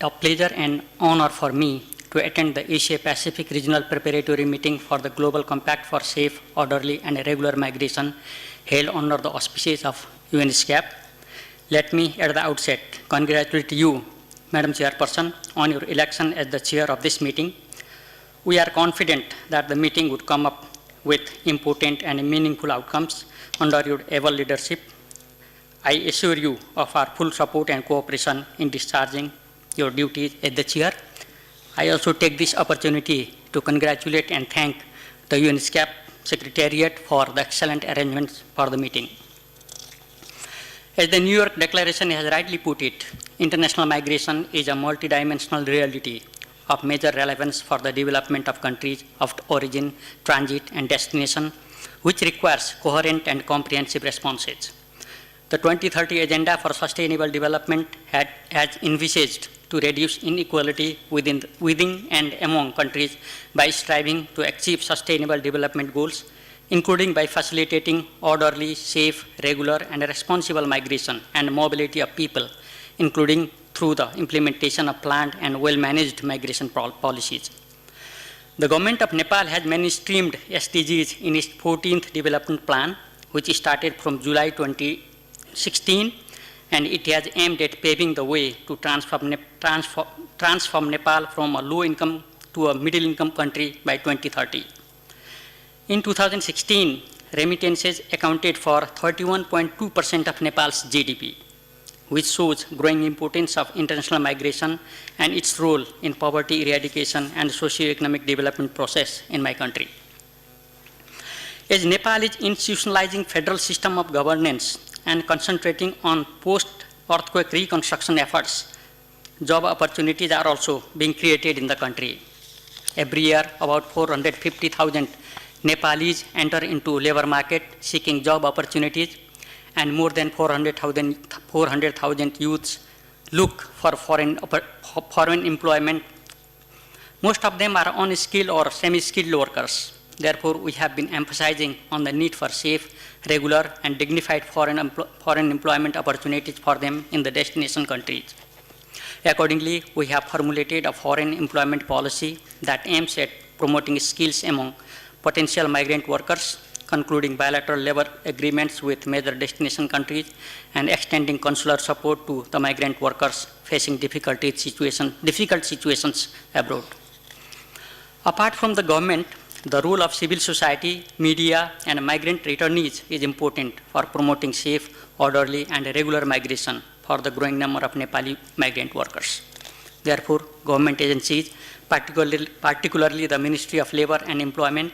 a pleasure and honor for me to attend the Asia-Pacific Regional Preparatory Meeting for the Global Compact for Safe, Orderly and Regular Migration held under the auspices of ESCAP. Let me at the outset congratulate you, Madam Chairperson, on your election as the chair of this meeting. We are confident that the meeting would come up with important and meaningful outcomes under your able leadership. I assure you of our full support and cooperation in discharging your duties as the chair. I also take this opportunity to congratulate and thank the UNESCAP Secretariat for the excellent arrangements for the meeting. As the New York Declaration has rightly put it, international migration is a multidimensional reality of major relevance for the development of countries of origin, transit, and destination, which requires coherent and comprehensive responses. The 2030 Agenda for Sustainable Development has envisaged to reduce inequality within and among countries by striving to achieve sustainable development goals, including by facilitating orderly, safe, regular, and responsible migration and mobility of people, including through the implementation of planned and well-managed migration policies. The government of Nepal has mainstreamed SDGs in its 14th development plan, which started from July 2016, and it has aimed at paving the way to transform Nepal from a low-income to a middle-income country by 2030. In 2016, remittances accounted for 31.2% of Nepal's GDP, which shows growing importance of international migration and its role in poverty eradication and socio-economic development process in my country. As Nepal is institutionalizing federal system of governance and concentrating on post-earthquake reconstruction efforts, job opportunities are also being created in the country. Every year, about 450,000 Nepalese enter into labor market seeking job opportunities, and more than 400,000 youths look for foreign employment. Most of them are unskilled or semi-skilled workers. Therefore, we have been emphasizing on the need for safe, regular, and dignified foreign employment opportunities for them in the destination countries. Accordingly, we have formulated a foreign employment policy that aims at promoting skills among potential migrant workers, concluding bilateral labor agreements with major destination countries, and extending consular support to the migrant workers facing difficult situations abroad. Apart from the government, The role of civil society, media, and migrant returnees is important for promoting safe, orderly, and regular migration for the growing number of Nepali migrant workers. Therefore, government agencies, particularly the Ministry of Labour and Employment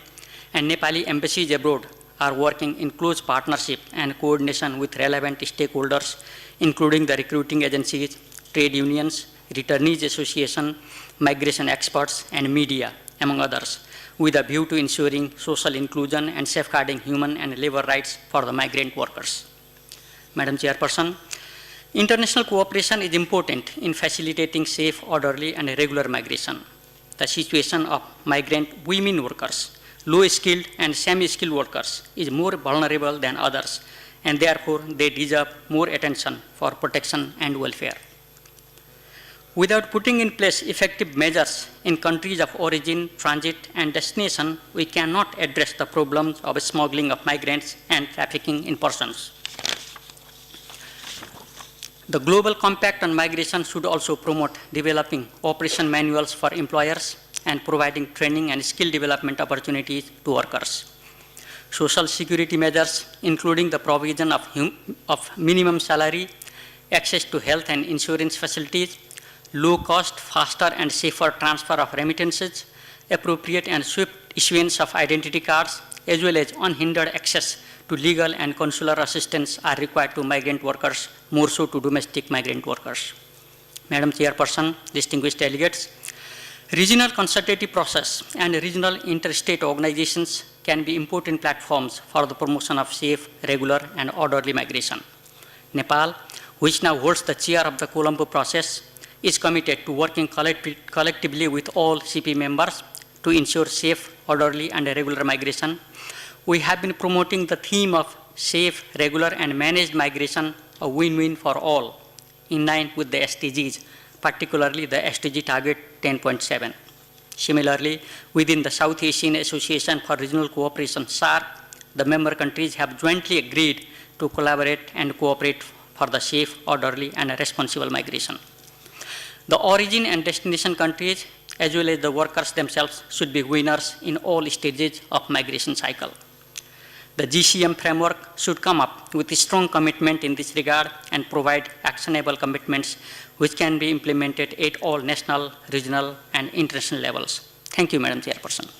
and Nepali embassies abroad, are working in close partnership and coordination with relevant stakeholders, including the recruiting agencies, trade unions, returnees association, migration experts, and media, among others, with a view to ensuring social inclusion and safeguarding human and labor rights for the migrant workers. Madam Chairperson, international cooperation is important in facilitating safe, orderly, and regular migration. The situation of migrant women workers, low-skilled and semi-skilled workers, is more vulnerable than others, and therefore they deserve more attention for protection and welfare. Without putting in place effective measures in countries of origin, transit, and destination, we cannot address the problems of smuggling of migrants and trafficking in persons. The Global Compact on Migration should also promote developing operation manuals for employers and providing training and skill development opportunities to workers. Social security measures, including the provision of minimum salary, access to health and insurance facilities, low cost, faster and safer transfer of remittances, appropriate and swift issuance of identity cards, as well as unhindered access to legal and consular assistance are required to migrant workers, more so to domestic migrant workers. Madam Chairperson, distinguished delegates, regional consultative process and regional interstate organizations can be important platforms for the promotion of safe, regular, and orderly migration. Nepal, which now holds the chair of the Colombo process, is committed to working collectively with all CP members to ensure safe, orderly, and regular migration. We have been promoting the theme of safe, regular, and managed migration, a win-win for all, in line with the SDGs, particularly the SDG target 10.7. Similarly, within the South Asian Association for Regional Cooperation, SAARC, the member countries have jointly agreed to collaborate and cooperate for the safe, orderly, and responsible migration. The origin and destination countries, as well as the workers themselves, should be winners in all stages of migration cycle. The GCM framework should come up with a strong commitment in this regard and provide actionable commitments which can be implemented at all national, regional, and international levels. Thank you, Madam Chairperson.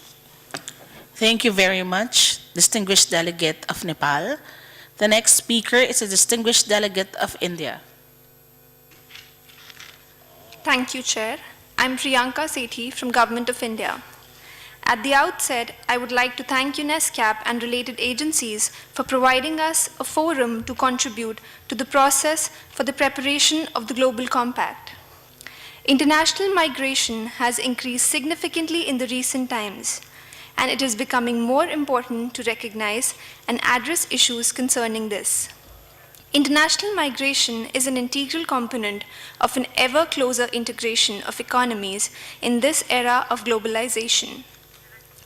Thank you very much, distinguished delegate of Nepal. The next speaker is a distinguished delegate of India. Thank you, Chair. I'm Priyanka Sethi from Government of India. At the outset, I would like to thank ESCAP and related agencies for providing us a forum to contribute to the process for the preparation of the Global Compact. International migration has increased significantly in the recent times, and it is becoming more important to recognize and address issues concerning this. International migration is an integral component of an ever closer integration of economies in this era of globalization.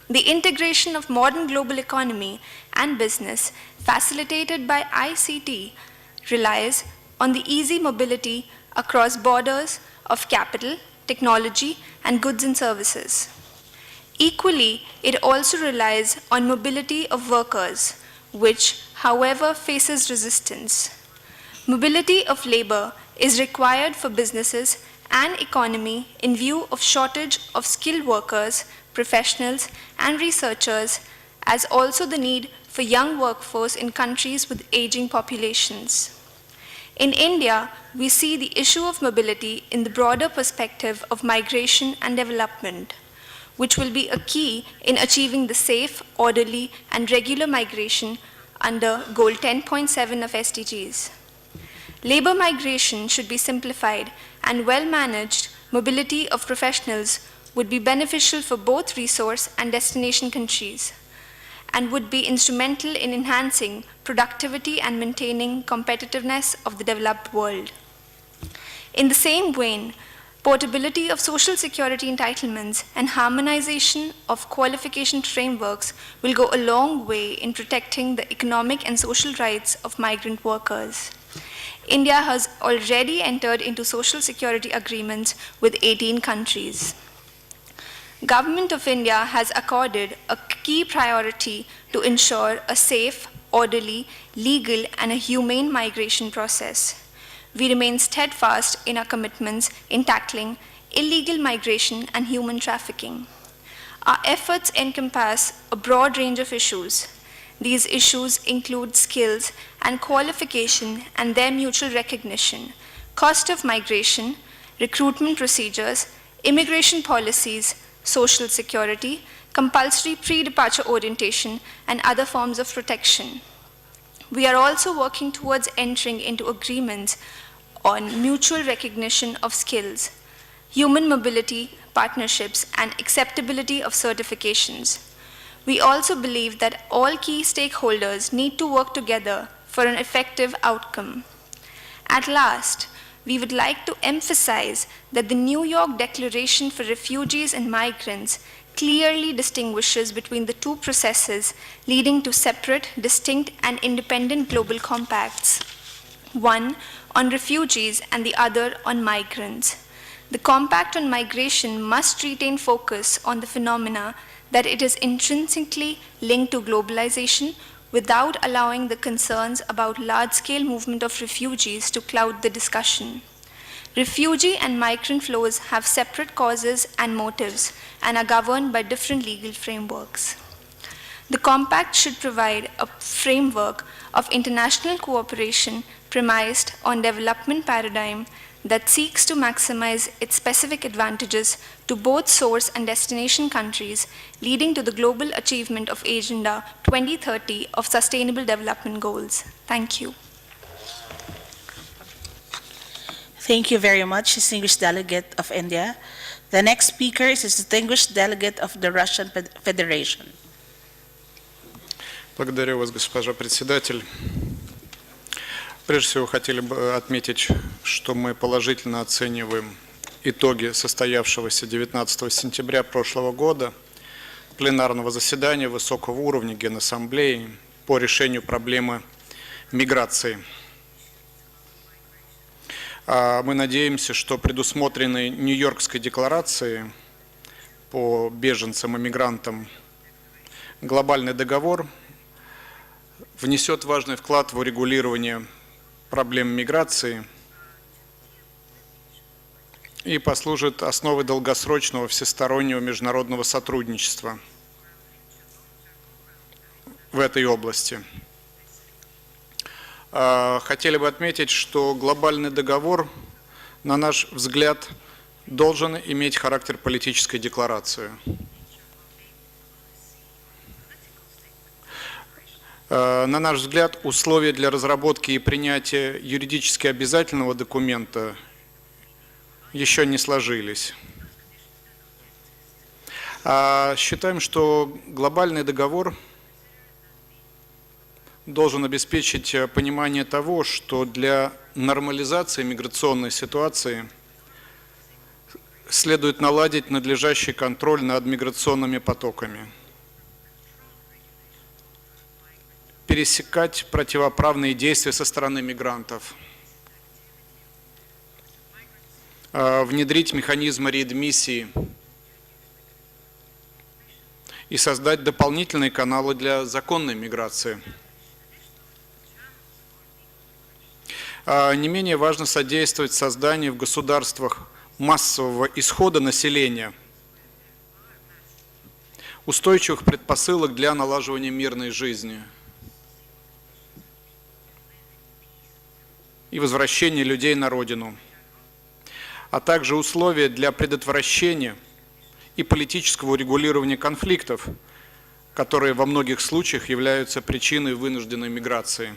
The integration of modern global economy and business, facilitated by ICT, relies on the easy mobility across borders of capital, technology, and goods and services. Equally, it also relies on mobility of workers, which, however, faces resistance. Mobility of labor is required for businesses and economy in view of shortage of skilled workers, professionals, and researchers, as also the need for young workforce in countries with aging populations. In India, we see the issue of mobility in the broader perspective of migration and development, which will be a key in achieving the safe, orderly, and regular migration under Goal 10.7 of SDGs. Labor migration should be simplified, and well-managed mobility of professionals would be beneficial for both resource and destination countries, and would be instrumental in enhancing productivity and maintaining competitiveness of the developed world. In the same vein, portability of social security entitlements and harmonization of qualification frameworks will go a long way in protecting the economic and social rights of migrant workers. India has already entered into social security agreements with 18 countries. Government of India has accorded a key priority to ensure a safe, orderly, legal and a humane migration process. We remain steadfast in our commitments in tackling illegal migration and human trafficking. Our efforts encompass a broad range of issues. These issues include skills and qualification and their mutual recognition, cost of migration, recruitment procedures, immigration policies, social security, compulsory pre-departure orientation, and other forms of protection. We are also working towards entering into agreements on mutual recognition of skills, human mobility, partnerships, and acceptability of certifications. We also believe that all key stakeholders need to work together for an effective outcome. At last, we would like to emphasize that the New York Declaration for Refugees and Migrants clearly distinguishes between the two processes leading to separate, distinct, and independent global compacts, one on refugees and the other on migrants. The Compact on Migration must retain focus on the phenomena that it is intrinsically linked to globalization without allowing the concerns about large-scale movement of refugees to cloud the discussion. Refugee and migrant flows have separate causes and motives and are governed by different legal frameworks. The Compact should provide a framework of international cooperation premised on development paradigm that seeks to maximize its specific advantages to both source and destination countries, leading to the global achievement of Agenda 2030 of Sustainable Development Goals. Thank you. Thank you very much, distinguished delegate of India. The next speaker is a distinguished delegate of the Russian Federation. Благодарю вас, госпожа председатель. Прежде всего, хотели бы отметить, что мы положительно оцениваем итоги состоявшегося 19 сентября прошлого года пленарного заседания высокого уровня Генассамблеи по решению проблемы миграции. Мы надеемся, что предусмотренный Нью-Йоркской декларацией по беженцам и мигрантам глобальный договор внесет важный вклад в урегулирование проблем миграции и послужит основой долгосрочного всестороннего международного сотрудничества в этой области. Хотели бы отметить, что глобальный договор, на наш взгляд, должен иметь характер политической декларации. На наш взгляд, условия для разработки и принятия юридически обязательного документа еще не сложились. Считаем, что глобальный договор должен обеспечить понимание того, что для нормализации миграционной ситуации следует наладить надлежащий контроль над миграционными потоками, пересекать противоправные действия со стороны мигрантов, внедрить механизмы реадмиссии и создать дополнительные каналы для законной миграции. Не менее важно содействовать созданию в государствах массового исхода населения устойчивых предпосылок для налаживания мирной жизни и возвращения людей на родину, а также условия для предотвращения и политического урегулирования конфликтов, которые во многих случаях являются причиной вынужденной миграции.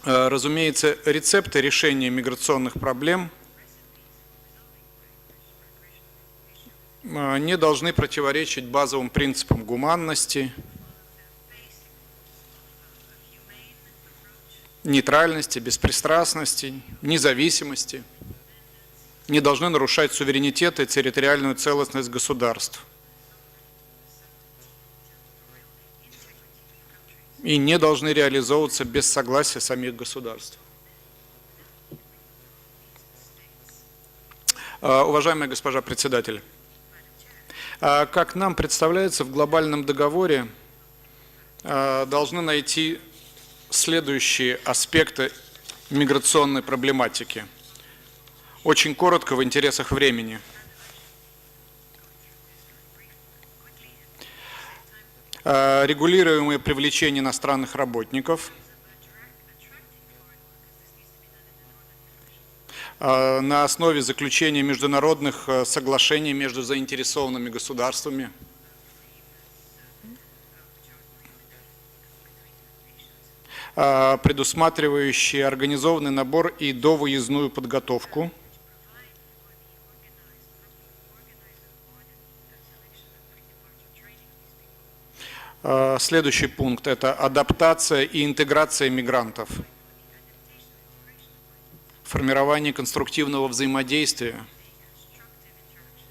Разумеется, рецепты решения миграционных проблем не должны противоречить базовым принципам гуманности, нейтральности, беспристрастности, независимости, не должны нарушать суверенитет и территориальную целостность государств и не должны реализовываться без согласия самих государств. Уважаемая госпожа председатель, как нам представляется, в глобальном договоре должны найти следующие аспекты миграционной проблематики. Очень коротко, в интересах времени. Регулируемое привлечение иностранных работников, на основе заключения международных соглашений между заинтересованными государствами, предусматривающие организованный набор и довыездную подготовку, следующий пункт – это адаптация и интеграция мигрантов, формирование конструктивного взаимодействия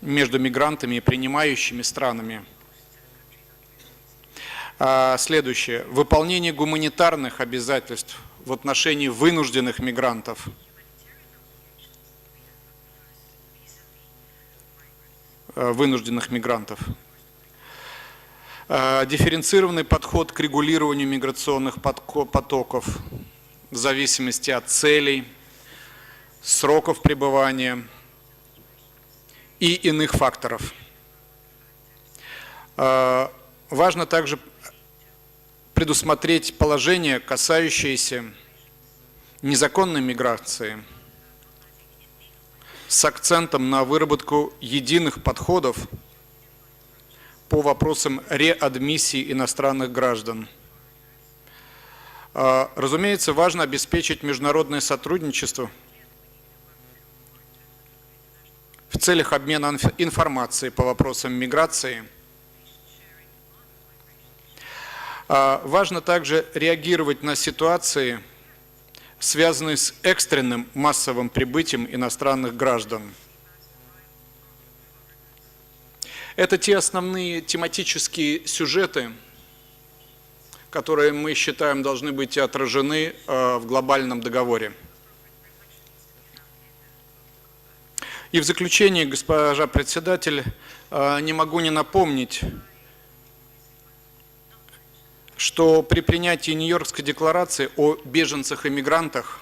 между мигрантами и принимающими странами. Следующее – выполнение гуманитарных обязательств в отношении вынужденных мигрантов. Дифференцированный подход к регулированию миграционных потоков в зависимости от целей, сроков пребывания и иных факторов. Важно также предусмотреть положения, касающиеся незаконной миграции, с акцентом на выработку единых подходов по вопросам реадмиссии иностранных граждан. Разумеется, важно обеспечить международное сотрудничество в целях обмена информацией по вопросам миграции. Важно также реагировать на ситуации, связанные с экстренным массовым прибытием иностранных граждан. Это те основные тематические сюжеты, которые мы считаем должны быть отражены в глобальном договоре. И в заключение, госпожа председатель, не могу не напомнить, что при принятии Нью-Йоркской декларации о беженцах и мигрантах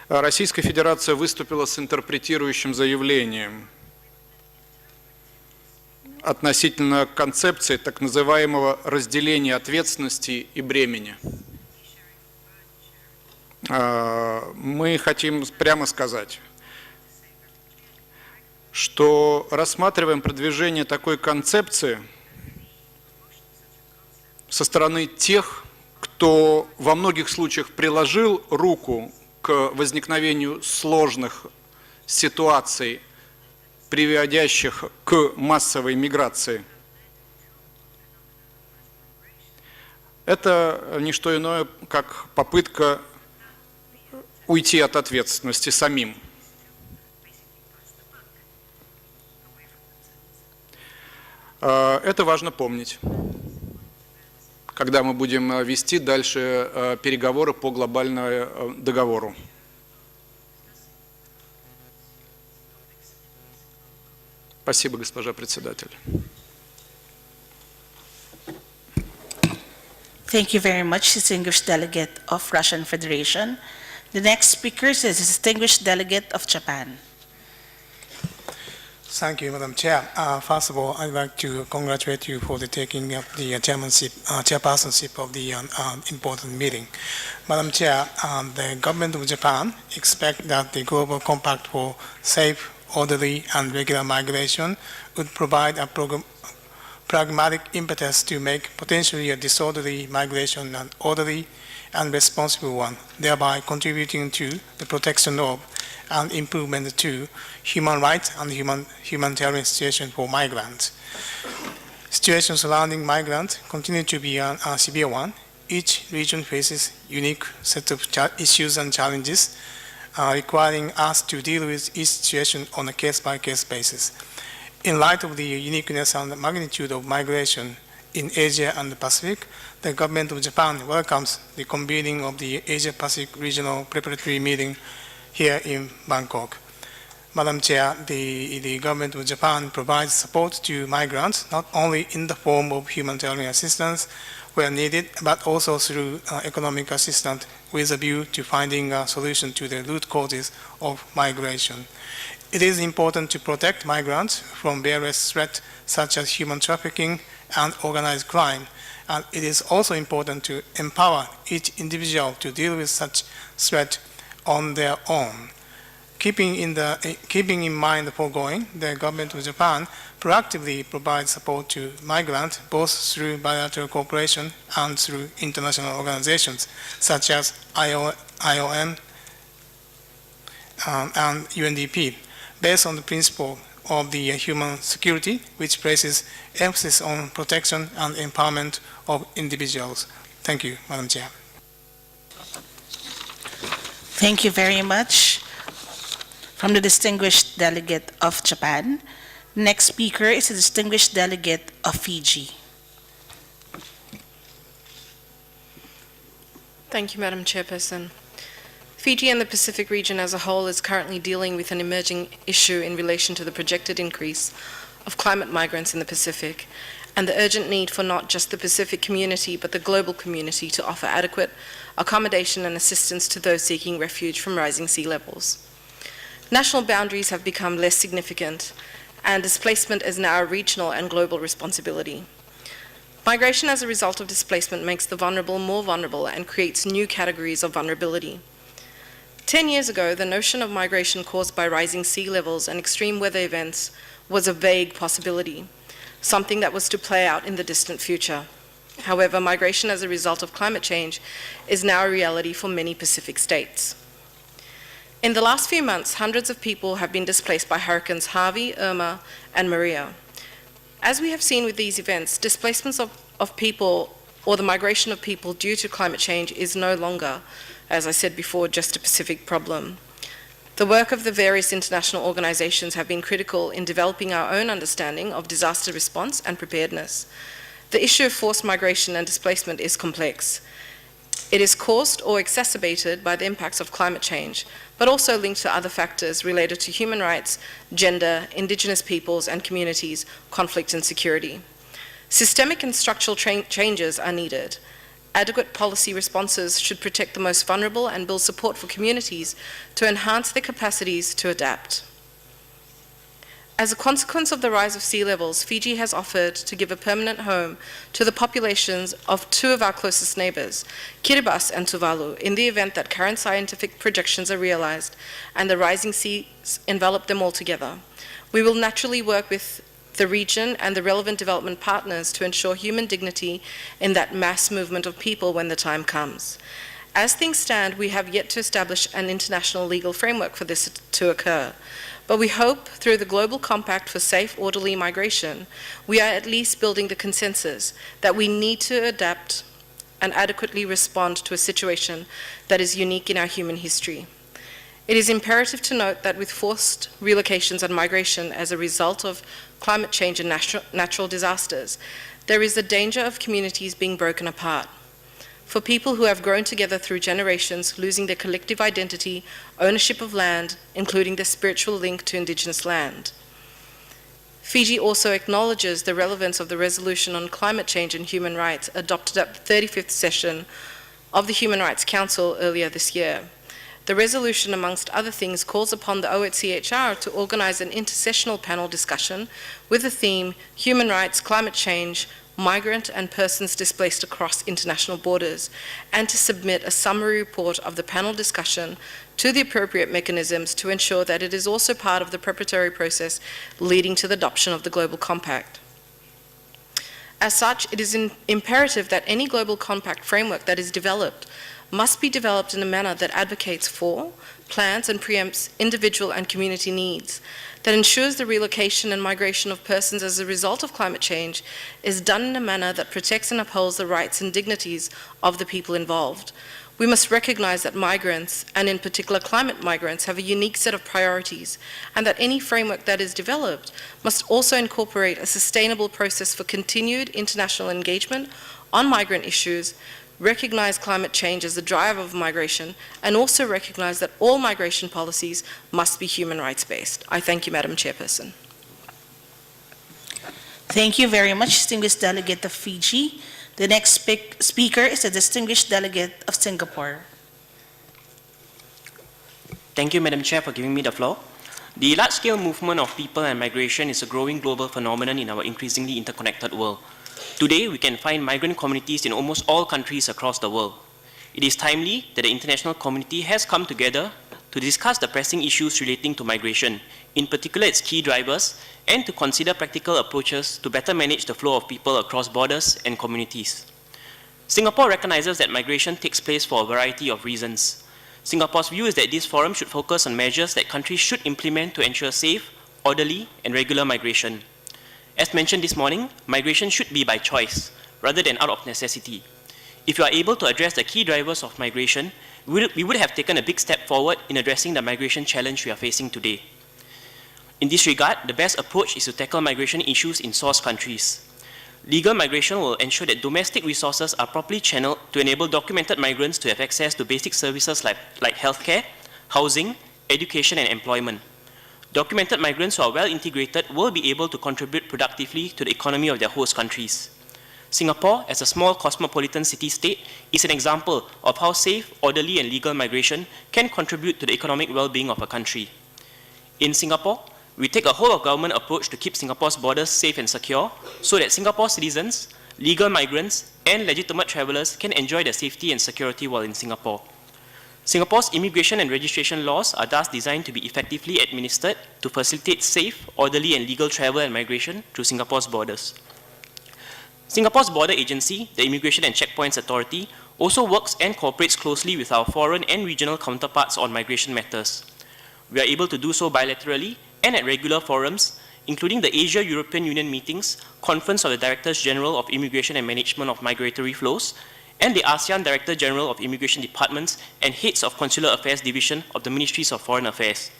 Российская Федерация выступила с интерпретирующим заявлением относительно концепции так называемого разделения ответственности и бремени. Мы хотим прямо сказать, что рассматриваем продвижение такой концепции со стороны тех, кто во многих случаях приложил руку к возникновению сложных ситуаций, приводящих к массовой миграции. Это не что иное, как попытка уйти от ответственности самим. Это важно помнить, когда мы будем вести дальше переговоры по глобальному договору. Спасибо, госпожа председатель. Thank you very much, distinguished delegate of Russian Federation. The next speaker is a distinguished delegate of Japan. Thank you, Madam Chair. First of all, I'd like to congratulate you for the taking up the chairpersonship of the important meeting. Madam Chair, the government of Japan expects that the Global Compact for safe, orderly, and regular migration would provide a pragmatic impetus to make potentially a disorderly migration an orderly and responsible one, thereby contributing to the protection of and improvement to human rights and humanitarian situation for migrants. Situation surrounding migrants continue to be a severe one. Each region faces unique set of issues and challenges, requiring us to deal with each situation on a case-by-case basis. In light of the uniqueness and the magnitude of migration in Asia and the Pacific, the government of Japan welcomes the convening of the Asia-Pacific Regional Preparatory Meeting here in Bangkok. Madam Chair, the government of Japan provides support to migrants, not only in the form of humanitarian assistance where needed, but also through economic assistance with a view to finding a solution to the root causes of migration. It is important to protect migrants from various threats such as human trafficking and organized crime, and it is also important to empower each individual to deal with such threat on their own. Keeping in mind the foregoing, the government of Japan proactively provides support to migrants both through bilateral cooperation and through international organizations such as IOM and UNDP, based on the principle of the human security, which places emphasis on protection and empowerment of individuals. Thank you, Madam Chair. Thank you very much. From the distinguished delegate of Japan, next speaker is the distinguished delegate of Fiji. Thank you, Madam Chairperson. Fiji and the Pacific region as a whole is currently dealing with an emerging issue in relation to the projected increase of climate migrants in the Pacific and the urgent need for not just the Pacific community but the global community to offer adequate accommodation and assistance to those seeking refuge from rising sea levels. National boundaries have become less significant, and displacement is now a regional and global responsibility. Migration as a result of displacement makes the vulnerable more vulnerable and creates new categories of vulnerability. 10 years ago, the notion of migration caused by rising sea levels and extreme weather events was a vague possibility, something that was to play out in the distant future. However, migration as a result of climate change is now a reality for many Pacific states. In the last few months, hundreds of people have been displaced by hurricanes Harvey, Irma, and Maria. As we have seen with these events, displacements of people or the migration of people due to climate change is no longer, as I said before, just a Pacific problem. The work of the various international organizations have been critical in developing our own understanding of disaster response and preparedness. The issue of forced migration and displacement is complex. It is caused or exacerbated by the impacts of climate change, but also linked to other factors related to human rights, gender, indigenous peoples and communities, conflict and security. Systemic and structural changes are needed. Adequate policy responses should protect the most vulnerable and build support for communities to enhance their capacities to adapt. As a consequence of the rise of sea levels, Fiji has offered to give a permanent home to the populations of two of our closest neighbors, Kiribati and Tuvalu, in the event that current scientific projections are realized and the rising seas envelop them altogether. We will naturally work with the region and the relevant development partners to ensure human dignity in that mass movement of people when the time comes. As things stand, we have yet to establish an international legal framework for this to occur. But we hope through the Global Compact for Safe, Orderly Migration, we are at least building the consensus that we need to adapt and adequately respond to a situation that is unique in our human history. It is imperative to note that with forced relocations and migration as a result of climate change and natural disasters, there is a danger of communities being broken apart. For people who have grown together through generations, losing their collective identity, ownership of land, including their spiritual link to indigenous land. Fiji also acknowledges the relevance of the resolution on climate change and human rights adopted at the 35th session of the Human Rights Council earlier this year. The resolution, amongst other things, calls upon the OHCHR to organize an intersessional panel discussion with the theme Human Rights, Climate Change, Migrant and Persons Displaced Across International Borders, and to submit a summary report of the panel discussion to the appropriate mechanisms to ensure that it is also part of the preparatory process leading to the adoption of the Global Compact. As such, it is imperative that any Global Compact framework that is developed must be developed in a manner that advocates for, plans and preempts individual and community needs, that ensures the relocation and migration of persons as a result of climate change is done in a manner that protects and upholds the rights and dignities of the people involved. We must recognize that migrants, and in particular climate migrants, have a unique set of priorities, and that any framework that is developed must also incorporate a sustainable process for continued international engagement on migrant issues, recognize climate change as the driver of migration, and also recognize that all migration policies must be human rights based. I thank you, Madam Chairperson. Thank you very much, distinguished delegate of Fiji. The next speaker is the distinguished delegate of Singapore. Thank you, Madam Chair, for giving me the floor. The large-scale movement of people and migration is a growing global phenomenon in our increasingly interconnected world. Today, we can find migrant communities in almost all countries across the world. It is timely that the international community has come together to discuss the pressing issues relating to migration, in particular its key drivers, and to consider practical approaches to better manage the flow of people across borders and communities. Singapore recognizes that migration takes place for a variety of reasons. Singapore's view is that this forum should focus on measures that countries should implement to ensure safe, orderly, and regular migration. As mentioned this morning, migration should be by choice, rather than out of necessity. If you are able to address the key drivers of migration, we would have taken a big step forward in addressing the migration challenge we are facing today. In this regard, the best approach is to tackle migration issues in source countries. Legal migration will ensure that domestic resources are properly channeled to enable documented migrants to have access to basic services like healthcare, housing, education, and employment. Documented migrants who are well integrated will be able to contribute productively to the economy of their host countries. Singapore, as a small cosmopolitan city-state, is an example of how safe, orderly, and legal migration can contribute to the economic well-being of a country. In Singapore, we take a whole-of-government approach to keep Singapore's borders safe and secure so that Singapore citizens, legal migrants, and legitimate travelers can enjoy the safety and security while in Singapore. Singapore's immigration and registration laws are thus designed to be effectively administered to facilitate safe, orderly, and legal travel and migration through Singapore's borders. Singapore's border agency, the Immigration and Checkpoints Authority, also works and cooperates closely with our foreign and regional counterparts on migration matters. We are able to do so bilaterally and at regular forums, including the Asia-European Union meetings, Conference of the Directors General of Immigration and Management of Migratory Flows, and the ASEAN Director General of Immigration Departments and Heads of Consular Affairs Division of the Ministries of Foreign Affairs.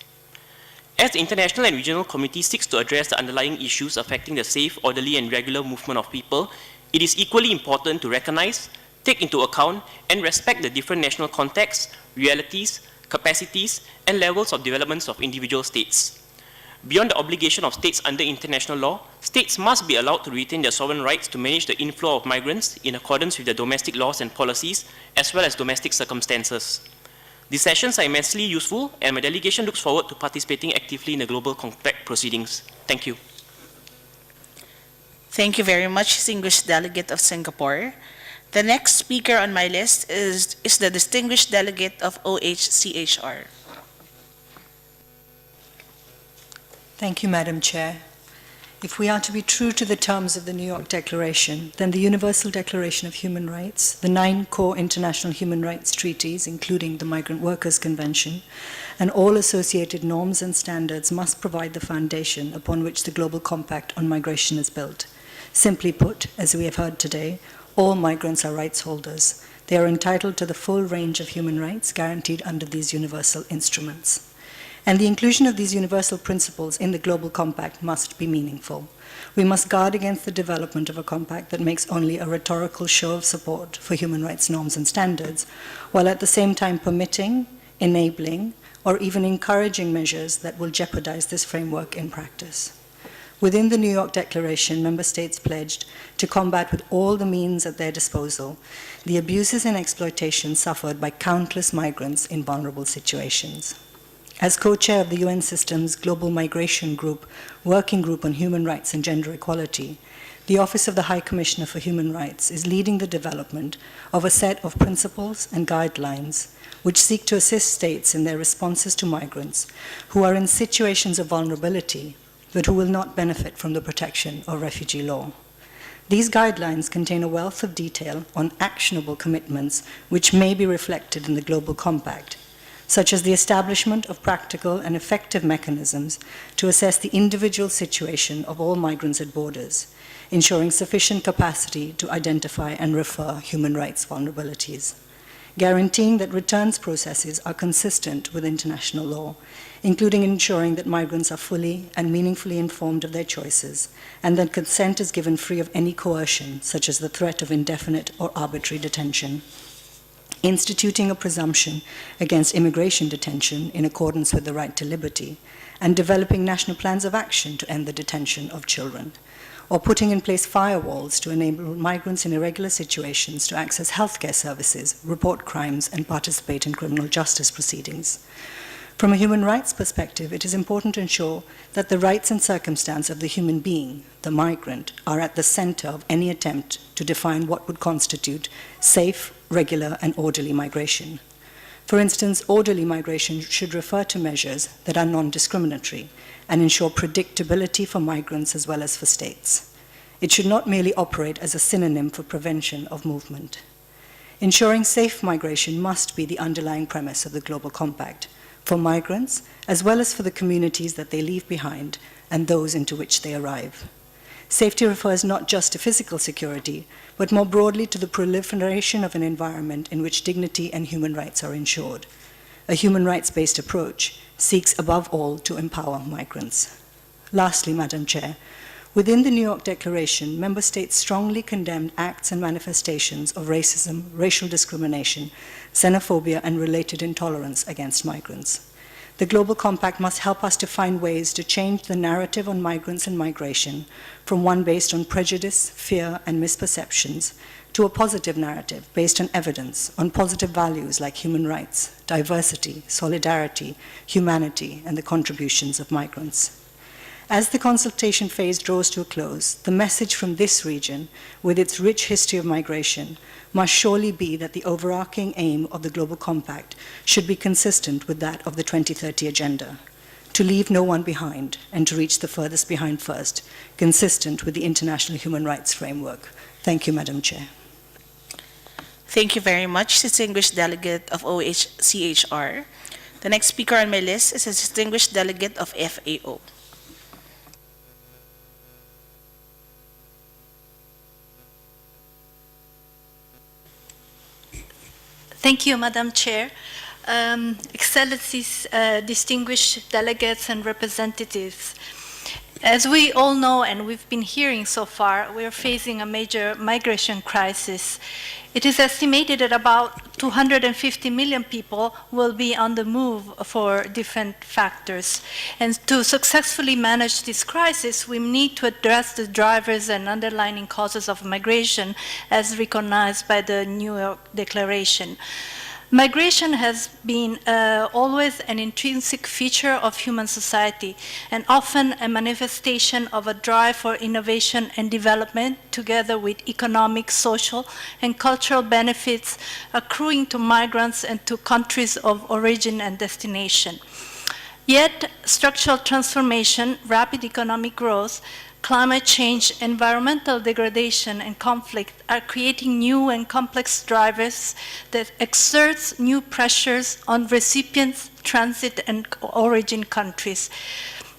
As the international and regional community seeks to address the underlying issues affecting the safe, orderly, and regular movement of people, it is equally important to recognize, take into account, and respect the different national contexts, realities, capacities, and levels of developments of individual states. Beyond the obligation of states under international law, states must be allowed to retain their sovereign rights to manage the inflow of migrants in accordance with their domestic laws and policies, as well as domestic circumstances. These sessions are immensely useful, and my delegation looks forward to participating actively in the Global Compact proceedings. Thank you. Thank you very much, distinguished delegate of Singapore. The next speaker on my list is the distinguished delegate of OHCHR. Thank you, Madam Chair. If we are to be true to the terms of the New York Declaration, then the Universal Declaration of Human Rights, the 9 core international human rights treaties, including the Migrant Workers Convention, and all associated norms and standards must provide the foundation upon which the Global Compact on Migration is built. Simply put, as we have heard today, all migrants are rights holders. They are entitled to the full range of human rights guaranteed under these universal instruments. And the inclusion of these universal principles in the Global Compact must be meaningful. We must guard against the development of a compact that makes only a rhetorical show of support for human rights norms and standards, while at the same time permitting, enabling, or even encouraging measures that will jeopardize this framework in practice. Within the New York Declaration, member states pledged to combat with all the means at their disposal the abuses and exploitation suffered by countless migrants in vulnerable situations. As co-chair of the UN System's Global Migration Group, Working Group on Human Rights and Gender Equality, the Office of the High Commissioner for Human Rights is leading the development of a set of principles and guidelines which seek to assist states in their responses to migrants who are in situations of vulnerability but who will not benefit from the protection of refugee law. These guidelines contain a wealth of detail on actionable commitments which may be reflected in the Global Compact, such as the establishment of practical and effective mechanisms to assess the individual situation of all migrants at borders, ensuring sufficient capacity to identify and refer human rights vulnerabilities. guaranteeing that returns processes are consistent with international law, including ensuring that migrants are fully and meaningfully informed of their choices, and that consent is given free of any coercion, such as the threat of indefinite or arbitrary detention. Instituting a presumption against immigration detention in accordance with the right to liberty, and developing national plans of action to end the detention of children, or putting in place firewalls to enable migrants in irregular situations to access healthcare services, report crimes, and participate in criminal justice proceedings. From a human rights perspective, it is important to ensure that the rights and circumstance of the human being, the migrant, are at the center of any attempt to define what would constitute safe, regular, and orderly migration. For instance, orderly migration should refer to measures that are non-discriminatory and ensure predictability for migrants as well as for states. It should not merely operate as a synonym for prevention of movement. Ensuring safe migration must be the underlying premise of the Global Compact, for migrants as well as for the communities that they leave behind and those into which they arrive. Safety refers not just to physical security, but more broadly to the proliferation of an environment in which dignity and human rights are ensured. A human rights-based approach seeks above all to empower migrants. Lastly, Madam Chair, within the New York Declaration, member states strongly condemned acts and manifestations of racism, racial discrimination, xenophobia, and related intolerance against migrants. The Global Compact must help us to find ways to change the narrative on migrants and migration from one based on prejudice, fear, and misperceptions to a positive narrative based on evidence, on positive values like human rights, diversity, solidarity, humanity, and the contributions of migrants. As the consultation phase draws to a close, the message from this region, with its rich history of migration, must surely be that the overarching aim of the Global Compact should be consistent with that of the 2030 Agenda, to leave no one behind and to reach the furthest behind first, consistent with the International Human Rights Framework. Thank you, Madam Chair. Thank you very much, distinguished delegate of OHCHR. The next speaker on my list is a distinguished delegate of FAO. Thank you, Madam Chair. Excellencies, distinguished delegates and representatives. As we all know and we've been hearing so far, we are facing a major migration crisis. It is estimated that about 250 million people will be on the move for different factors. And to successfully manage this crisis, we need to address the drivers and underlying causes of migration as recognized by the New York Declaration. Migration has been always an intrinsic feature of human society and often a manifestation of a drive for innovation and development together with economic, social, and cultural benefits accruing to migrants and to countries of origin and destination. Yet, structural transformation, rapid economic growth, climate change, environmental degradation, and conflict are creating new and complex drivers that exert new pressures on recipients, transit, and origin countries.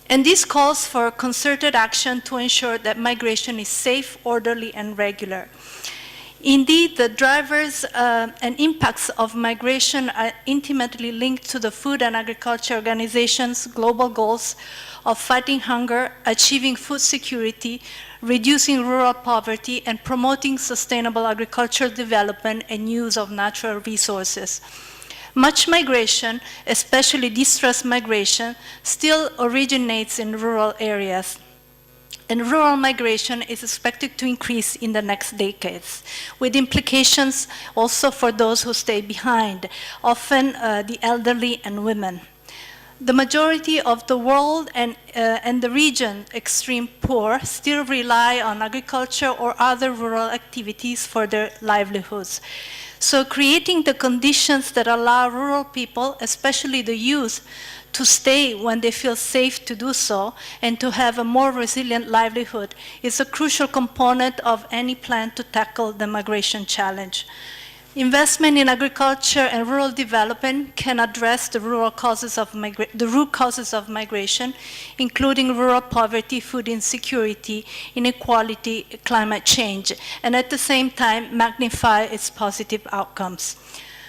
And this calls for concerted action to ensure that migration is safe, orderly, and regular. Indeed, the drivers and impacts of migration are intimately linked to the Food and Agriculture Organization's global goals of fighting hunger, achieving food security, reducing rural poverty, and promoting sustainable agricultural development and use of natural resources. Much migration, especially distress migration, still originates in rural areas. And rural migration is expected to increase in the next decades, with implications also for those who stay behind, often the elderly and women. The majority of the world and the region extreme poor still rely on agriculture or other rural activities for their livelihoods. So creating the conditions that allow rural people, especially the youth, to stay when they feel safe to do so and to have a more resilient livelihood is a crucial component of any plan to tackle the migration challenge. Investment in agriculture and rural development can address the root causes of migration, including rural poverty, food insecurity, inequality, climate change, and at the same time magnify its positive outcomes.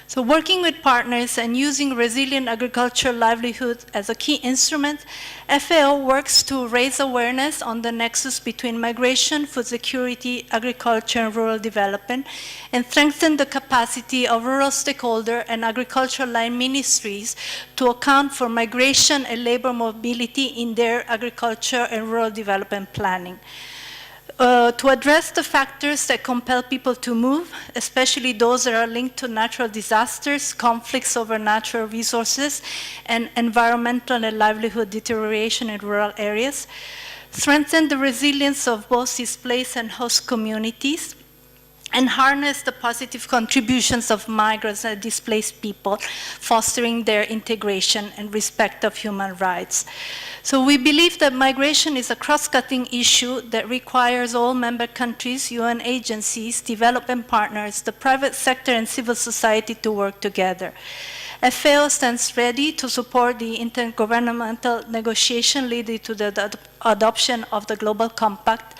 So working with partners and using resilient agricultural livelihood as a key instrument, FAO works to raise awareness on the nexus between migration, food security, agriculture, and rural development, and strengthen the capacity of rural stakeholder and agricultural line ministries to account for migration and labor mobility in their agriculture and rural development planning. To address the factors that compel people to move, especially those that are linked to natural disasters, conflicts over natural resources, and environmental and livelihood deterioration in rural areas, strengthen the resilience of both displaced and host communities, and harness the positive contributions of migrants and displaced people, fostering their integration and respect of human rights. So we believe that migration is a cross-cutting issue that requires all member countries, UN agencies, development partners, the private sector, and civil society to work together. FAO stands ready to support the intergovernmental negotiation leading to the adoption of the Global Compact.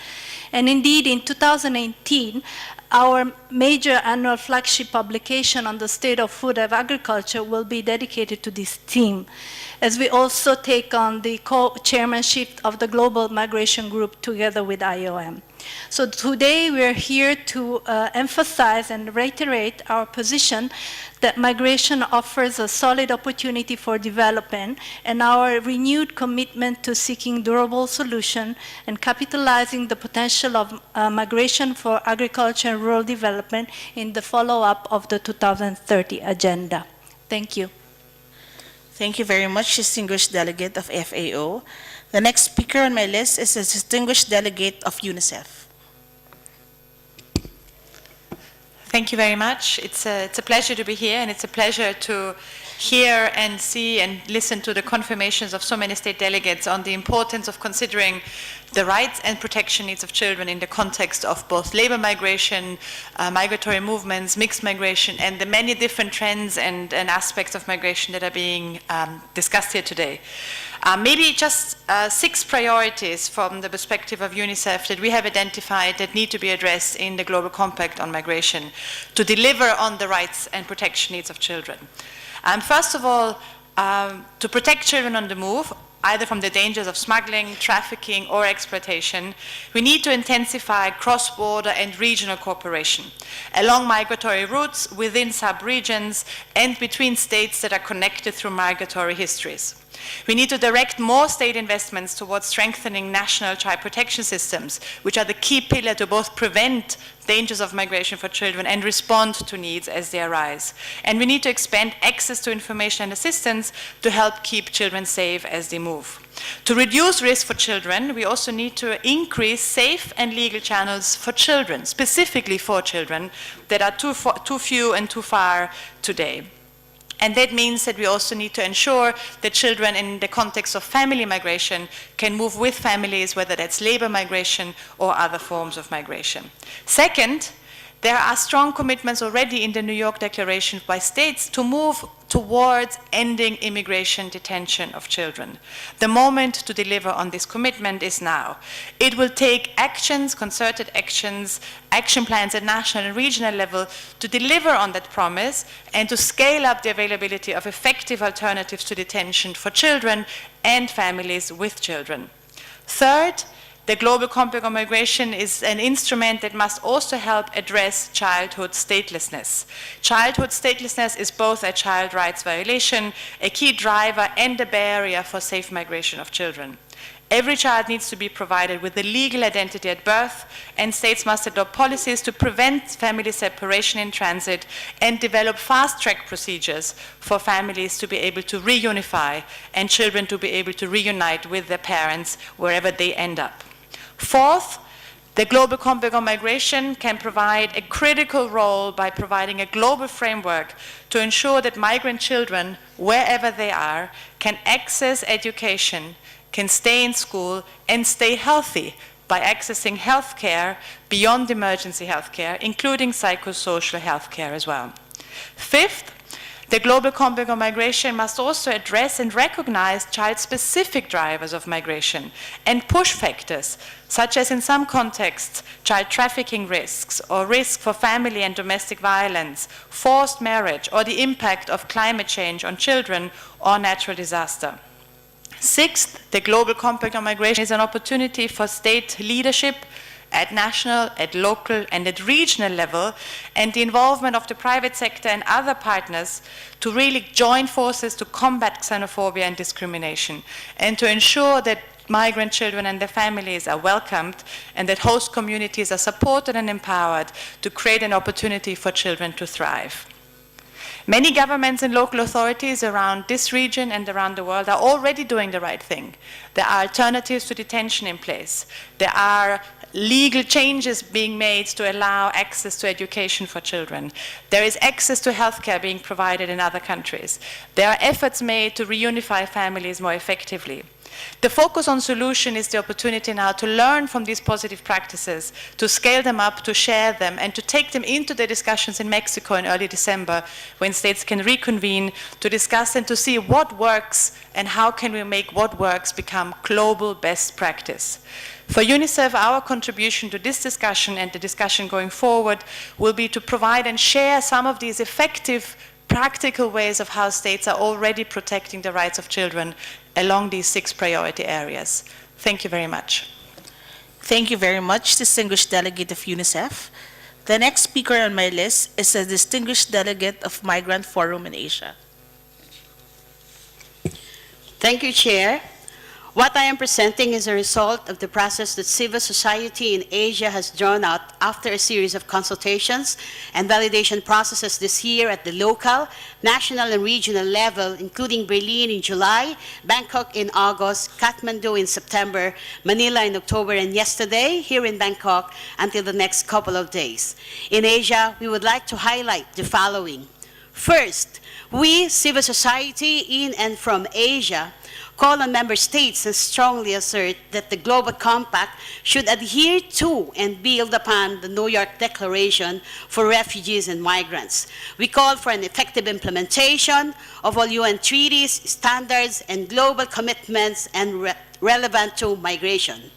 And indeed, in 2018, our major annual flagship publication on the state of food and agriculture will be dedicated to this theme, as we also take on the co-chairmanship of the Global Migration Group together with IOM. So today we are here to emphasize and reiterate our position that migration offers a solid opportunity for development, and our renewed commitment to seeking durable solutions and capitalizing the potential of migration for agriculture and rural development in the follow-up of the 2030 agenda. Thank you. Thank you very much, distinguished delegate of FAO. The next speaker on my list is a distinguished delegate of UNICEF. Thank you very much. It's a pleasure to be here, and it's a pleasure to hear and see and listen to the confirmations of so many state delegates on the importance of considering the rights and protection needs of children in the context of both labor migration, migratory movements, mixed migration, and the many different trends and aspects of migration that are being discussed here today. Maybe just 6 priorities from the perspective of UNICEF that we have identified that need to be addressed in the Global Compact on migration to deliver on the rights and protection needs of children. First of all, to protect children on the move, either from the dangers of smuggling, trafficking, or exploitation, we need to intensify cross-border and regional cooperation along migratory routes, within sub-regions, and between states that are connected through migratory histories. We need to direct more state investments towards strengthening national child protection systems, which are the key pillar to both prevent dangers of migration for children and respond to needs as they arise. And we need to expand access to information and assistance to help keep children safe as they move. To reduce risk for children, we also need to increase safe and legal channels for children, specifically for children, that are too few and too far today. And that means that we also need to ensure that children in the context of family migration can move with families, whether that's labor migration or other forms of migration. Second, there are strong commitments already in the New York Declaration by states to move towards ending immigration detention of children. The moment to deliver on this commitment is now. It will take actions, concerted actions, action plans at national and regional level to deliver on that promise and to scale up the availability of effective alternatives to detention for children and families with children. Third, the Global Compact on Migration is an instrument that must also help address childhood statelessness. Childhood statelessness is both a child rights violation, a key driver, and a barrier for safe migration of children. Every child needs to be provided with a legal identity at birth, and states must adopt policies to prevent family separation in transit and develop fast-track procedures for families to be able to reunify and children to be able to reunite with their parents wherever they end up. Fourth, the Global Compact on Migration can provide a critical role by providing a global framework to ensure that migrant children, wherever they are, can access education, can stay in school, and stay healthy by accessing health care beyond emergency health care, including psychosocial health care as well. Fifth, The Global Compact on Migration must also address and recognize child-specific drivers of migration and push factors, such as in some contexts, child trafficking risks or risk for family and domestic violence, forced marriage, or the impact of climate change on children or natural disaster. Sixth, the Global Compact on Migration is an opportunity for state leadership at national, at local, and at regional level, and the involvement of the private sector and other partners to really join forces to combat xenophobia and discrimination, and to ensure that migrant children and their families are welcomed, and that host communities are supported and empowered to create an opportunity for children to thrive. Many governments and local authorities around this region and around the world are already doing the right thing. There are alternatives to detention in place. There are legal changes being made to allow access to education for children. There is access to healthcare being provided in other countries. There are efforts made to reunify families more effectively. The focus on solution is the opportunity now to learn from these positive practices, to scale them up, to share them, and to take them into the discussions in Mexico in early December, when states can reconvene to discuss and to see what works and how can we make what works become global best practice. For UNICEF, our contribution to this discussion and the discussion going forward will be to provide and share some of these effective, practical ways of how states are already protecting the rights of children along these 6 priority areas. Thank you very much. Thank you very much, distinguished delegate of UNICEF. The next speaker on my list is a distinguished delegate of Migrant Forum in Asia. Thank you, Chair. What I am presenting is a result of the process that civil society in Asia has drawn out after a series of consultations and validation processes this year at the local, national, and regional level, including Berlin in July, Bangkok in August, Kathmandu in September, Manila in October, and yesterday here in Bangkok until the next couple of days. In Asia, we would like to highlight the following. First, we, civil society in and from Asia, call on member states and strongly assert that the Global Compact should adhere to and build upon the New York Declaration for Refugees and Migrants. We call for an effective implementation of all UN treaties, standards, and global commitments and relevant to migration.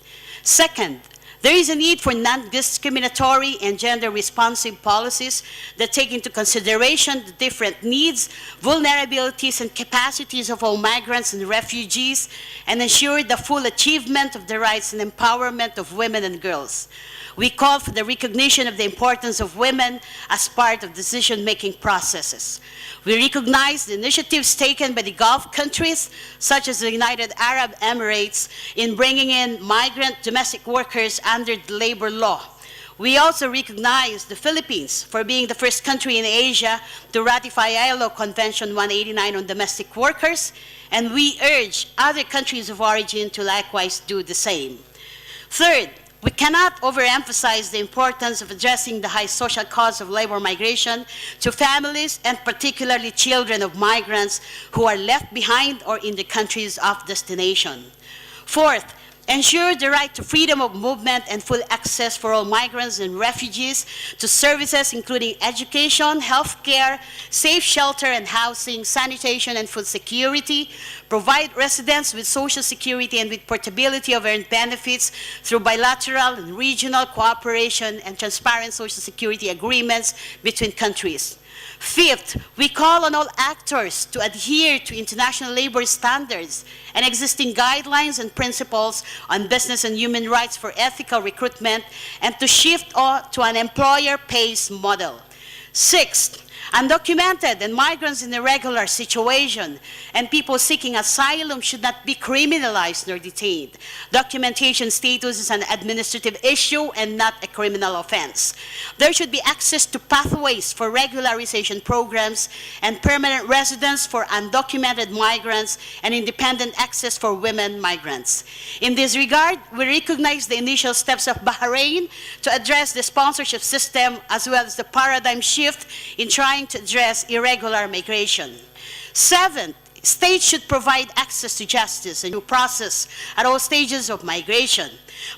Second, there is a need for non-discriminatory and gender-responsive policies that take into consideration the different needs, vulnerabilities, and capacities of all migrants and refugees, and ensure the full achievement of the rights and empowerment of women and girls. We call for the recognition of the importance of women as part of decision-making processes. We recognize the initiatives taken by the Gulf countries, such as the United Arab Emirates, in bringing in migrant domestic workers under the labor law. We also recognize the Philippines for being the first country in Asia to ratify ILO Convention 189 on domestic workers, and we urge other countries of origin to likewise do the same. Third, we cannot overemphasize the importance of addressing the high social costs of labor migration to families and particularly children of migrants who are left behind or in the countries of destination. Fourth, ensure the right to freedom of movement and full access for all migrants and refugees to services including education, healthcare, safe shelter and housing, sanitation and food security, provide residents with social security and with portability of earned benefits through bilateral and regional cooperation and transparent social security agreements between countries. Fifth, we call on all actors to adhere to international labor standards and existing guidelines and principles on business and human rights for ethical recruitment and to shift to an employer pays model. Sixth, undocumented and migrants in irregular situation and people seeking asylum should not be criminalized nor detained. Documentation status is an administrative issue and not a criminal offense. There should be access to pathways for regularization programs and permanent residence for undocumented migrants and independent access for women migrants. In this regard, we recognize the initial steps of Bahrain to address the sponsorship system as well as the paradigm shift in trying to address irregular migration. Seventh, States should provide access to justice and due process at all stages of migration.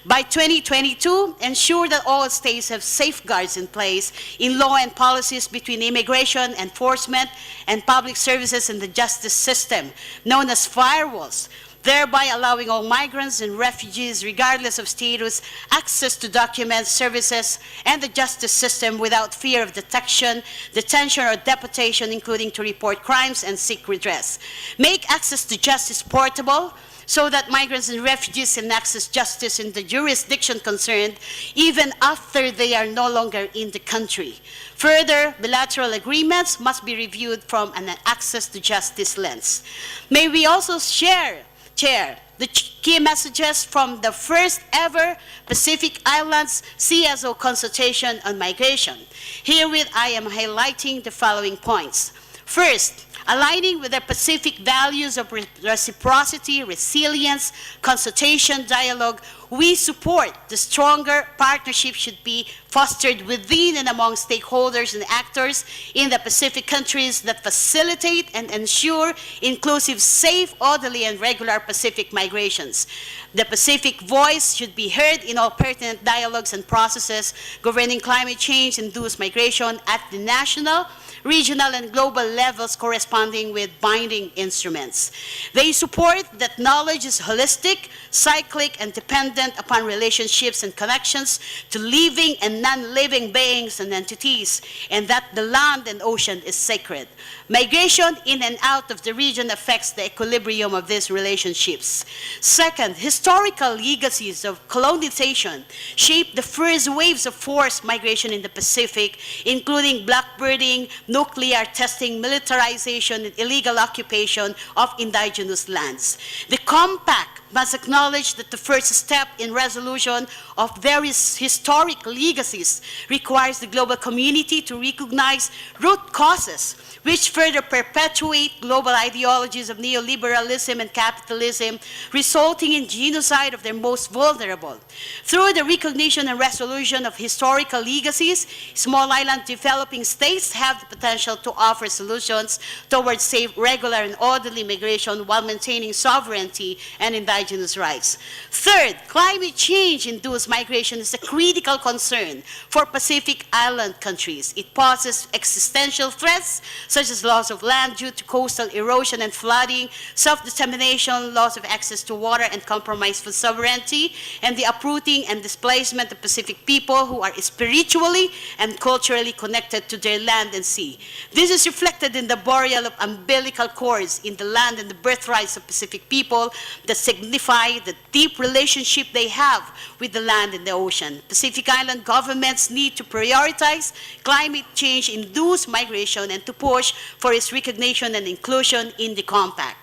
By 2022, ensure that all states have safeguards in place in law and policies between immigration enforcement and public services in the justice system, known as firewalls, thereby allowing all migrants and refugees, regardless of status, access to documents, services, and the justice system without fear of detection, detention, or deportation, including to report crimes and seek redress. Make access to justice portable, so that migrants and refugees can access justice in the jurisdiction concerned even after they are no longer in the country. Further, bilateral agreements must be reviewed from an access to justice lens. May we also share, Chair, the key messages from the first ever Pacific Islands CSO consultation on migration. Herewith, I am highlighting the following points. First, aligning with the Pacific values of reciprocity, resilience, consultation, dialogue, we support the stronger partnership should be fostered within and among stakeholders and actors in the Pacific countries that facilitate and ensure inclusive, safe, orderly, and regular Pacific migrations. The Pacific voice should be heard in all pertinent dialogues and processes governing climate change-induced migration at the national, regional, and global levels corresponding with binding instruments. They support that knowledge is holistic, cyclic, and dependent upon relationships and connections to living and non-living beings and entities, and that the land and ocean is sacred. Migration in and out of the region affects the equilibrium of these relationships. Second, historical legacies of colonization shaped the first waves of forced migration in the Pacific, including blackbirding, nuclear testing, militarization, and illegal occupation of indigenous lands. The Compact must acknowledge that the first step in resolution of various historic legacies requires the global community to recognize root causes which further perpetuate global ideologies of neoliberalism and capitalism, resulting in genocide of their most vulnerable. Through the recognition and resolution of historical legacies, small island developing states have the potential to offer solutions towards safe, regular, and orderly migration while maintaining sovereignty and indigenous rights. Third, climate change-induced migration is a critical concern for Pacific Island countries. It poses existential threats such as loss of land due to coastal erosion and flooding, self-determination, loss of access to water, and compromise for sovereignty, and the uprooting and displacement of Pacific people who are spiritually and culturally connected to their land and sea. This is reflected in the burial of umbilical cords in the land and the birthrights of Pacific people that signify the deep relationship they have with the land and the ocean. Pacific Island governments need to prioritize climate change-induced migration and to push for its recognition and inclusion in the Compact.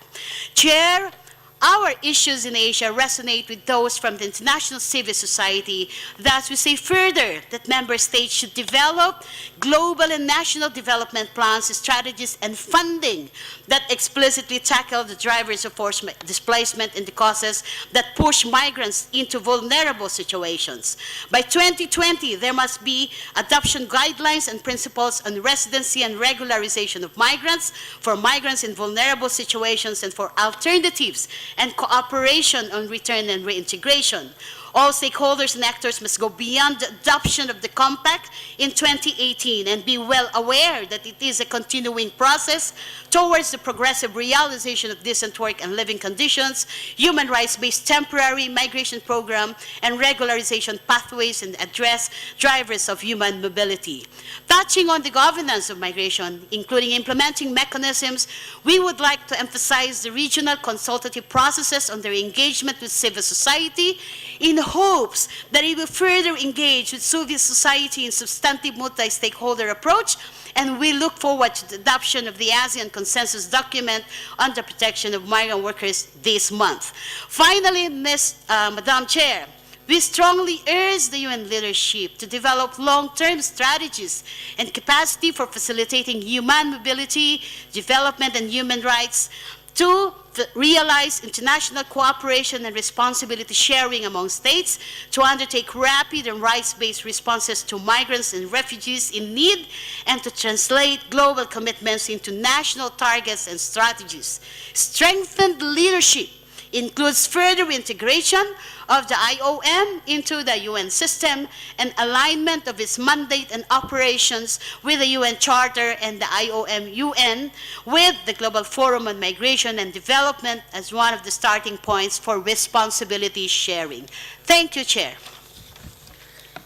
Chair, our issues in Asia resonate with those from the international civil society. Thus, we say further that member states should develop global and national development plans, strategies, and funding that explicitly tackle the drivers of forced displacement and the causes that push migrants into vulnerable situations. By 2020, there must be adoption guidelines and principles on residency and regularization of migrants, for migrants in vulnerable situations, and for alternatives and cooperation on return and reintegration. All stakeholders and actors must go beyond the adoption of the Compact in 2018 and be well aware that it is a continuing process towards the progressive realization of decent work and living conditions, human rights-based temporary migration program, and regularization pathways and address drivers of human mobility. Touching on the governance of migration, including implementing mechanisms, we would like to emphasize the regional consultative processes on their engagement with civil society in hopes that it will further engage with civil society in substantive multi-stakeholder approach, and we look forward to the adoption of the ASEAN Consensus document on the protection of migrant workers this month. Finally, Madam Chair, we strongly urge the UN leadership to develop long-term strategies and capacity for facilitating human mobility, development, and human rights Two, realize international cooperation and responsibility sharing among states to undertake rapid and rights-based responses to migrants and refugees in need, and to translate global commitments into national targets and strategies. Strengthened leadership includes further integration of the IOM into the UN system and alignment of its mandate and operations with the UN Charter and the IOM-UN, with the Global Forum on Migration and Development as one of the starting points for responsibility sharing. Thank you, Chair.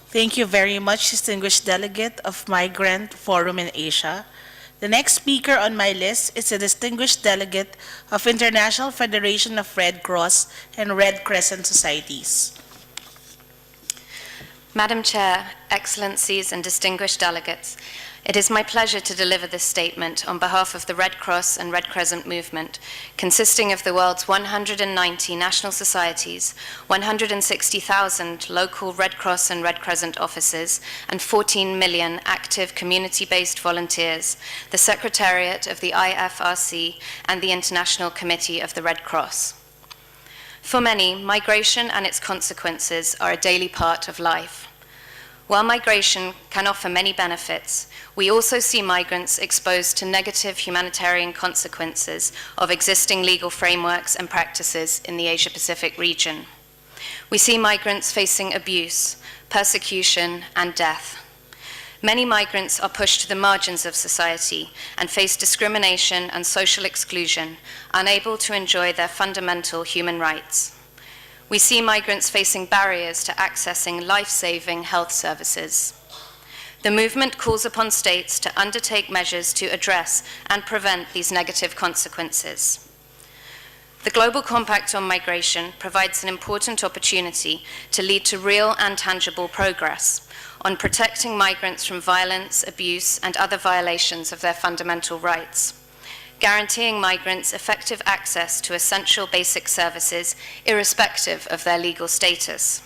Thank you very much, distinguished delegate of Migrant Forum in Asia. The next speaker on my list is a distinguished delegate of International Federation of Red Cross and Red Crescent Societies. Madam Chair, Excellencies and distinguished delegates, it is my pleasure to deliver this statement on behalf of the Red Cross and Red Crescent movement, consisting of the world's 190 national societies, 160,000 local Red Cross and Red Crescent offices, and 14 million active community-based volunteers, the Secretariat of the IFRC, and the International Committee of the Red Cross. For many, migration and its consequences are a daily part of life. While migration can offer many benefits, we also see migrants exposed to negative humanitarian consequences of existing legal frameworks and practices in the Asia-Pacific region. We see migrants facing abuse, persecution, and death. Many migrants are pushed to the margins of society and face discrimination and social exclusion, unable to enjoy their fundamental human rights. We see migrants facing barriers to accessing life-saving health services. The movement calls upon states to undertake measures to address and prevent these negative consequences. The Global Compact on Migration provides an important opportunity to lead to real and tangible progress on protecting migrants from violence, abuse, and other violations of their fundamental rights, guaranteeing migrants effective access to essential basic services irrespective of their legal status,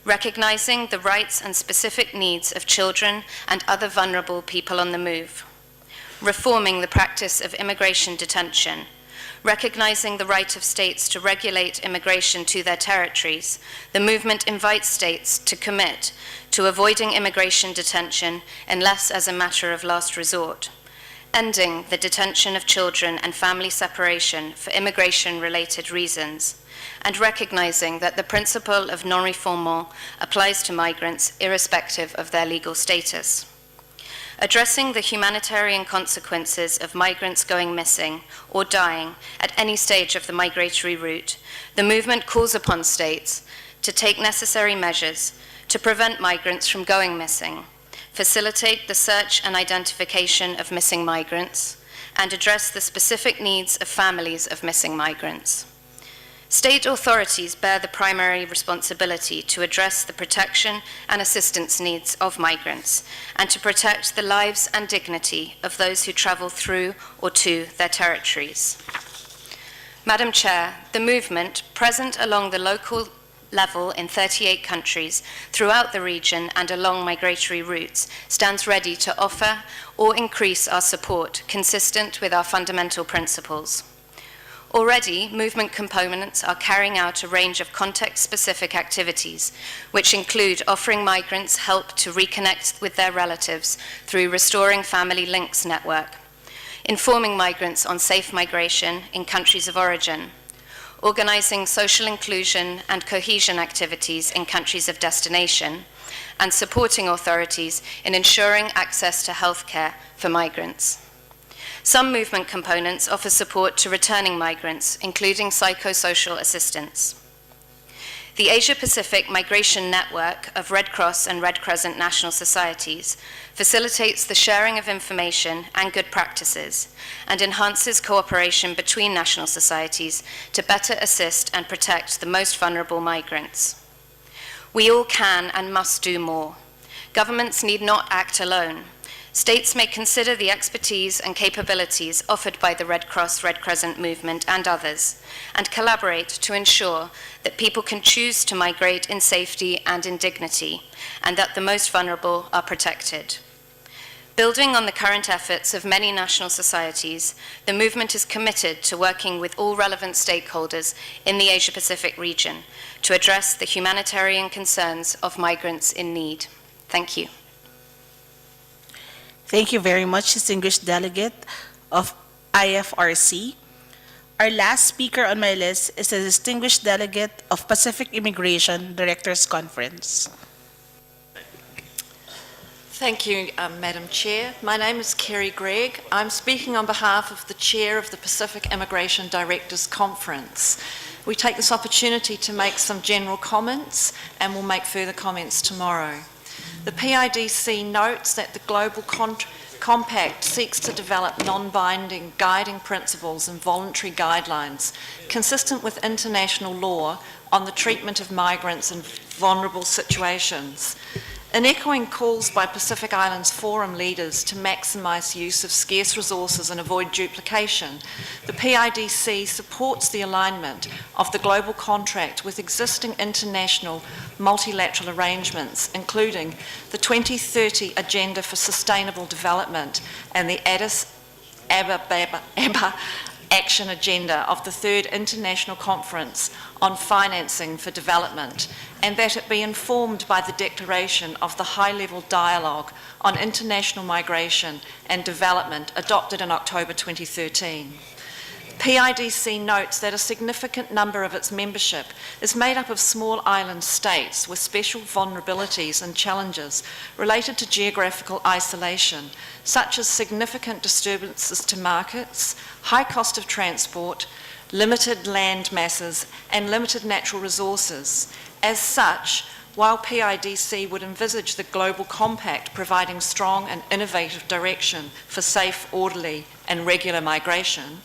recognizing the rights and specific needs of children and other vulnerable people on the move, reforming the practice of immigration detention, recognizing the right of states to regulate immigration to their territories. The movement invites states to commit to avoiding immigration detention unless as a matter of last resort, ending the detention of children and family separation for immigration-related reasons, and recognizing that the principle of non-refoulement applies to migrants irrespective of their legal status. Addressing the humanitarian consequences of migrants going missing or dying at any stage of the migratory route, the movement calls upon states to take necessary measures to prevent migrants from going missing, facilitate the search and identification of missing migrants, and address the specific needs of families of missing migrants. State authorities bear the primary responsibility to address the protection and assistance needs of migrants and to protect the lives and dignity of those who travel through or to their territories. Madam Chair, the movement, present along the local level in 38 countries throughout the region and along migratory routes, stands ready to offer or increase our support consistent with our fundamental principles. Already, movement components are carrying out a range of context-specific activities, which include offering migrants help to reconnect with their relatives through Restoring Family Links network, informing migrants on safe migration in countries of origin, organizing social inclusion and cohesion activities in countries of destination, and supporting authorities in ensuring access to healthcare for migrants. Some movement components offer support to returning migrants, including psychosocial assistance. The Asia-Pacific Migration Network of Red Cross and Red Crescent national societies facilitates the sharing of information and good practices and enhances cooperation between national societies to better assist and protect the most vulnerable migrants. We all can and must do more. Governments need not act alone. States may consider the expertise and capabilities offered by the Red Cross, Red Crescent movement and others, and collaborate to ensure that people can choose to migrate in safety and in dignity, and that the most vulnerable are protected. Building on the current efforts of many national societies, the movement is committed to working with all relevant stakeholders in the Asia-Pacific region to address the humanitarian concerns of migrants in need. Thank you. Thank you very much, distinguished delegate of IFRC. Our last speaker on my list is the distinguished delegate of Pacific Immigration Directors Conference. Thank you, Madam Chair. My name is Kerry Gregg. I'm speaking on behalf of the Chair of the Pacific Immigration Directors Conference. We take this opportunity to make some general comments and we'll make further comments tomorrow. The PIDC notes that the Global Compact seeks to develop non-binding guiding principles and voluntary guidelines consistent with international law on the treatment of migrants in vulnerable situations. In echoing calls by Pacific Islands Forum leaders to maximise use of scarce resources and avoid duplication, the PIDC supports the alignment of the global contract with existing international multilateral arrangements, including the 2030 Agenda for Sustainable Development and the Addis Ababa Action Agenda of the Third International Conference on Financing for Development, and that it be informed by the declaration of the High-Level Dialogue on International Migration and Development adopted in October 2013. PIDC notes that a significant number of its membership is made up of small island states with special vulnerabilities and challenges related to geographical isolation, such as significant disturbances to markets, high cost of transport, limited land masses, and limited natural resources. As such, while PIDC would envisage the Global Compact providing strong and innovative direction for safe, orderly, and regular migration,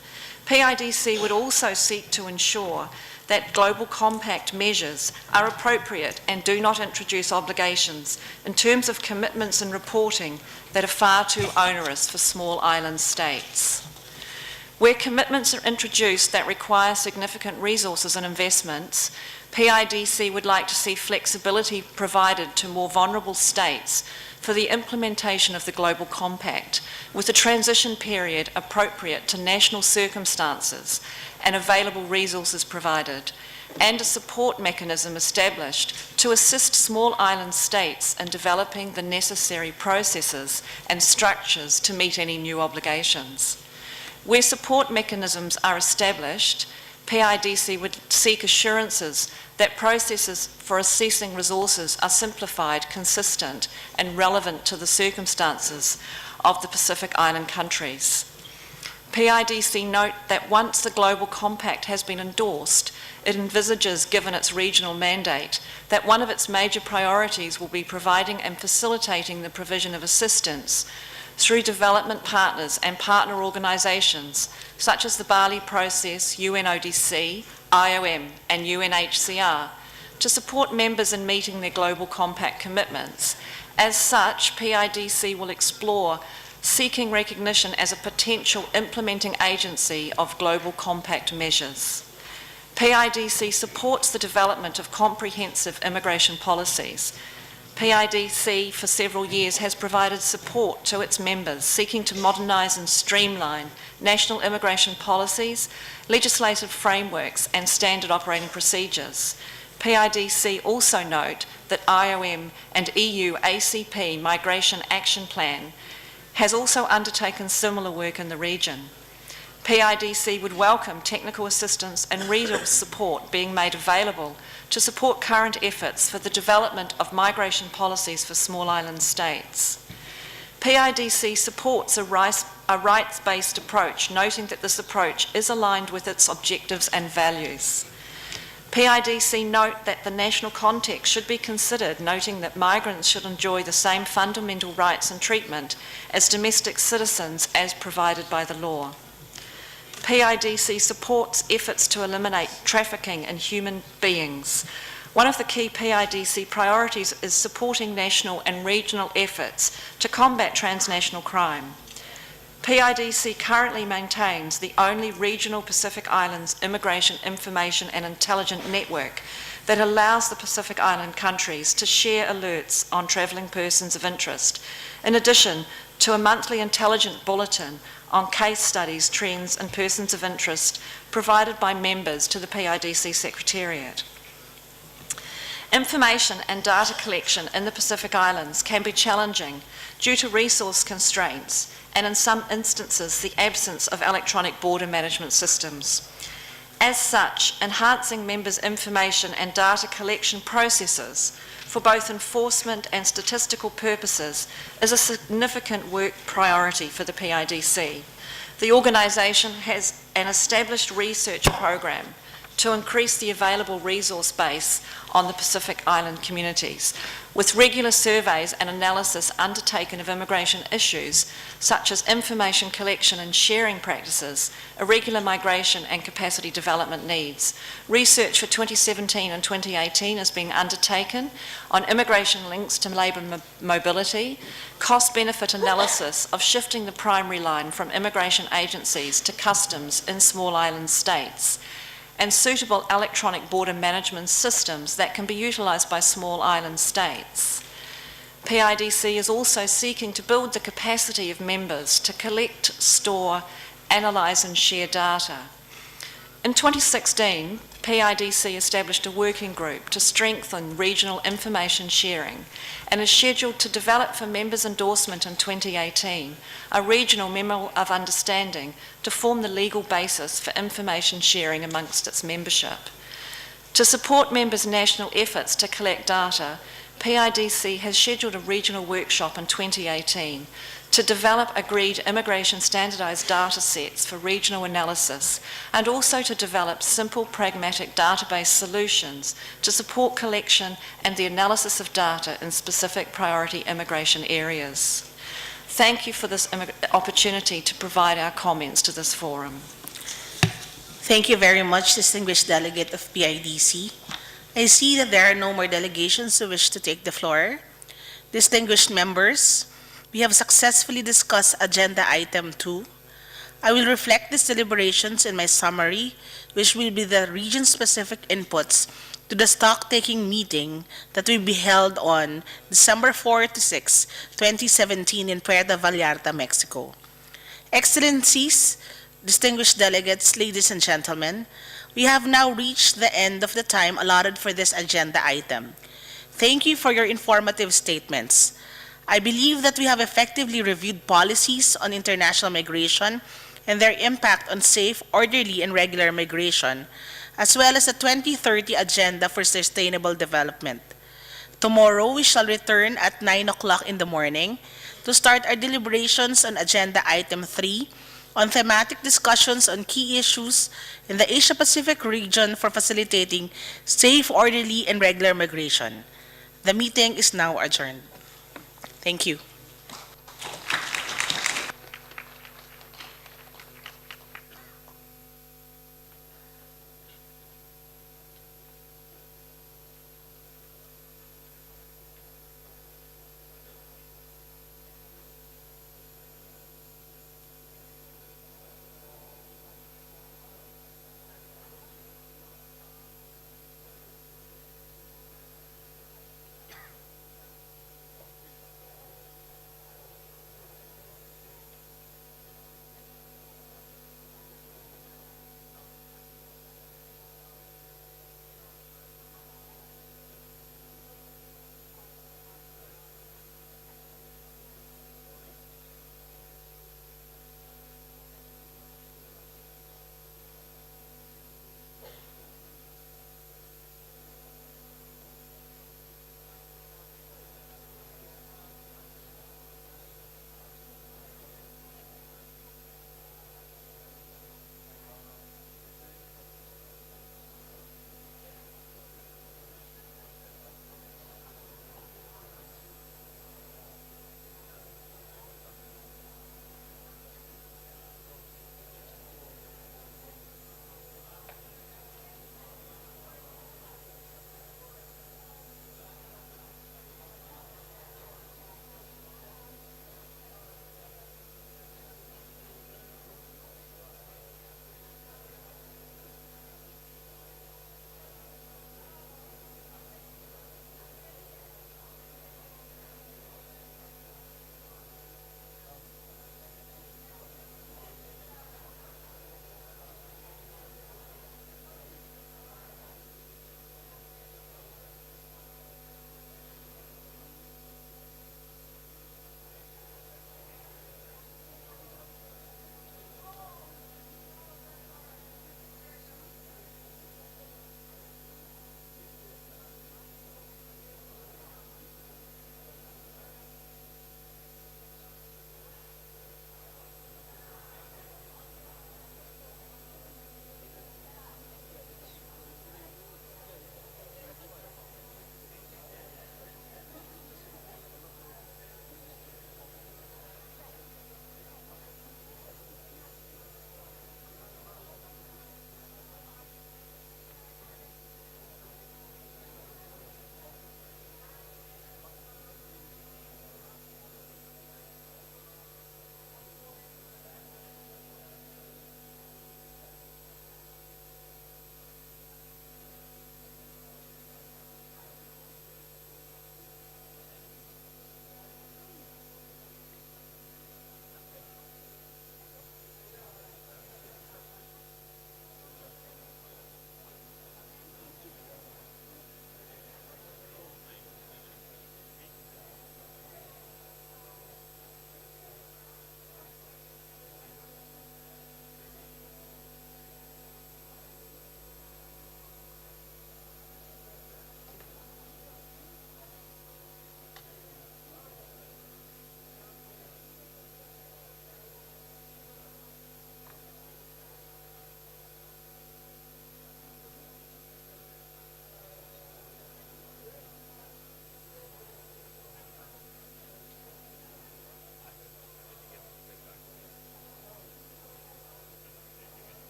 PIDC would also seek to ensure that Global Compact measures are appropriate and do not introduce obligations in terms of commitments and reporting that are far too onerous for small island states. Where commitments are introduced that require significant resources and investments, PIDC would like to see flexibility provided to more vulnerable states for the implementation of the Global Compact, with a transition period appropriate to national circumstances and available resources provided, and a support mechanism established to assist small island states in developing the necessary processes and structures to meet any new obligations. Where support mechanisms are established, PIDC would seek assurances that processes for assessing resources are simplified, consistent, and relevant to the circumstances of the Pacific Island countries. PIDC note that once the Global Compact has been endorsed, it envisages, given its regional mandate, that one of its major priorities will be providing and facilitating the provision of assistance through development partners and partner organisations such as the Bali Process, UNODC, IOM and UNHCR to support members in meeting their Global Compact commitments. As such, PIDC will explore seeking recognition as a potential implementing agency of Global Compact measures. PIDC supports the development of comprehensive immigration policies. PIDC for several years has provided support to its members seeking to modernise and streamline national immigration policies, legislative frameworks and standard operating procedures. PIDC also note that IOM and EU ACP Migration Action Plan has also undertaken similar work in the region. PIDC would welcome technical assistance and resource support being made available to support current efforts for the development of migration policies for small island states. PIDC supports a rights-based approach, noting that this approach is aligned with its objectives and values. PIDC note that the national context should be considered, noting that migrants should enjoy the same fundamental rights and treatment as domestic citizens as provided by the law. PIDC supports efforts to eliminate trafficking in human beings. One of the key PIDC priorities is supporting national and regional efforts to combat transnational crime. PIDC currently maintains the only regional Pacific Islands immigration information and intelligence network that allows the Pacific Island countries to share alerts on travelling persons of interest. In addition, to a monthly intelligent bulletin on case studies, trends and persons of interest provided by members to the PIDC Secretariat. Information and data collection in the Pacific Islands can be challenging due to resource constraints and in some instances the absence of electronic border management systems. As such, enhancing members' information and data collection processes for both enforcement and statistical purposes is a significant work priority for the PIDC. The organisation has an established research program to increase the available resource base on the Pacific Island communities, with regular surveys and analysis undertaken of immigration issues such as information collection and sharing practices, irregular migration and capacity development needs. Research for 2017 and 2018 is being undertaken on immigration links to labour mobility, cost-benefit analysis of shifting the primary line from immigration agencies to customs in small island states, and suitable electronic border management systems that can be utilised by small island states. PIDC is also seeking to build the capacity of members to collect, store, analyse and share data. In 2016, PIDC established a working group to strengthen regional information sharing and is scheduled to develop for members' endorsement in 2018 a regional memo of understanding to form the legal basis for information sharing amongst its membership. To support members' national efforts to collect data, PIDC has scheduled a regional workshop in 2018 to develop agreed immigration standardised data sets for regional analysis and also to develop simple pragmatic database solutions to support collection and the analysis of data in specific priority immigration areas. Thank you for this opportunity to provide our comments to this forum. Thank you very much, distinguished delegate of PIDC. I see that there are no more delegations who wish to take the floor. Distinguished members, we have successfully discussed Agenda Item 2. I will reflect these deliberations in my summary, which will be the region-specific inputs to the stock-taking meeting that will be held on December 4 to 6, 2017 in Puerto Vallarta, Mexico. Excellencies, distinguished delegates, ladies and gentlemen, we have now reached the end of the time allotted for this agenda item. Thank you for your informative statements. I believe that we have effectively reviewed policies on international migration and their impact on safe, orderly, and regular migration, as well as the 2030 Agenda for Sustainable Development. Tomorrow, we shall return at 9 o'clock in the morning to start our deliberations on Agenda Item 3 on thematic discussions on key issues in the Asia-Pacific region for facilitating safe, orderly, and regular migration. The meeting is now adjourned. Thank you.